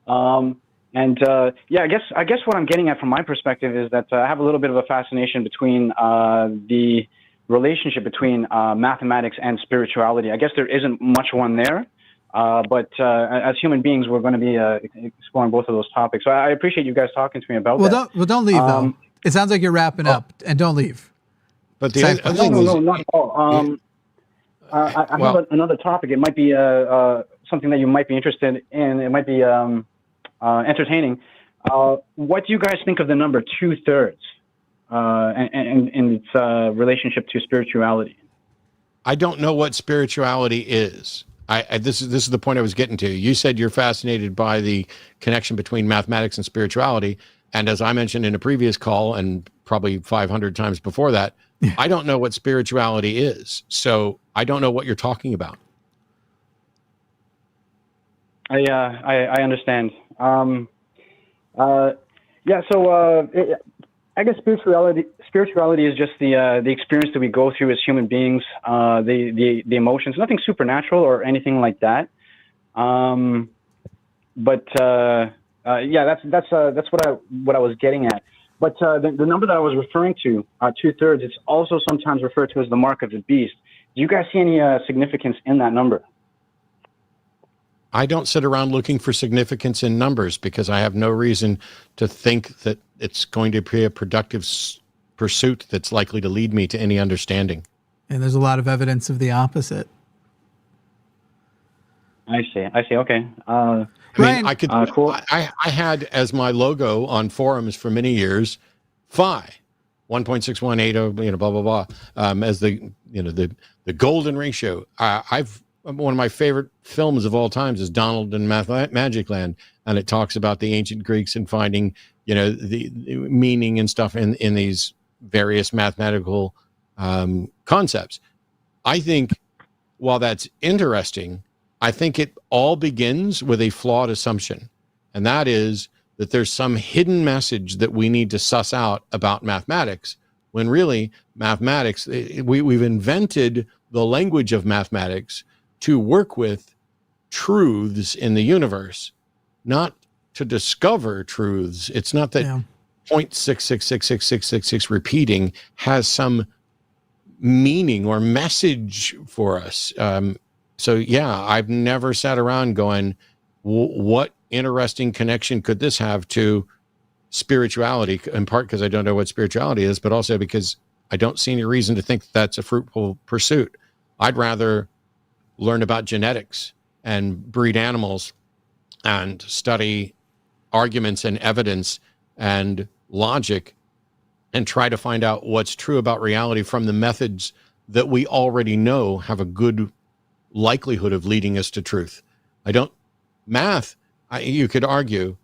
Yeah, I guess what I'm getting at from my perspective is that I have a little bit of a fascination between the relationship between mathematics and spirituality. I guess there isn't much one there, but as human beings, we're going to be exploring both of those topics. So I appreciate you guys talking to me about that. Don't leave though. It sounds like you're wrapping up, and don't leave. But no, not at all. I have another topic. It might be something that you might be interested in. It might be entertaining. What do you guys think of the number 2/3 and its relationship to spirituality? I don't know what spirituality is. This is the point I was getting to. You said you're fascinated by the connection between mathematics and spirituality, and as I mentioned in a previous call, and probably 500 times before that, I don't know what spirituality is. So I don't know what you're talking about. I understand. I guess spirituality is just the experience that we go through as human beings, the emotions, nothing supernatural or anything like that. Yeah, that's what I was getting at. But the number that I was referring to, 2/3, it's also sometimes referred to as the mark of the beast. Do you guys see any significance in that number? I don't sit around looking for significance in numbers, because I have no reason to think that it's going to be a productive pursuit that's likely to lead me to any understanding. And there's a lot of evidence of the opposite. I see. Okay. Ryan, cool. I had as my logo on forums for many years, phi, 1.6180, blah blah blah, as the golden ratio. One of my favorite films of all times is Donald in Magic Land, and it talks about the ancient Greeks and finding the meaning and stuff in these various mathematical concepts. I think while that's interesting, I think it all begins with a flawed assumption, and that is that there's some hidden message that we need to suss out about mathematics, when really mathematics, we've invented the language of mathematics to work with truths in the universe, not to discover truths. It's not that 0.6666666 repeating has some meaning or message for us. So yeah, I've never sat around going, what interesting connection could this have to spirituality, in part because I don't know what spirituality is, but also because I don't see any reason to think that's a fruitful pursuit. I'd rather learn about genetics and breed animals and study arguments and evidence and logic and try to find out what's true about reality from the methods that we already know have a good likelihood of leading us to truth. Math, you could argue,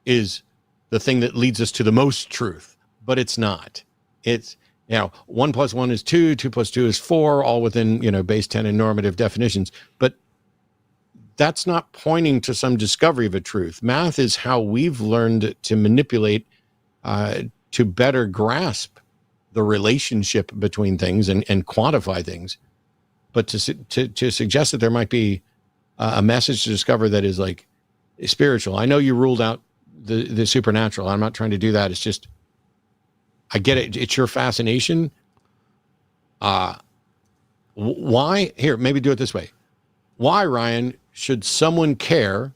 is the thing that leads us to the most truth, but it's not. It's, 1 + 1 is 2, 2 + 2 is 4, all within, base 10 and normative definitions. But that's not pointing to some discovery of a truth. Math is how we've learned to manipulate, to better grasp the relationship between things and quantify things. But to suggest that there might be a message to discover that is like spiritual. I know you ruled out the supernatural. I'm not trying to do that. It's just, I get it. It's your fascination. Why? Here, maybe do it this way. Why, Ryan, should someone care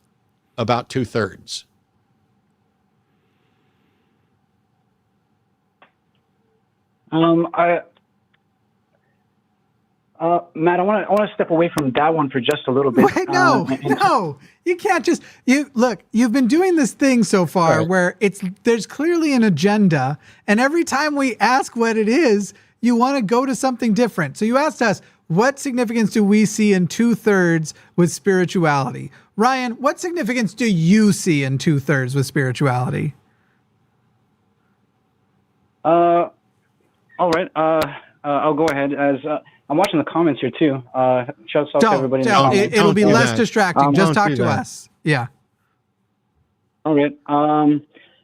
about 2/3? Matt, I want to step away from that one for just a little bit. Wait, no, you can't just look. You've been doing this thing so far where there's clearly an agenda, and every time we ask what it is, you want to go to something different. So you asked us, what significance do we see in 2/3 with spirituality? Ryan, what significance do you see in 2/3 with spirituality? All right. I'll go ahead as I'm watching the comments here too. Shouts out to everybody. It'll be less distracting. Just talk to us. Yeah. All right.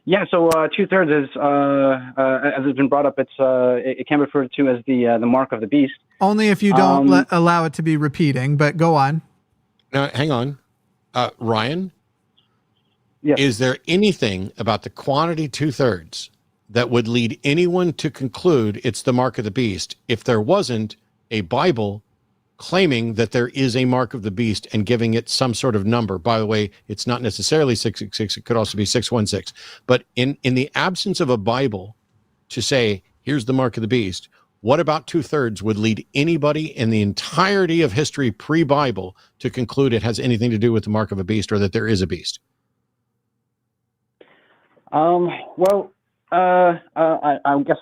Yeah. So 2/3 is, as has been brought up, it can be referred to as the mark of the beast. Only if you don't allow it to be repeating. But go on. Now, hang on, Ryan. Yes. Is there anything about the quantity 2/3 that would lead anyone to conclude it's the mark of the beast if there wasn't a Bible claiming that there is a mark of the beast and giving it some sort of number? By the way, it's not necessarily 666. It could also be 616. But in the absence of a Bible to say, here's the mark of the beast, what about 2/3 would lead anybody in the entirety of history pre-Bible to conclude it has anything to do with the mark of a beast or that there is a beast? Well, I guess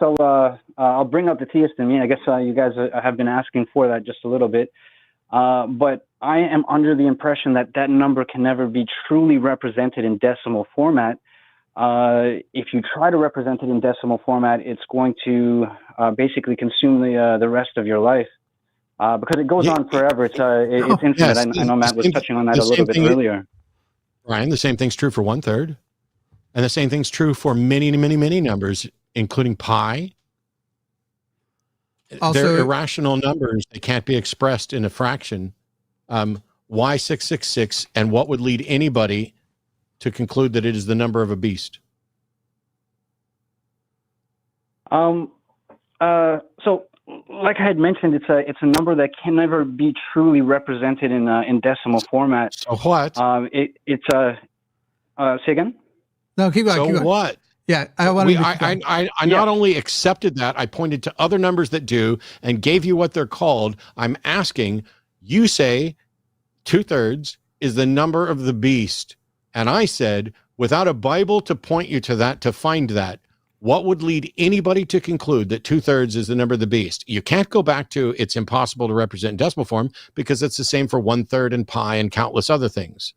I'll bring up the theist in me. I guess you guys have been asking for that just a little bit, but I am under the impression that number can never be truly represented in decimal format. If you try to represent it in decimal format, it's going to basically consume the rest of your life because it goes on forever. It's infinite. Yes, I know Matt was touching on that a little bit earlier. Ryan, the same thing's true for 1/3. And the same thing's true for many, many, many numbers, including pi. Also, they're irrational numbers. They can't be expressed in a fraction. Why 666? And what would lead anybody to conclude that it is the number of a beast? So, like I had mentioned, it's a number that can never be truly represented in decimal format. So what? Say again. No, keep going. So keep going. What? Yeah, I not only accepted that, I pointed to other numbers that do and gave you what they're called. I'm asking, you say 2/3 is the number of the beast. And I said, without a Bible to point you to that, to find that, what would lead anybody to conclude that 2/3 is the number of the beast? You can't go back to it's impossible to represent in decimal form because it's the same for 1/3 and pi and countless other things.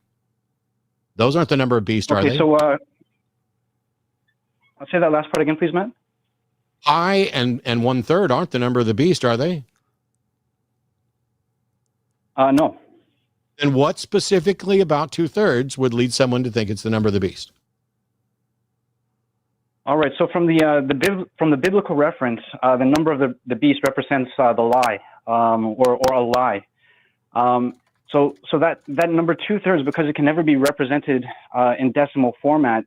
Those aren't the number of beast, are they? So, I'll say that last part again, please, Matt. Pi and 1/3 aren't the number of the beast, are they? No. And what specifically about 2/3 would lead someone to think it's the number of the beast? All right. So from the biblical reference, the number of the beast represents the lie, or a lie. So that number 2/3, because it can never be represented in decimal format.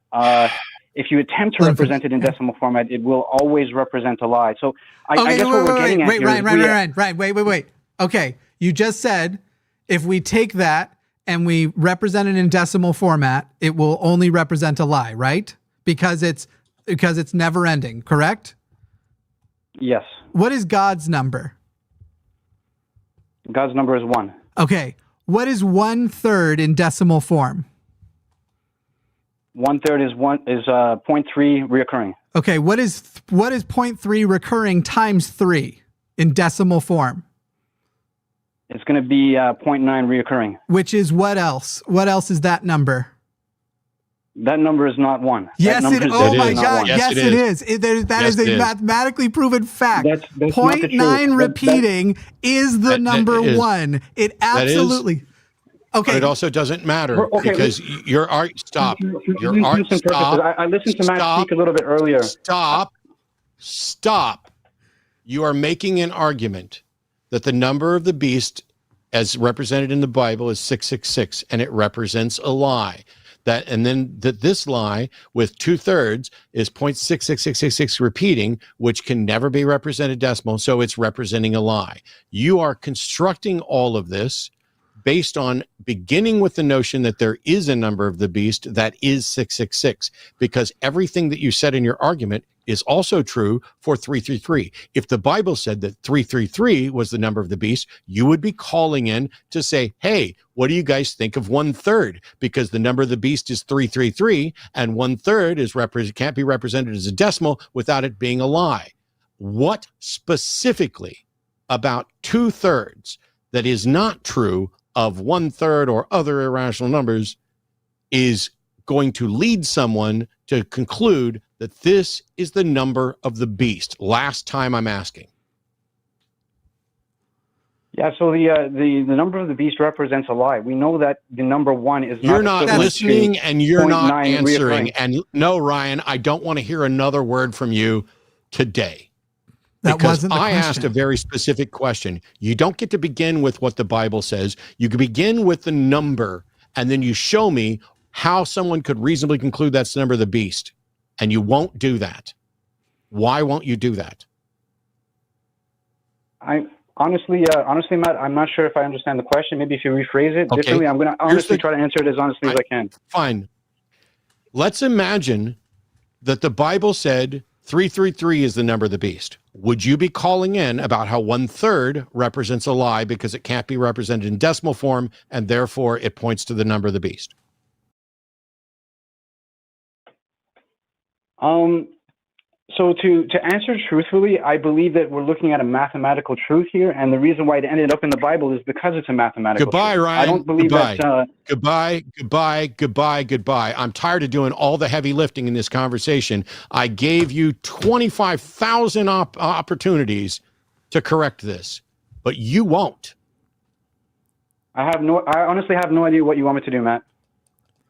If you attempt to represent it in decimal format, it will always represent a lie. So I guess what we're getting at here is Ryan, wait. Okay, you just said if we take that and we represent it in decimal format, it will only represent a lie, right? Because it's because it's never ending, correct? Yes. What is God's number? God's number is 1. Okay. What is 1/3 in decimal form? 1/3 is 0.3 reoccurring. Okay. What is 0.3 recurring times 3 in decimal form? It's going to be 0.9 reoccurring. Which is what else? What else is that number? That number is not 1. Yes, that number oh my not God, 1. yes, it is. That is a mathematically proven fact. That's 0.9 repeating is the number 1. It absolutely. Okay. But it also doesn't matter because your art. Stop. Your art. Stop. I listened to Matt speak a little bit earlier. Stop. You are making an argument that the number of the beast, as represented in the Bible, is 666, and it represents a lie. And then this lie with 2/3 is 0.66666 repeating, which can never be represented decimal, so it's representing a lie. You are constructing all of this based on beginning with the notion that there is a number of the beast that is 666, because everything that you said in your argument is also true for 333. If the Bible said that 333 was the number of the beast, you would be calling in to say, hey, what do you guys think of 1/3? Because the number of the beast is 333, and 1/3 can't be represented as a decimal without it being a lie. What specifically about 2/3 that is not true of 1/3 or other irrational numbers is going to lead someone to conclude that this is the number of the beast? Last time I'm asking. Yeah, so the number of the beast represents a lie. We know that the number 1 is not. You're not listening and you're not answering. Reoccurring. And no, Ryan, I don't want to hear another word from you today. Because I asked a very specific question. You don't get to begin with what the Bible says. You can begin with the number, and then you show me how someone could reasonably conclude that's the number of the beast. And you won't do that. Why won't you do that? Honestly, Matt, I'm not sure if I understand the question. Maybe if you rephrase it differently, I'm going to honestly try to answer it as honestly as I can. Fine. Let's imagine that the Bible said 333 is the number of the beast. Would you be calling in about how 1/3 represents a lie because it can't be represented in decimal form and therefore it points to the number of the beast? So to answer truthfully, I believe that we're looking at a mathematical truth here, and the reason why it ended up in the Bible is because it's a mathematical Goodbye, truth. Ryan. I don't believe that... Goodbye. I'm tired of doing all the heavy lifting in this conversation. I gave you 25,000 opportunities to correct this, but you won't. I honestly have no idea what you want me to do, Matt.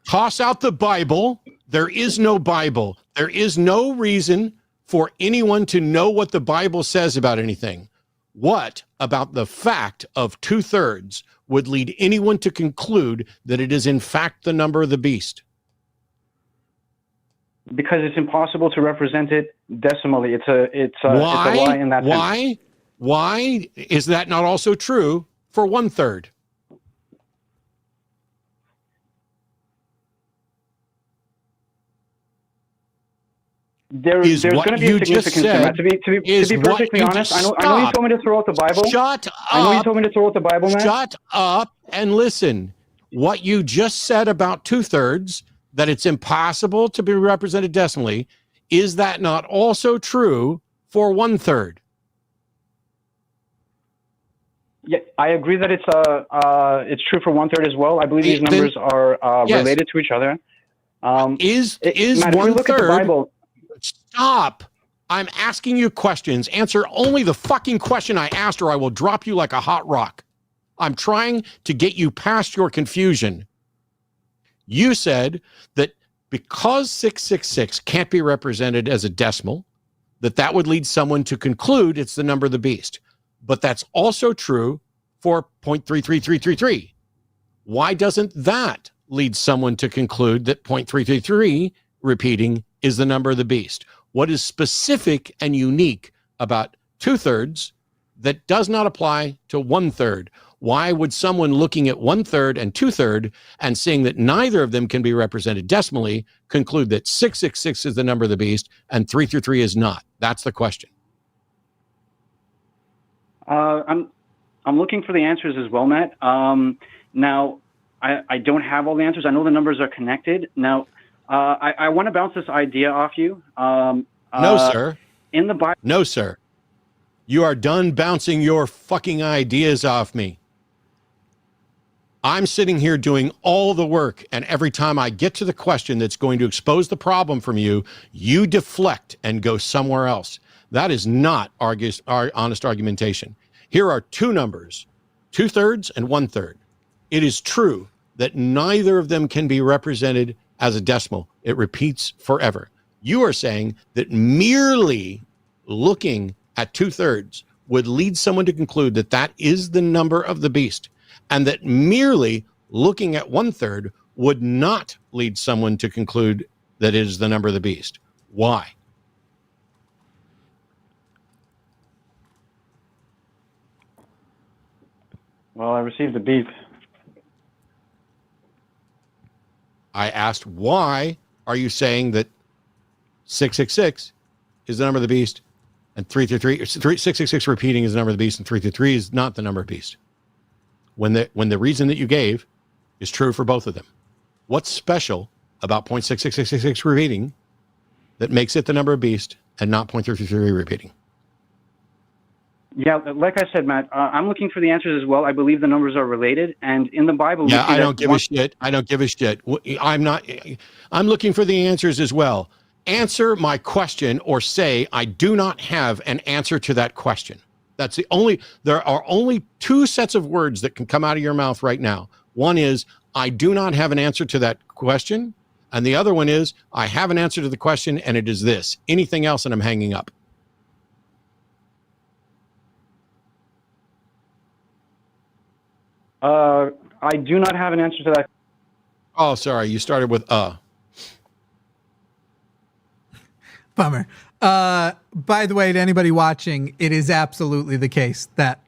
Toss out the Bible. There is no Bible. There is no reason for anyone to know what the Bible says about anything. What about the fact of 2/3 would lead anyone to conclude that it is in fact the number of the beast? Because it's impossible to represent it decimally. It's a lie in that sense. Why is that not also true for 1/3? There's going to be a significance to that. To be perfectly honest, I know you told me to throw out the Bible. Shut up. I know you told me to throw out the Bible, man. Shut up and listen. What you just said about 2/3, that it's impossible to be represented decimally, is that not also true for 1/3? Yeah, I agree that it's true for 1/3 as well. I believe these numbers are related to each other. Is Matt, if we look at the 1/3? Bible, Stop. I'm asking you questions. Answer only the fucking question I asked, or I will drop you like a hot rock. I'm trying to get you past your confusion. You said that because 666 can't be represented as a decimal, that would lead someone to conclude it's the number of the beast. But that's also true for 0.33333. Why doesn't that lead someone to conclude that 0.333 repeating is the number of the beast? What is specific and unique about 2/3 that does not apply to 1/3? Why would someone looking at 1/3 and 2/3 and seeing that neither of them can be represented decimally conclude that 666 is the number of the beast and 333 is not? That's the question. I'm looking for the answers as well, Matt. Now, I don't have all the answers. I know the numbers are connected. Now, I want to bounce this idea off you. No, sir. In the Bible. No, sir. You are done bouncing your fucking ideas off me. I'm sitting here doing all the work, and every time I get to the question that's going to expose the problem from you, you deflect and go somewhere else. That is not honest argumentation. Here are two numbers, 2/3 and 1/3. It is true that neither of them can be represented as a decimal. It repeats forever. You are saying that merely looking at 2/3 would lead someone to conclude that that is the number of the beast, and that merely looking at 1/3 would not lead someone to conclude that it is the number of the beast. Why? Well, I received a beep. I asked, why are you saying that 666 is the number of the beast and 666 repeating is the number of the beast and 333 is not the number of the beast? When the reason that you gave is true for both of them. What's special about 0.66666 repeating that makes it the number of beast and not 0.333 repeating? Yeah, like I said, Matt, I'm looking for the answers as well. I believe the numbers are related, and in the Bible, I don't give a shit. I don't give a shit. I'm looking for the answers as well. Answer my question or say I do not have an answer to that question. That's there are only two sets of words that can come out of your mouth right now. One is, I do not have an answer to that question. And the other one is, I have an answer to the question and it is this. Anything else and I'm hanging up. I do not have an answer to that. Oh, sorry. You started with Bummer. By the way, to anybody watching, it is absolutely the case that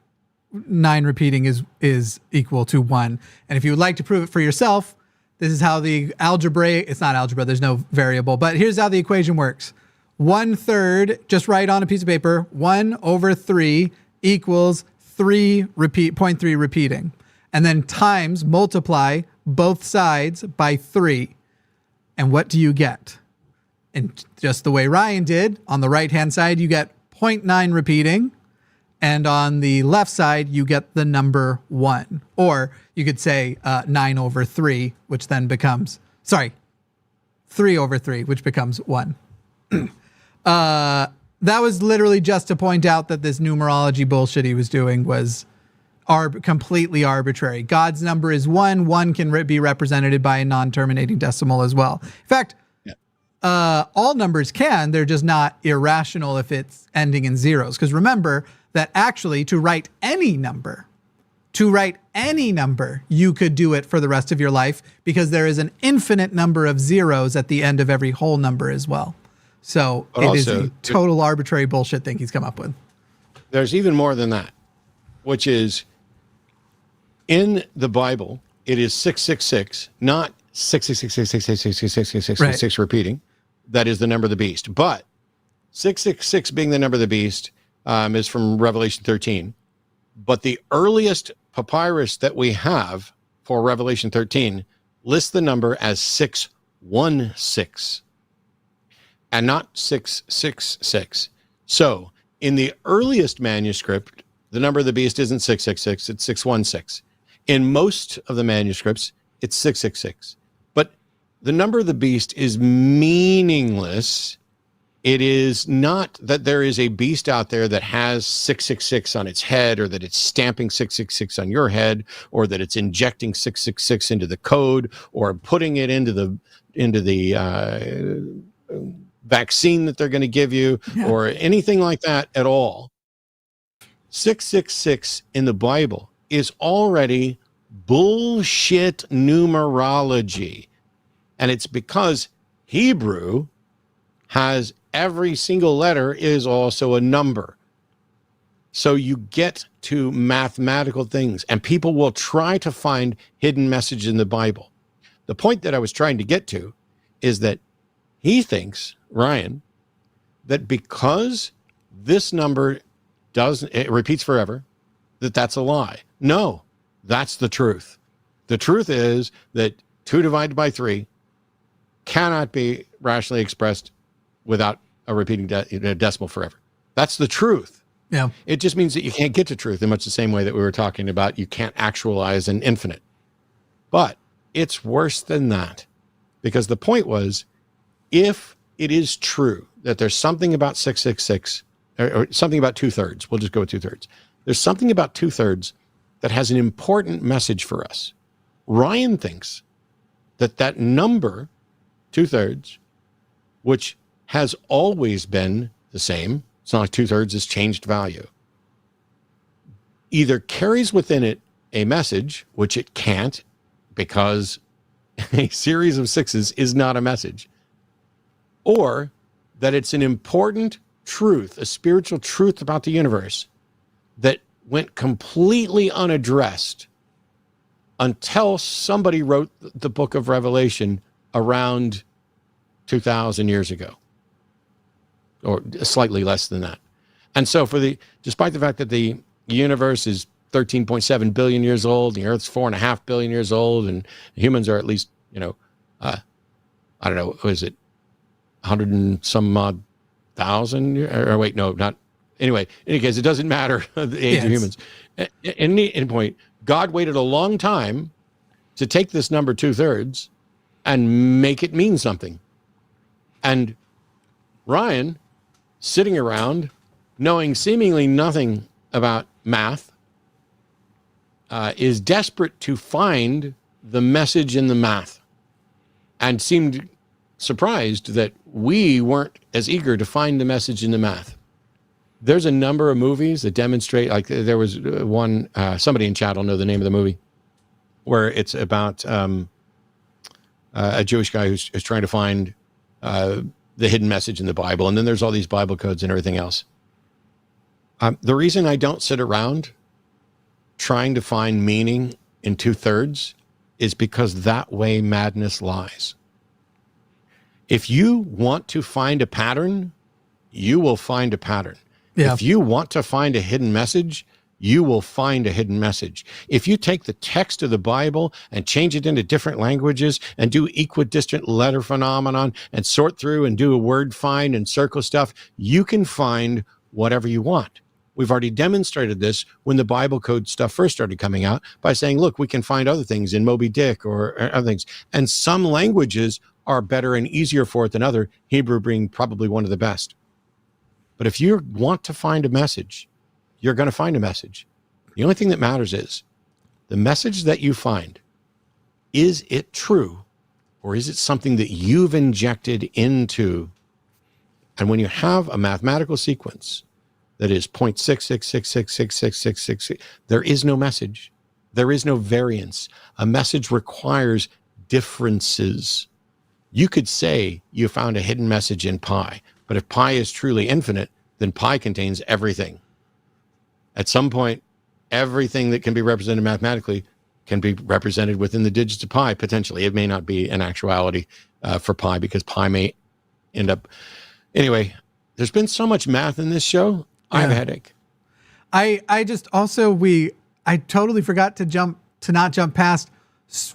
9 repeating is equal to 1. And if you would like to prove it for yourself, this is how the it's not algebra, there's no variable, but here's how the equation works. 1/3, just write on a piece of paper, 1/3 equals 0.3 repeating. And then multiply both sides by 3. And what do you get? And just the way Ryan did, on the right-hand side, you get 0.9 repeating. And on the left side, you get the number 1. Or you could say 9/3, which then becomes, 3/3, which becomes 1. That was literally just to point out that this numerology bullshit he was doing was completely arbitrary. God's number is 1. 1 can be represented by a non-terminating decimal as well. In fact, all numbers can. They're just not irrational if it's ending in zeros. Because remember that actually to write any number, you could do it for the rest of your life because there is an infinite number of zeros at the end of every whole number as well. So it is a total arbitrary bullshit thing he's come up with. There's even more than that, which is in the Bible, it is 666, not 666 repeating. That is the number of the beast. But 666 being the number of the beast is from Revelation 13. But the earliest papyrus that we have for Revelation 13 lists the number as 616 and not 666. So in the earliest manuscript, the number of the beast isn't 666, it's 616. In most of the manuscripts, it's 666. But the number of the beast is meaningless. It is not that there is a beast out there that has 666 on its head, or that it's stamping 666 on your head, or that it's injecting 666 into the code, or putting it into the vaccine that they're going to give you, or anything like that at all. 666 in the Bible is already bullshit numerology. And it's because Hebrew has every single letter is also a number. So you get to mathematical things, and people will try to find hidden message in the Bible. The point that I was trying to get to is that he thinks, Ryan, that because this number it repeats forever, that's a lie. No, that's the truth. The truth is that 2 divided by 3 cannot be rationally expressed without a repeating decimal forever. That's the truth. Yeah. It just means that you can't get to truth in much the same way that we were talking about. You can't actualize an infinite. But it's worse than that, because the point was, if it is true that there's something about 666 or something about 2/3, we'll just go with 2/3. There's something about 2/3 that has an important message for us. Ryan thinks that number 2/3, which has always been the same, it's not like 2/3 is changed value, either carries within it a message, which it can't, because a series of 6s is not a message, or that it's an important truth, a spiritual truth about the universe that went completely unaddressed until somebody wrote the book of Revelation around 2,000 years ago, or slightly less than that. And so despite the fact that the universe is 13.7 billion years old, the Earth's 4.5 billion years old, and humans are at least, I don't know, what is it, 100 and some odd thousand? Or wait, no, not. Anyway, in any case, it doesn't matter the age of humans. At any point, God waited a long time to take this number 2/3 and make it mean something. And Ryan, sitting around knowing seemingly nothing about math, is desperate to find the message in the math, and seemed surprised that we weren't as eager to find the message in the math. There's a number of movies that demonstrate, like there was one, somebody in chat will know the name of the movie, where it's about a Jewish guy who's trying to find the hidden message in the Bible. And then there's all these Bible codes and everything else. The reason I don't sit around trying to find meaning in 2/3 is because that way madness lies. If you want to find a pattern, you will find a pattern. Yeah. If you want to find a hidden message, you will find a hidden message. If you take the text of the Bible and change it into different languages and do equidistant letter phenomenon and sort through and do a word find and circle stuff, you can find whatever you want. We've already demonstrated this when the Bible code stuff first started coming out by saying, look, we can find other things in Moby Dick or other things. And some languages are better and easier for it than other, Hebrew being probably one of the best. But if you want to find a message, you're going to find a message. The only thing that matters is the message that you find, is it true, or is it something that you've injected into? And when you have a mathematical sequence that is 0.666666666, there is no message. There is no variance. A message requires differences. You could say you found a hidden message in pi, but if pi is truly infinite, then pi contains everything. At some point, everything that can be represented mathematically can be represented within the digits of pi, potentially. It may not be an actuality for pi, because pi may end up... Anyway, there's been so much math in this show, I have a headache. I just also, I totally forgot to not jump past,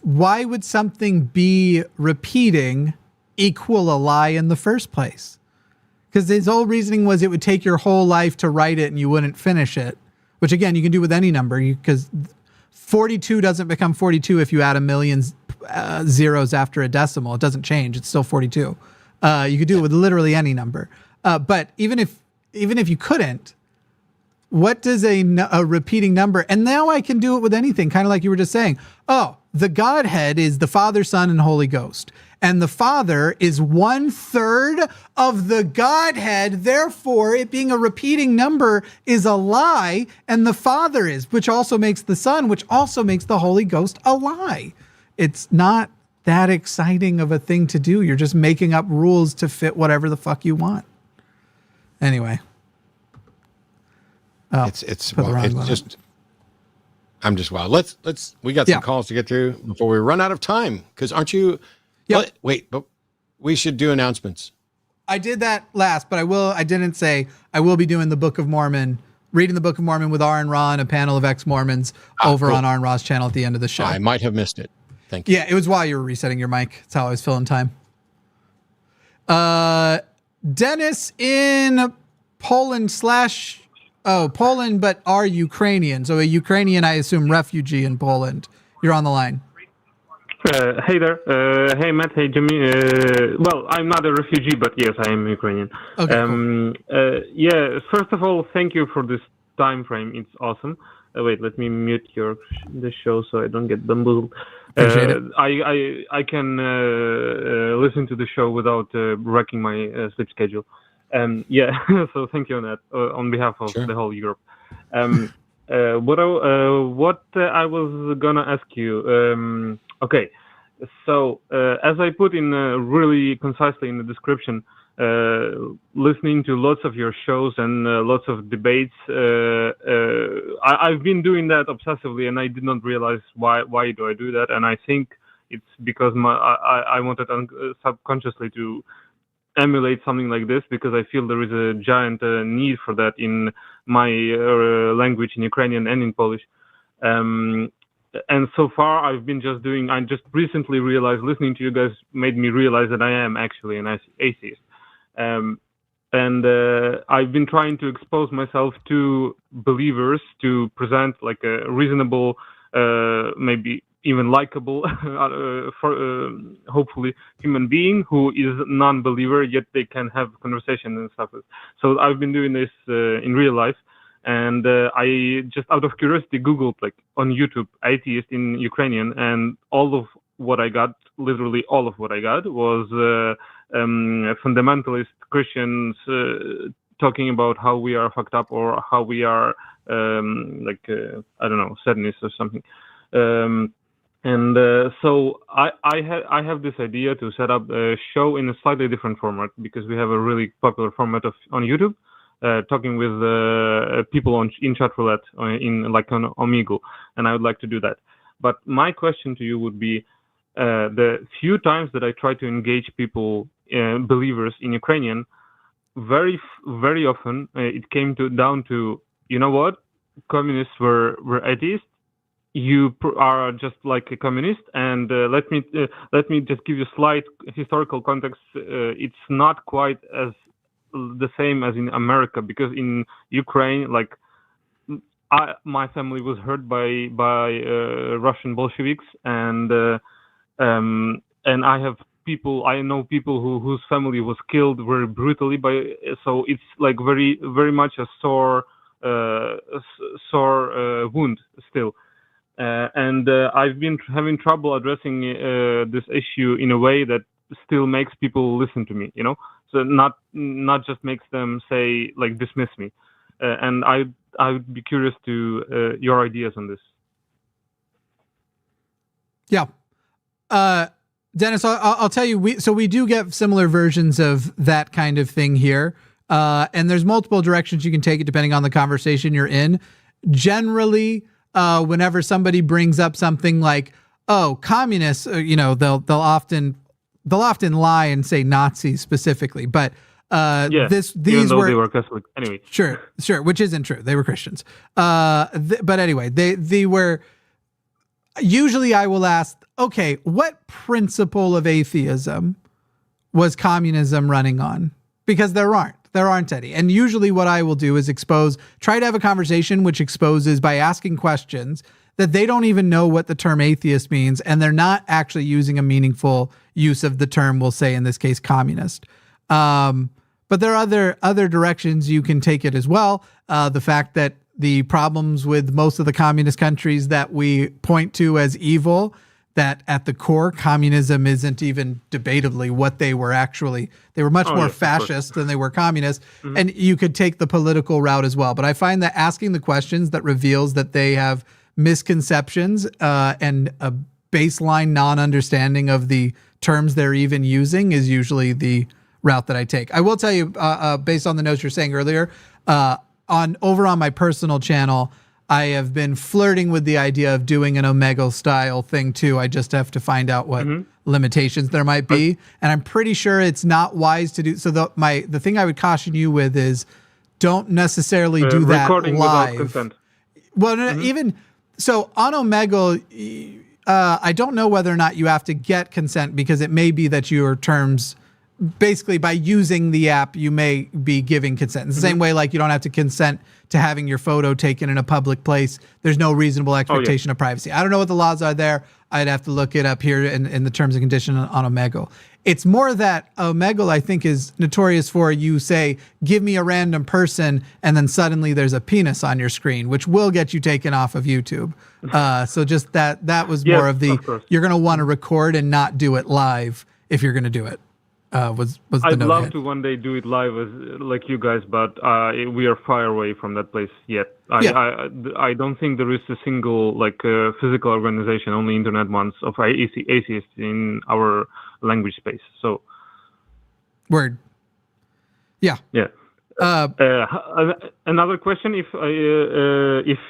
why would something be repeating equal a lie in the first place? Because his whole reasoning was it would take your whole life to write it and you wouldn't finish it, which again, you can do with any number, because 42 doesn't become 42 if you add a million zeros after a decimal. It doesn't change. It's still 42. You could do it with literally any number. But even if you couldn't, what does a repeating number? And now I can do it with anything, kind of like you were just saying. Oh, the Godhead is the Father, Son, and Holy Ghost. And the Father is 1/3 of the Godhead. Therefore, it being a repeating number is a lie. And the Father is, which also makes the Son, which also makes the Holy Ghost a lie. It's not that exciting of a thing to do. You're just making up rules to fit whatever the fuck you want. Anyway. Oh, it's put the wrong it's one just. I'm just wild. Let's. We got some calls to get through before we run out of time. Because aren't you? Yeah. Wait, but we should do announcements. I did that last, but I didn't say I will be doing the Book of Mormon, reading the Book of Mormon with Aron Ra and a panel of ex-Mormons over on Aron Ra's channel at the end of the show. I might have missed it. Thank you. Yeah, it was while you were resetting your mic. That's how I was filling time. Dennis in Poland Poland, but are Ukrainian. So a Ukrainian, I assume, refugee in Poland. You're on the line. Hey there. Hey, Matt. Hey, Jimmy. Well, I'm not a refugee, but yes, I am Ukrainian. Okay, cool. Yeah, first of all, thank you for this time frame. It's awesome. Wait, let me mute the show so I don't get bamboozled. Appreciate it. I can listen to the show without wrecking my sleep schedule. Yeah, so thank you on that, on behalf of the whole Europe. What I was gonna ask you, okay, so as I put in really concisely in the description, listening to lots of your shows and lots of debates, I've been doing that obsessively, and I did not realize why do I do that, and I think it's because I wanted subconsciously to emulate something like this, because I feel there is a giant need for that in my language, in Ukrainian and in Polish. And so far I've been I just recently realized, listening to you guys made me realize that I am actually an atheist. And I've been trying to expose myself to believers to present like a reasonable, maybe even likable, hopefully human being who is non-believer, yet they can have conversation and stuff. So I've been doing this in real life, and I just out of curiosity Googled like on YouTube atheist in Ukrainian, and all of what I got, literally all of what I got, was fundamentalist Christians talking about how we are fucked up, or how we are I don't know, sadness or something. So I have this idea to set up a show in a slightly different format, because we have a really popular format on YouTube, talking with people in chat roulette, in like on Omegle, and I would like to do that. But my question to you would be, the few times that I try to engage people, believers in Ukrainian, very very often it came down to, you know what, communists were atheists. You are just like a communist, and let me just give you my historical context. It's not quite as the same as in America, because in Ukraine, like my family was hurt by Russian Bolsheviks, and I know people whose family was killed very brutally so it's like very very much a sore wound still. And I've been having trouble addressing this issue in a way that still makes people listen to me, you know, so not just makes them say, like, dismiss me. And I would be curious to your ideas on this. Yeah. Dennis, I'll tell you, we do get similar versions of that kind of thing here. And there's multiple directions you can take it depending on the conversation you're in. Generally, whenever somebody brings up something like, "Oh, communists," you know, they'll often lie and say Nazis specifically, but these even though they were Catholic anyway. Sure, which isn't true. They were Christians. But anyway, they were. Usually, I will ask, okay, what principle of atheism was communism running on? Because there aren't any. And usually what I will do is try to have a conversation which exposes by asking questions that they don't even know what the term atheist means, and they're not actually using a meaningful use of the term, we'll say in this case, communist. But there are other directions you can take it as well. The fact that the problems with most of the communist countries that we point to as evil, that at the core, communism isn't even debatably what they were actually. They were much more fascist than they were communist. Mm-hmm. And you could take the political route as well. But I find that asking the questions that reveals that they have misconceptions and a baseline non-understanding of the terms they're even using is usually the route that I take. I will tell you, based on the notes you're saying earlier, over on my personal channel, I have been flirting with the idea of doing an Omegle style thing too. I just have to find out what limitations there might be, and I'm pretty sure it's not wise to do. So the thing I would caution you with is don't necessarily do that live. Without consent. Well, no, even so on Omegle, I don't know whether or not you have to get consent, because it may be that your terms, basically by using the app, you may be giving consent. It's the same way, like you don't have to consent to having your photo taken in a public place. There's no reasonable expectation of privacy. I don't know what the laws are there. I'd have to look it up here in the terms and conditions on Omegle. It's more that Omegle, I think, is notorious for, you say, give me a random person, and then suddenly there's a penis on your screen, which will get you taken off of YouTube. So just that was more of the, you're going to want to record and not do it live if you're going to do it. Was the I'd love to one day do it live like you guys, but we are far away from that place yet. I don't think there is a single physical organization, only internet ones, of atheists in our language space. So word. Yeah. Another question, if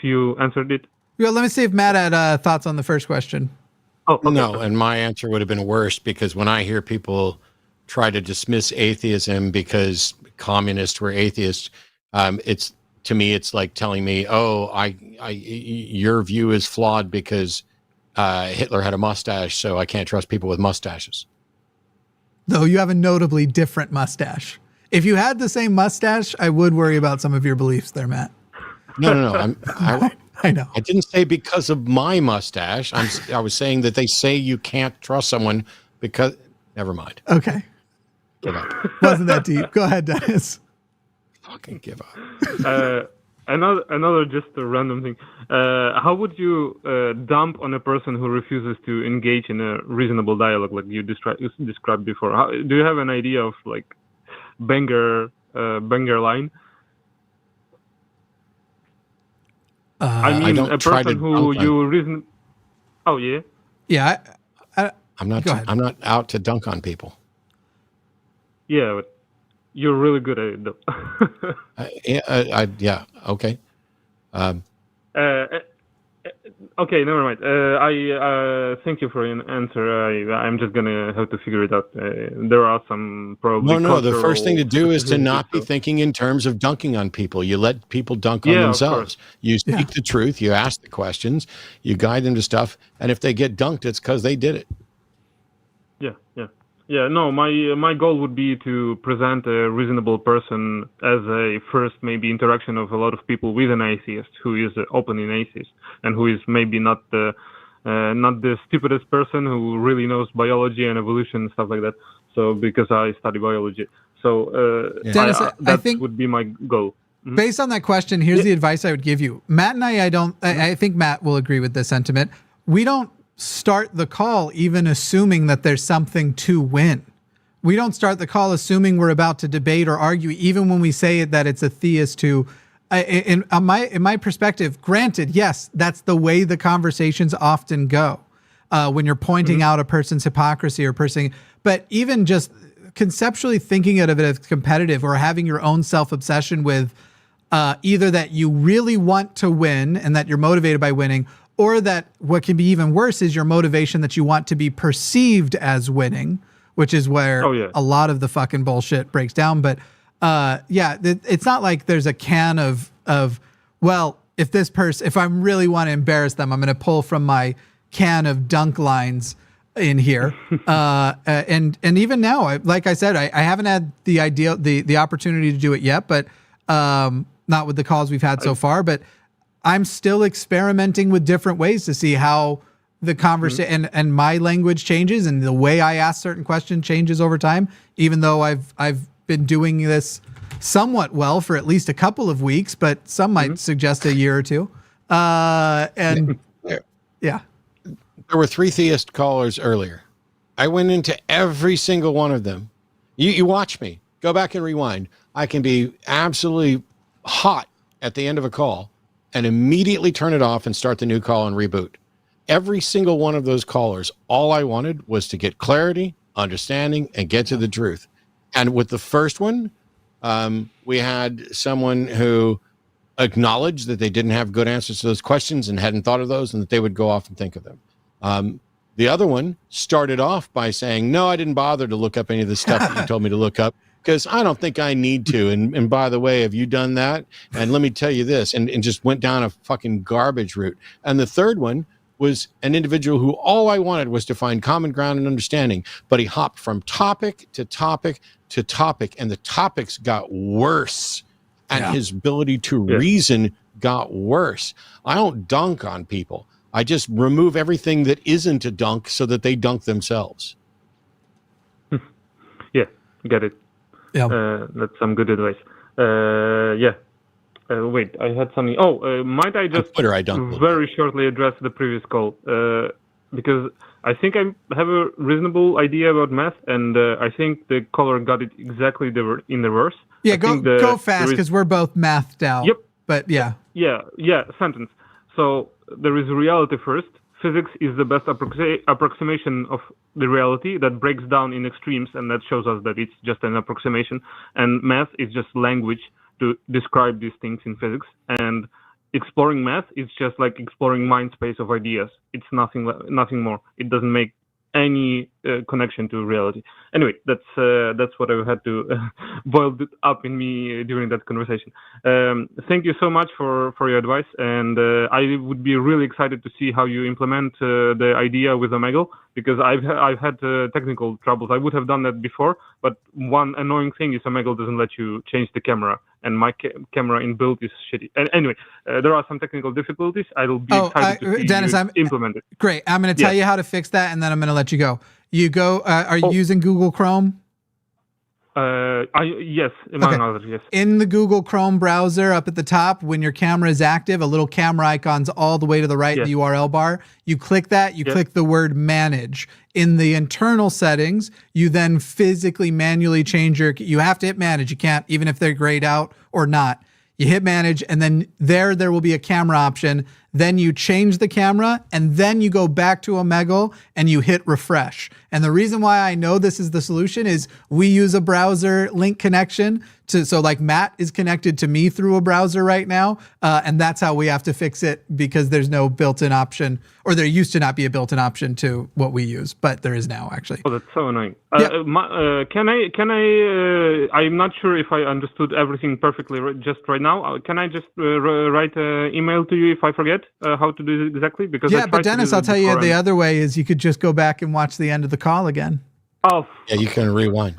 you answered it. Yeah, let me see if Matt had thoughts on the first question. Oh, okay. No, and my answer would have been worse, because when I hear people try to dismiss atheism because communists were atheists, it's, to me, it's like telling me, your view is flawed because Hitler had a mustache, so I can't trust people with mustaches. Though you have a notably different mustache. If you had the same mustache, I would worry about some of your beliefs there, Matt. No. I know. I didn't say because of my mustache. I was saying that they say you can't trust someone because... Never mind. Okay. Give up. Wasn't that deep. Go ahead, Dennis. Fucking give up. Another just a random thing. How would you dump on a person who refuses to engage in a reasonable dialogue, like you described before? Do you have an idea of banger line? I mean, a person who you reason. Oh yeah. Yeah. I'm not out to dunk on people. Yeah, but you're really good at it, though. Yeah. Okay. Okay, never mind. I thank you for your answer. I'm just gonna have to figure it out. There are some probably. No. The first thing to do is to not be thinking in terms of dunking on people. You let people dunk on themselves. You speak the truth. You ask the questions. You guide them to stuff. And if they get dunked, it's because they did it. Yeah. No, my goal would be to present a reasonable person as a first maybe interaction of a lot of people with an atheist who is openly an atheist and who is maybe not the stupidest person who really knows biology and evolution and stuff like that. So because I study biology, so Dennis, I think would be my goal. Mm-hmm. Based on that question, here's the advice I would give you. Matt and I think Matt will agree with this sentiment. We don't start the call even assuming that there's something to win. We don't start the call assuming we're about to debate or argue, even when we say that it's a theist who, in my perspective, granted, yes, that's the way the conversations often go. When you're pointing out a person's hypocrisy or but even just conceptually thinking of it as competitive or having your own self-obsession with either that you really want to win and that you're motivated by winning, or that what can be even worse is your motivation that you want to be perceived as winning, which is where a lot of the fucking bullshit breaks down. But it's not like there's a can of well, if I really want to embarrass them, I'm going to pull from my can of dunk lines in here. And even now, like I said, I haven't had the opportunity to do it yet, but not with the calls we've had so far, but I'm still experimenting with different ways to see how the conversation and my language changes and the way I ask certain questions changes over time, even though I've been doing this somewhat well for at least a couple of weeks, but some might suggest a year or two. There were 3 theist callers earlier. I went into every single one of them. You watch me. Go back and rewind. I can be absolutely hot at the end of a call and immediately turn it off and start the new call and reboot. Every single one of those callers, all I wanted was to get clarity, understanding, and get to the truth. And with the first one, we had someone who acknowledge that they didn't have good answers to those questions and hadn't thought of those, and that they would go off and think of them. The other one started off by saying, no, I didn't bother to look up any of the stuff that you told me to look up because I don't think I need to. And by the way, have you done that? And let me tell you this, and just went down a fucking garbage route. And the third one was an individual who all I wanted was to find common ground and understanding, but he hopped from topic to topic to topic, and the topics got worse, and his ability to reason got worse. I don't dunk on people. I just remove everything that isn't a dunk so that they dunk themselves. Yeah, get it. Yeah. That's some good advice. Wait, I had something. Might I just Twitter, I dunked very shortly address the previous call? Because I think I have a reasonable idea about math, and I think the caller got it exactly in the reverse. Yeah, go fast because we're both mathed out. Yep. But yeah. Yeah, sentence. So there is reality first. Physics is the best approximation of the reality that breaks down in extremes, and that shows us that it's just an approximation. And math is just language to describe these things in physics. And exploring math is just like exploring mind space of ideas. It's nothing more. It doesn't make any connection to reality. Anyway, that's what I had to boil it up in me during that conversation. Thank you so much for your advice, and I would be really excited to see how you implement the idea with Omegle, because I've had technical troubles. I would have done that before, but one annoying thing is Omegle doesn't let you change the camera, and my camera inbuilt is shitty. And anyway, there are some technical difficulties. I'll be excited to see Dennis, you implement it. Great. I'm going to tell you how to fix that, and then I'm going to let you go. You go. Are you using Google Chrome? Yes, among others, yes. In the Google Chrome browser, up at the top, when your camera is active, a little camera icon's all the way to the right in the URL bar. You click that. You click the word manage. In the internal settings, you then physically manually change you have to hit manage. You can't, even if they're grayed out or not. You hit manage, and then there will be a camera option. Then you change the camera, and then you go back to Omegle and you hit refresh. And the reason why I know this is the solution is we use a browser link connection so like Matt is connected to me through a browser right now. And that's how we have to fix it, because there's no built-in option, or there used to not be a built-in option to what we use, but there is now actually. Oh, that's so annoying. Can I, I'm not sure if I understood everything perfectly just right now. Can I just write an email to you if I forget how to do it exactly? Because but Dennis, I'll tell you the other way is you could just go back and watch the end of the call again. Oh. Yeah, you can rewind.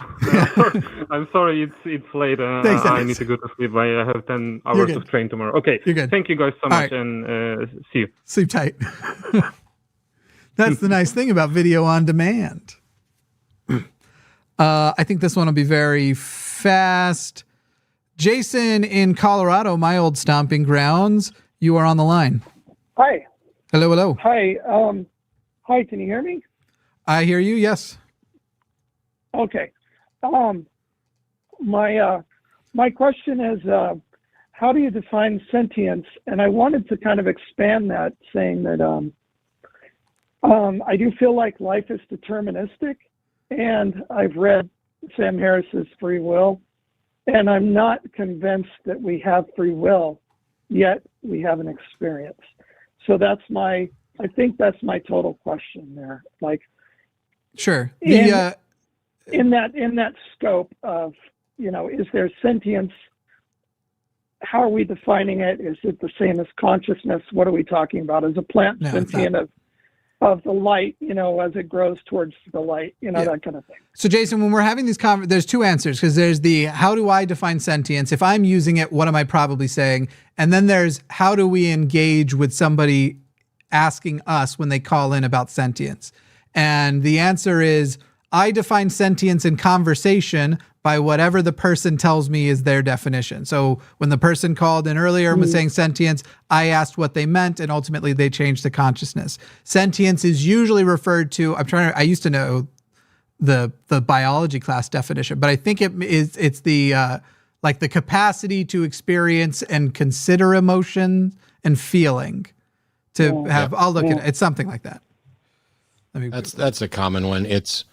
I'm sorry, it's late. Thanks, I need to go to sleep. I have 10 hours of train tomorrow. Okay, you're good. Thank you guys so much, and see you. Sleep tight. That's the nice thing about video on demand. I think this one will be very fast. Jason in Colorado, my old stomping grounds. You are on the line. Hi. Hello. Hi. Hi. Can you hear me? I hear you. Yes. Okay. My question is, how do you define sentience? And I wanted to kind of expand that, saying that I do feel like life is deterministic, and I've read Sam Harris's Free Will, and I'm not convinced that we have free will, yet we have an experience. So I think that's my total question there. Like, sure. In that scope of, is there sentience? How are we defining it? Is it the same as consciousness? What are we talking about? Is a plant sentient of the light, as it grows towards the light, that kind of thing. So Jason, when we're having these there's two answers, because there's the, how do I define sentience? If I'm using it, what am I probably saying? And then there's, how do we engage with somebody asking us when they call in about sentience? And the answer is, I define sentience in conversation by whatever the person tells me is their definition. So when the person called in earlier and was saying sentience, I asked what they meant, and ultimately they changed to consciousness. Sentience is usually referred to, I used to know the biology class definition, but I think it's the like the capacity to experience and consider emotion and feeling. I'll look at it. It's something like that. That's a common one. It's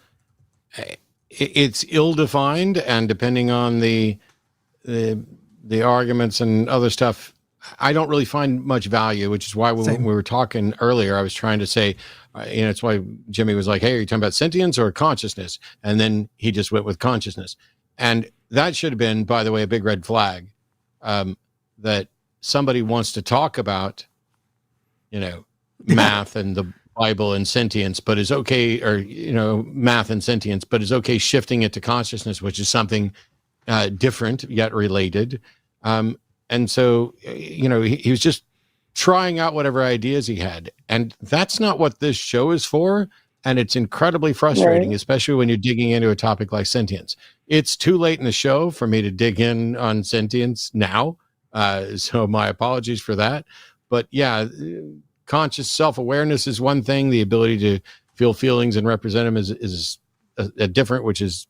ill-defined, and depending on the arguments and other stuff, I don't really find much value, which is why when we were talking earlier, I was trying to say, it's why Jimmy was like, hey, are you talking about sentience or consciousness? And then he just went with consciousness. And that should have been, by the way, a big red flag, that somebody wants to talk about, math and the Bible and sentience, but is okay, or, math and sentience, but is okay shifting it to consciousness, which is something different yet related. And so, he was just trying out whatever ideas he had. And that's not what this show is for. And it's incredibly frustrating, especially when you're digging into a topic like sentience. It's too late in the show for me to dig in on sentience now. So my apologies for that. But yeah, conscious self-awareness is one thing. The ability to feel feelings and represent them is a different, which is,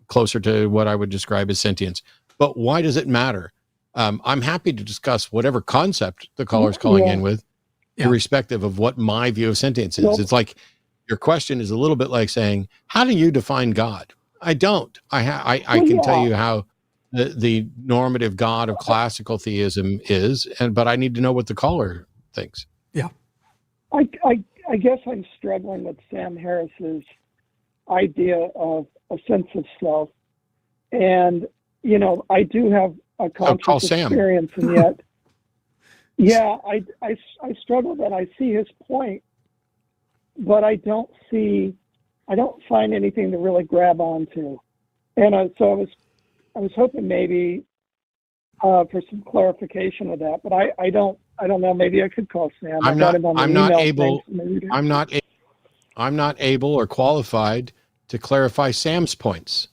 closer to what I would describe as sentience. But why does it matter? I'm happy to discuss whatever concept the caller's calling in with, irrespective of what my view of sentience is. It's like your question is a little bit like saying, how do you define God? I don't. I can tell you how the normative God of classical theism is, but I need to know what the caller thinks. Yeah. I guess I'm struggling with Sam Harris's idea of a sense of self. And, I do have a conscious experience, and yet, I struggle that I see his point, but I don't find anything to really grab onto. And so I was hoping maybe for some clarification of that, but I don't know. Maybe I could call Sam. I'm not able or qualified to clarify Sam's points.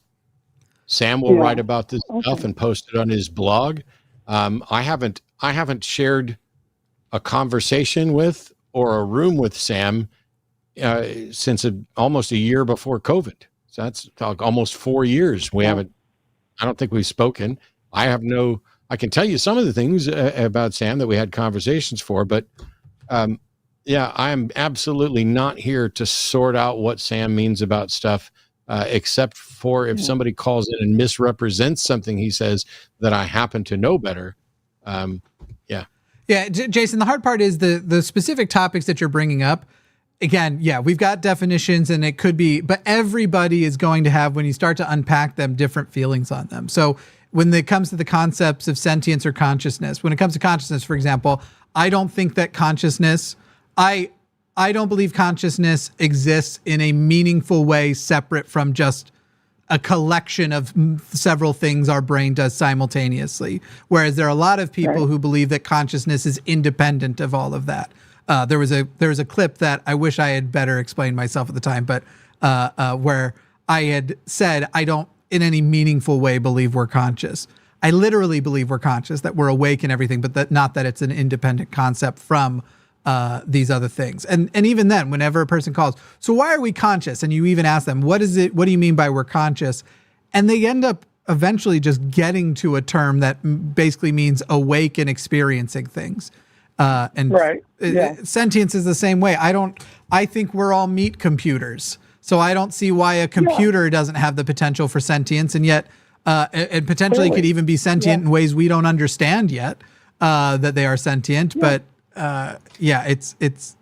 Sam will write about this stuff and post it on his blog. I haven't shared a conversation with or a room with Sam since almost a year before COVID. So that's almost 4 years. I don't think we've spoken. I can tell you some of the things about Sam that we had conversations for, but I am absolutely not here to sort out what Sam means about stuff, except for if somebody calls in and misrepresents something he says that I happen to know better. Yeah, Jason, the hard part is the specific topics that you're bringing up. Again, we've got definitions and it could be, but everybody is going to have, when you start to unpack them, different feelings on them. So when it comes to the concepts of sentience or consciousness, when it comes to consciousness, for example, I don't think that consciousness, I don't believe consciousness exists in a meaningful way separate from just a collection of several things our brain does simultaneously. Whereas there are a lot of people who believe that consciousness is independent of all of that. There was a clip that I wish I had better explained myself at the time, but where I had said, I don't in any meaningful way believe we're conscious. I literally believe we're conscious, that we're awake and everything, but not that it's an independent concept from these other things. And even then, whenever a person calls, so why are we conscious? And you even ask them, what is it? What do you mean by we're conscious? And they end up eventually just getting to a term that basically means awake and experiencing things. Sentience is the same way. I think we're all meat computers. So I don't see why a computer doesn't have the potential for sentience, and yet it potentially could even be sentient in ways we don't understand yet, that they are sentient. But it's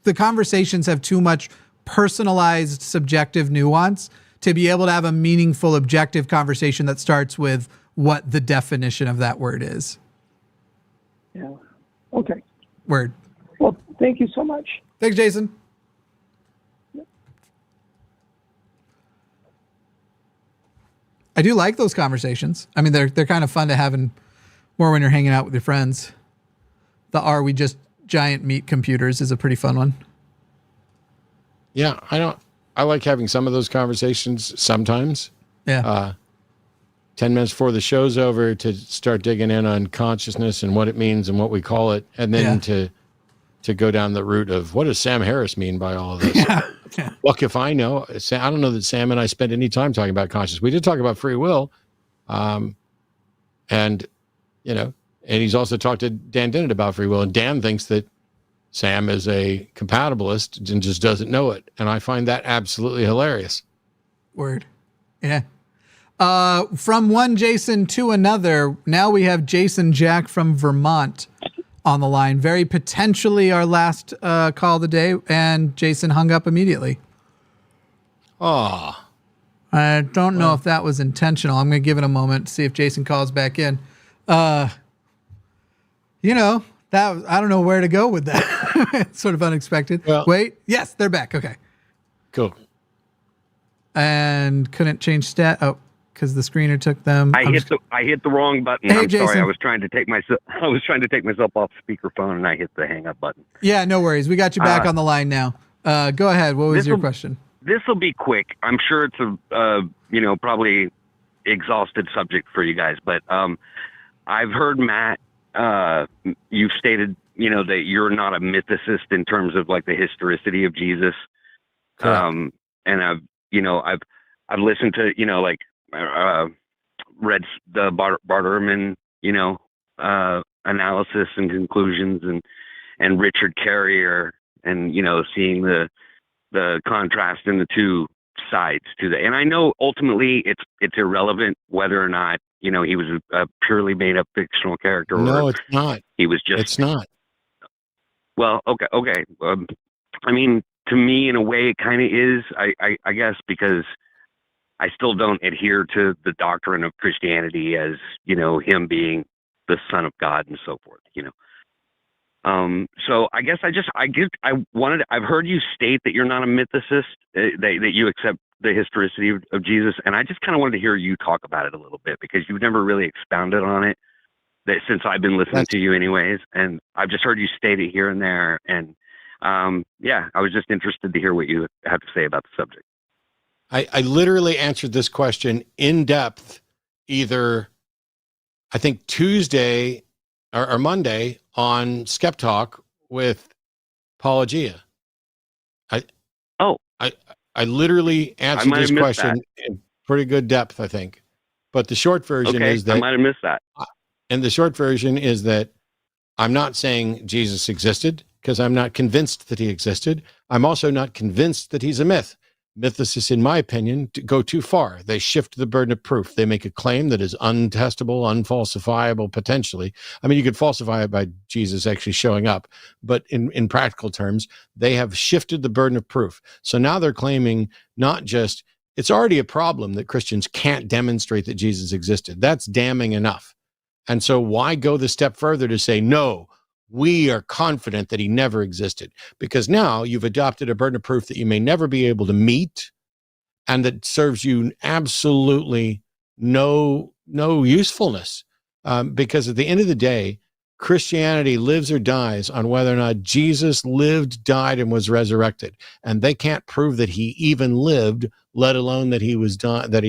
the conversations have too much personalized subjective nuance to be able to have a meaningful objective conversation that starts with what the definition of that word is. Yeah. Okay. Word. Well, thank you so much. Thanks, Jason. I do like those conversations. I mean, they're kind of fun to have more when you're hanging out with your friends. The "Are we just giant meat computers" is a pretty fun one. Yeah, I like having some of those conversations sometimes. Yeah. 10 minutes before the show's over to start digging in on consciousness and what it means and what we call it. And then to go down the route of what does Sam Harris mean by all of this? Look, if I know, I don't know that Sam and I spent any time talking about consciousness. We did talk about free will. And he's also talked to Dan Dennett about free will. And Dan thinks that Sam is a compatibilist and just doesn't know it. And I find that absolutely hilarious. Word. Yeah. From one Jason to another, now we have Jason Jack from Vermont on the line. Very potentially our last call of the day, and Jason hung up immediately. Oh. I don't know if that was intentional. I'm going to give it a moment to see if Jason calls back in. You know, that I don't know where to go with that. It's sort of unexpected. Well, wait. Yes, they're back. Okay. Cool. And couldn't change stat. Oh, because the screener took them. I hit the wrong button. Hey, I'm Jason. sorry. I was trying to take myself off speakerphone and I hit the hang up button. Yeah, no worries. We got you back on the line now. Go ahead. What was your question? This will be quick. I'm sure it's a probably exhausted subject for you guys, but I've heard Matt. You've stated that you're not a mythicist in terms of like the historicity of Jesus. And I've listened to read the Barterman analysis and conclusions and Richard Carrier and seeing the contrast in the two sides to that. And I know ultimately it's irrelevant whether or not he was a purely made up fictional character. No, it's not. He was just. It's not. Well, okay. I mean, to me, in a way, it kind of is. I guess because I still don't adhere to the doctrine of Christianity as him being the Son of God and so forth. So I guess I've heard you state that you're not a mythicist, that you accept the historicity of Jesus. And I just kind of wanted to hear you talk about it a little bit because you've never really expounded on it since I've been listening to you anyways. And I've just heard you state it here and there. And I was just interested to hear what you have to say about the subject. I literally answered this question in depth, either I think Tuesday or Monday on Skeptalk with Apologia. I literally answered this question in pretty good depth, I think. But the short version is that I might have missed that. And the short version is that I'm not saying Jesus existed because I'm not convinced that he existed. I'm also not convinced that he's a myth. Mythicists, in my opinion, go too far. They shift the burden of proof. They make a claim that is untestable, unfalsifiable, potentially. I mean, you could falsify it by Jesus actually showing up, but in practical terms, they have shifted the burden of proof. So now they're claiming not just, it's already a problem that Christians can't demonstrate that Jesus existed. That's damning enough. And so why go the step further to say, no, we are confident that he never existed, because now you've adopted a burden of proof that you may never be able to meet and that serves you absolutely no usefulness. Because at the end of the day, Christianity lives or dies on whether or not Jesus lived, died, and was resurrected. And they can't prove that he even lived, let alone that he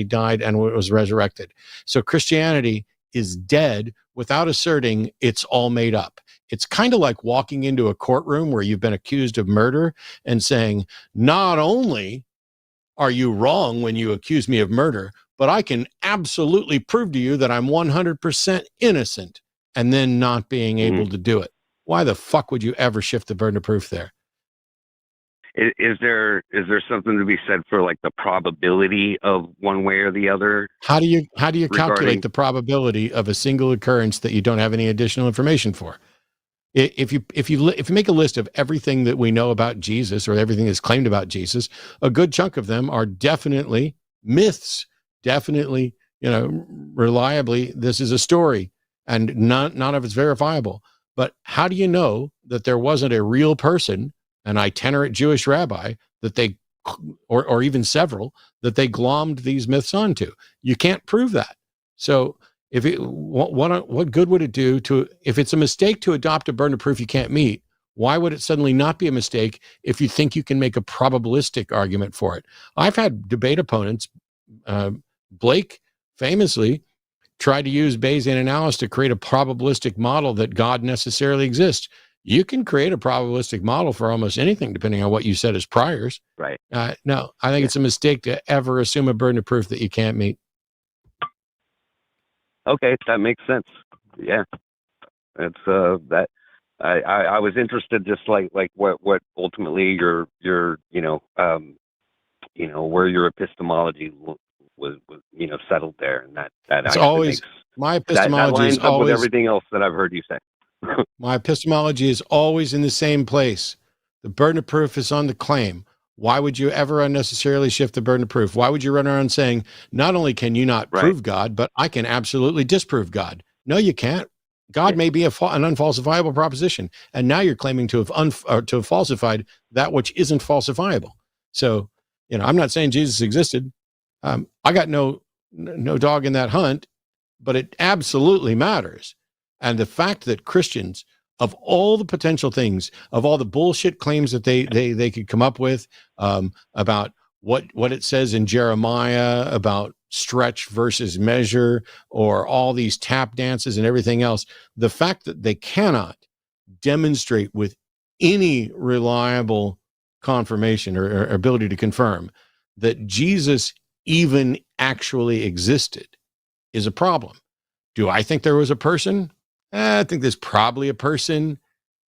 died and was resurrected. So Christianity is dead without asserting it's all made up. It's kind of like walking into a courtroom where you've been accused of murder and saying, not only are you wrong when you accuse me of murder, but I can absolutely prove to you that I'm 100% innocent, and then not being able to do it. Why the fuck would you ever shift the burden of proof there? Is there something to be said for like the probability of one way or the other? How do you calculate the probability of a single occurrence that you don't have any additional information for? If you make a list of everything that we know about Jesus or everything that's claimed about Jesus, a good chunk of them are definitely myths. Definitely, reliably, this is a story, and none of it's verifiable. But how do you know that there wasn't a real person, an itinerant Jewish rabbi, that they, or even several, that they glommed these myths onto? You can't prove that. So what good would it do if it's a mistake to adopt a burden of proof you can't meet, why would it suddenly not be a mistake if you think you can make a probabilistic argument for it? I've had debate opponents, Blake famously tried to use Bayesian analysis to create a probabilistic model that God necessarily exists. You can create a probabilistic model for almost anything, depending on what you said as priors. Right. No, I think it's a mistake to ever assume a burden of proof that you can't meet. Okay, that makes sense. Yeah, it's that. I was interested, just like what ultimately your where your epistemology was settled there, and that It's actually always makes my that epistemology lines is up with always everything else that I've heard you say. my epistemology is always in the same place. The burden of proof is on the claim. Why would you ever unnecessarily shift the burden of proof? Why would you run around saying, not only can you not prove God, but I can absolutely disprove God? No, you can't. God may be an unfalsifiable proposition, and now you're claiming to have falsified that which isn't falsifiable. So, I'm not saying Jesus existed. I got no dog in that hunt, but it absolutely matters. And the fact that Christians, of all the potential things, of all the bullshit claims that they could come up with about what it says in Jeremiah about stretch versus measure, or all these tap dances and everything else, the fact that they cannot demonstrate with any reliable confirmation or ability to confirm that Jesus even actually existed is a problem. Do I think there was a person? I think there's probably a person.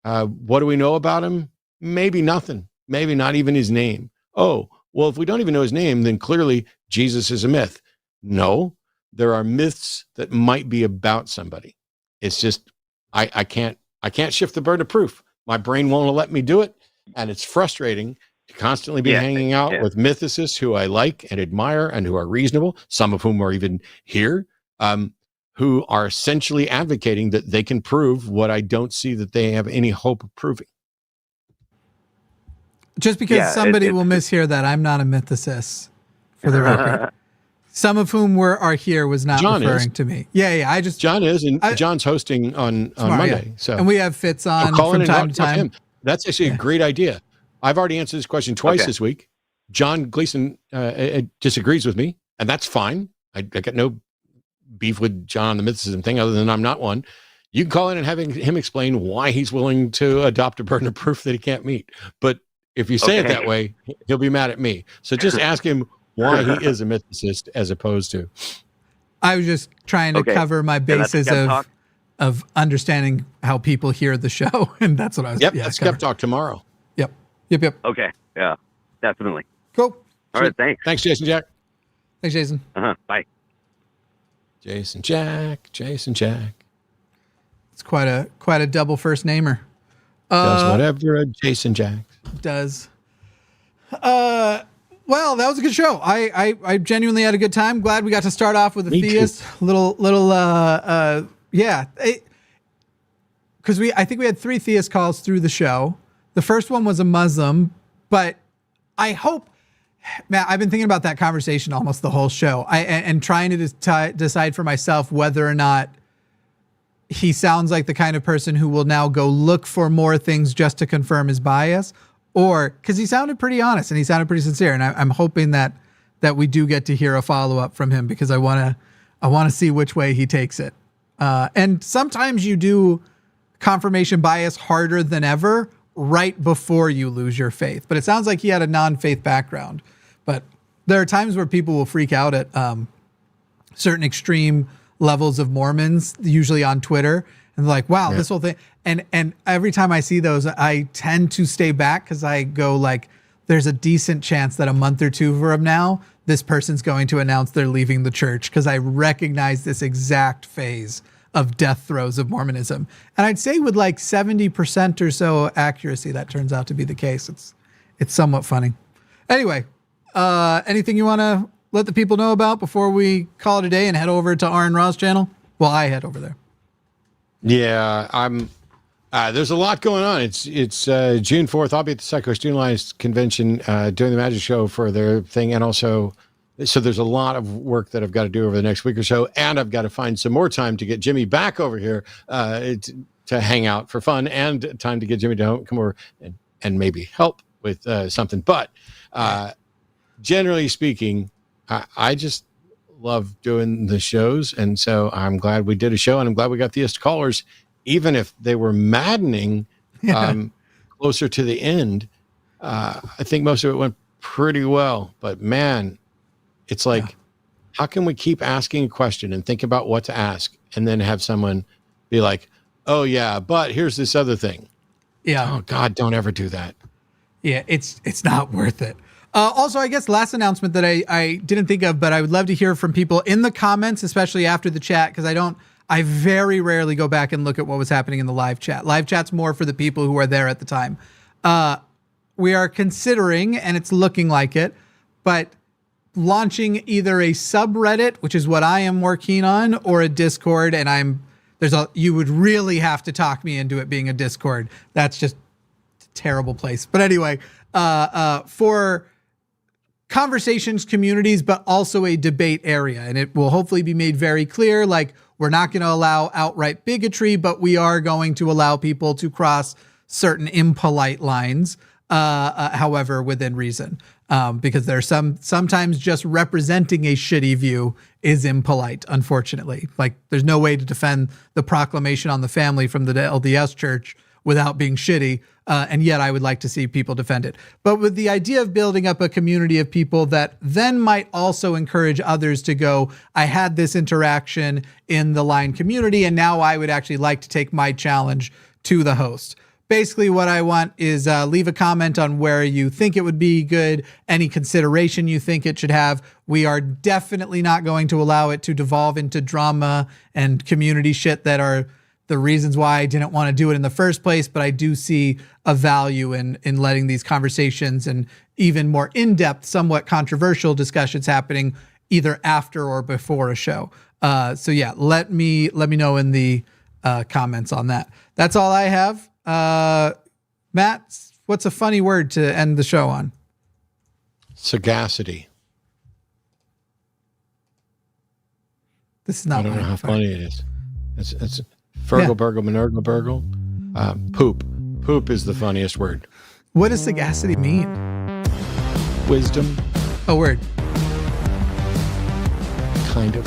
What do we know about him? Maybe nothing. Maybe not even his name. Oh, well, if we don't even know his name, then clearly Jesus is a myth. No, there are myths that might be about somebody. It's just, I can't shift the burden of proof. My brain won't let me do it. And it's frustrating to constantly be hanging out with mythicists who I like and admire and who are reasonable, some of whom are even here, who are essentially advocating that they can prove what I don't see that they have any hope of proving. Just because somebody will mishear that, I'm not a mythicist, for the record. Some of whom are here was not John referring to me. Yeah. John is, and John's hosting on Monday. Yeah. So, and we have Fitz on call from in time and to talk to time. him. That's actually a great idea. I've already answered this question twice this week. John Gleason disagrees with me, and that's fine. I got no beef with John, the mythicism thing, other than I'm not one. You can call in and have him explain why he's willing to adopt a burden of proof that he can't meet. But if you say it that way, he'll be mad at me. So just ask him why he is a mythicist as opposed to. I was just trying to cover my basis of understanding how people hear the show, and that's what I was. Yep, that's Skeptalk tomorrow. Yep. Okay, yeah, definitely. Cool. All right, thanks. Thanks, Jason Jack. Thanks, Jason. Bye. Jason Jack. It's quite a double first namer. Does whatever a Jason Jack does. Well, that was a good show. I genuinely had a good time. Glad we got to start off with a theist. Because I think we had 3 theist calls through the show. The first one was a Muslim, but I hope, man, I've been thinking about that conversation almost the whole show. And trying to decide for myself whether or not he sounds like the kind of person who will now go look for more things just to confirm his bias, or because he sounded pretty honest and he sounded pretty sincere. And I'm hoping that we do get to hear a follow-up from him, because I want to see which way he takes it. And sometimes you do confirmation bias harder than ever right before you lose your faith. But it sounds like he had a non-faith background. But there are times where people will freak out at certain extreme levels of Mormons, usually on Twitter, and they're like, wow, this whole thing. And every time I see those, I tend to stay back, because I go like, there's a decent chance that a month or two from now, this person's going to announce they're leaving the church, because I recognize this exact phase of death throes of Mormonism. And I'd say with like 70% or so accuracy, that turns out to be the case. It's somewhat funny. Anyway, anything you want to let the people know about before we call it a day and head over to Aron Ra's channel? Well, I head over there. Yeah, I'm. There's a lot going on. It's June 4th. I'll be at the Psycho-Studentalized Convention doing the magic show for their thing, and also, so there's a lot of work that I've got to do over the next week or so, and I've got to find some more time to get Jimmy back over here to hang out for fun, and time to get Jimmy to come over and maybe help with something. But generally speaking, I just love doing the shows, and so I'm glad we did a show, and I'm glad we got theist callers, even if they were maddening closer to the end. I think most of it went pretty well, but man, it's like, how can we keep asking a question and think about what to ask, and then have someone be like, oh yeah, but here's this other thing. Yeah. Oh God, don't ever do that. Yeah, it's not worth it. Also, I guess last announcement that I didn't think of, but I would love to hear from people in the comments, especially after the chat, because I very rarely go back and look at what was happening in the live chat. Live chat's more for the people who are there at the time. We are considering, and it's looking like it, but launching either a subreddit, which is what I am more keen on, or a Discord, and you would really have to talk me into it being a Discord. That's just a terrible place. But anyway, for conversations, communities, but also a debate area. And it will hopefully be made very clear, like, we're not going to allow outright bigotry, but we are going to allow people to cross certain impolite lines, however, within reason. Because there's sometimes just representing a shitty view is impolite, unfortunately. Like, there's no way to defend the proclamation on the family from the LDS Church without being shitty, and yet I would like to see people defend it. But with the idea of building up a community of people that then might also encourage others to go, I had this interaction in the Line community, and now I would actually like to take my challenge to the host. Basically, what I want is leave a comment on where you think it would be good, any consideration you think it should have. We are definitely not going to allow it to devolve into drama and community shit that are the reasons why I didn't want to do it in the first place, but I do see a value in letting these conversations and even more in-depth, somewhat controversial discussions happening either after or before a show. So yeah, let me know in the comments on that. That's all I have. Matt, what's a funny word to end the show on? Sagacity. This is not. I don't know how funny it is. It's Fergal, burgle, Minergal, burgle. Poop. Poop is the funniest word. What does sagacity mean? Wisdom. A word. Kind of.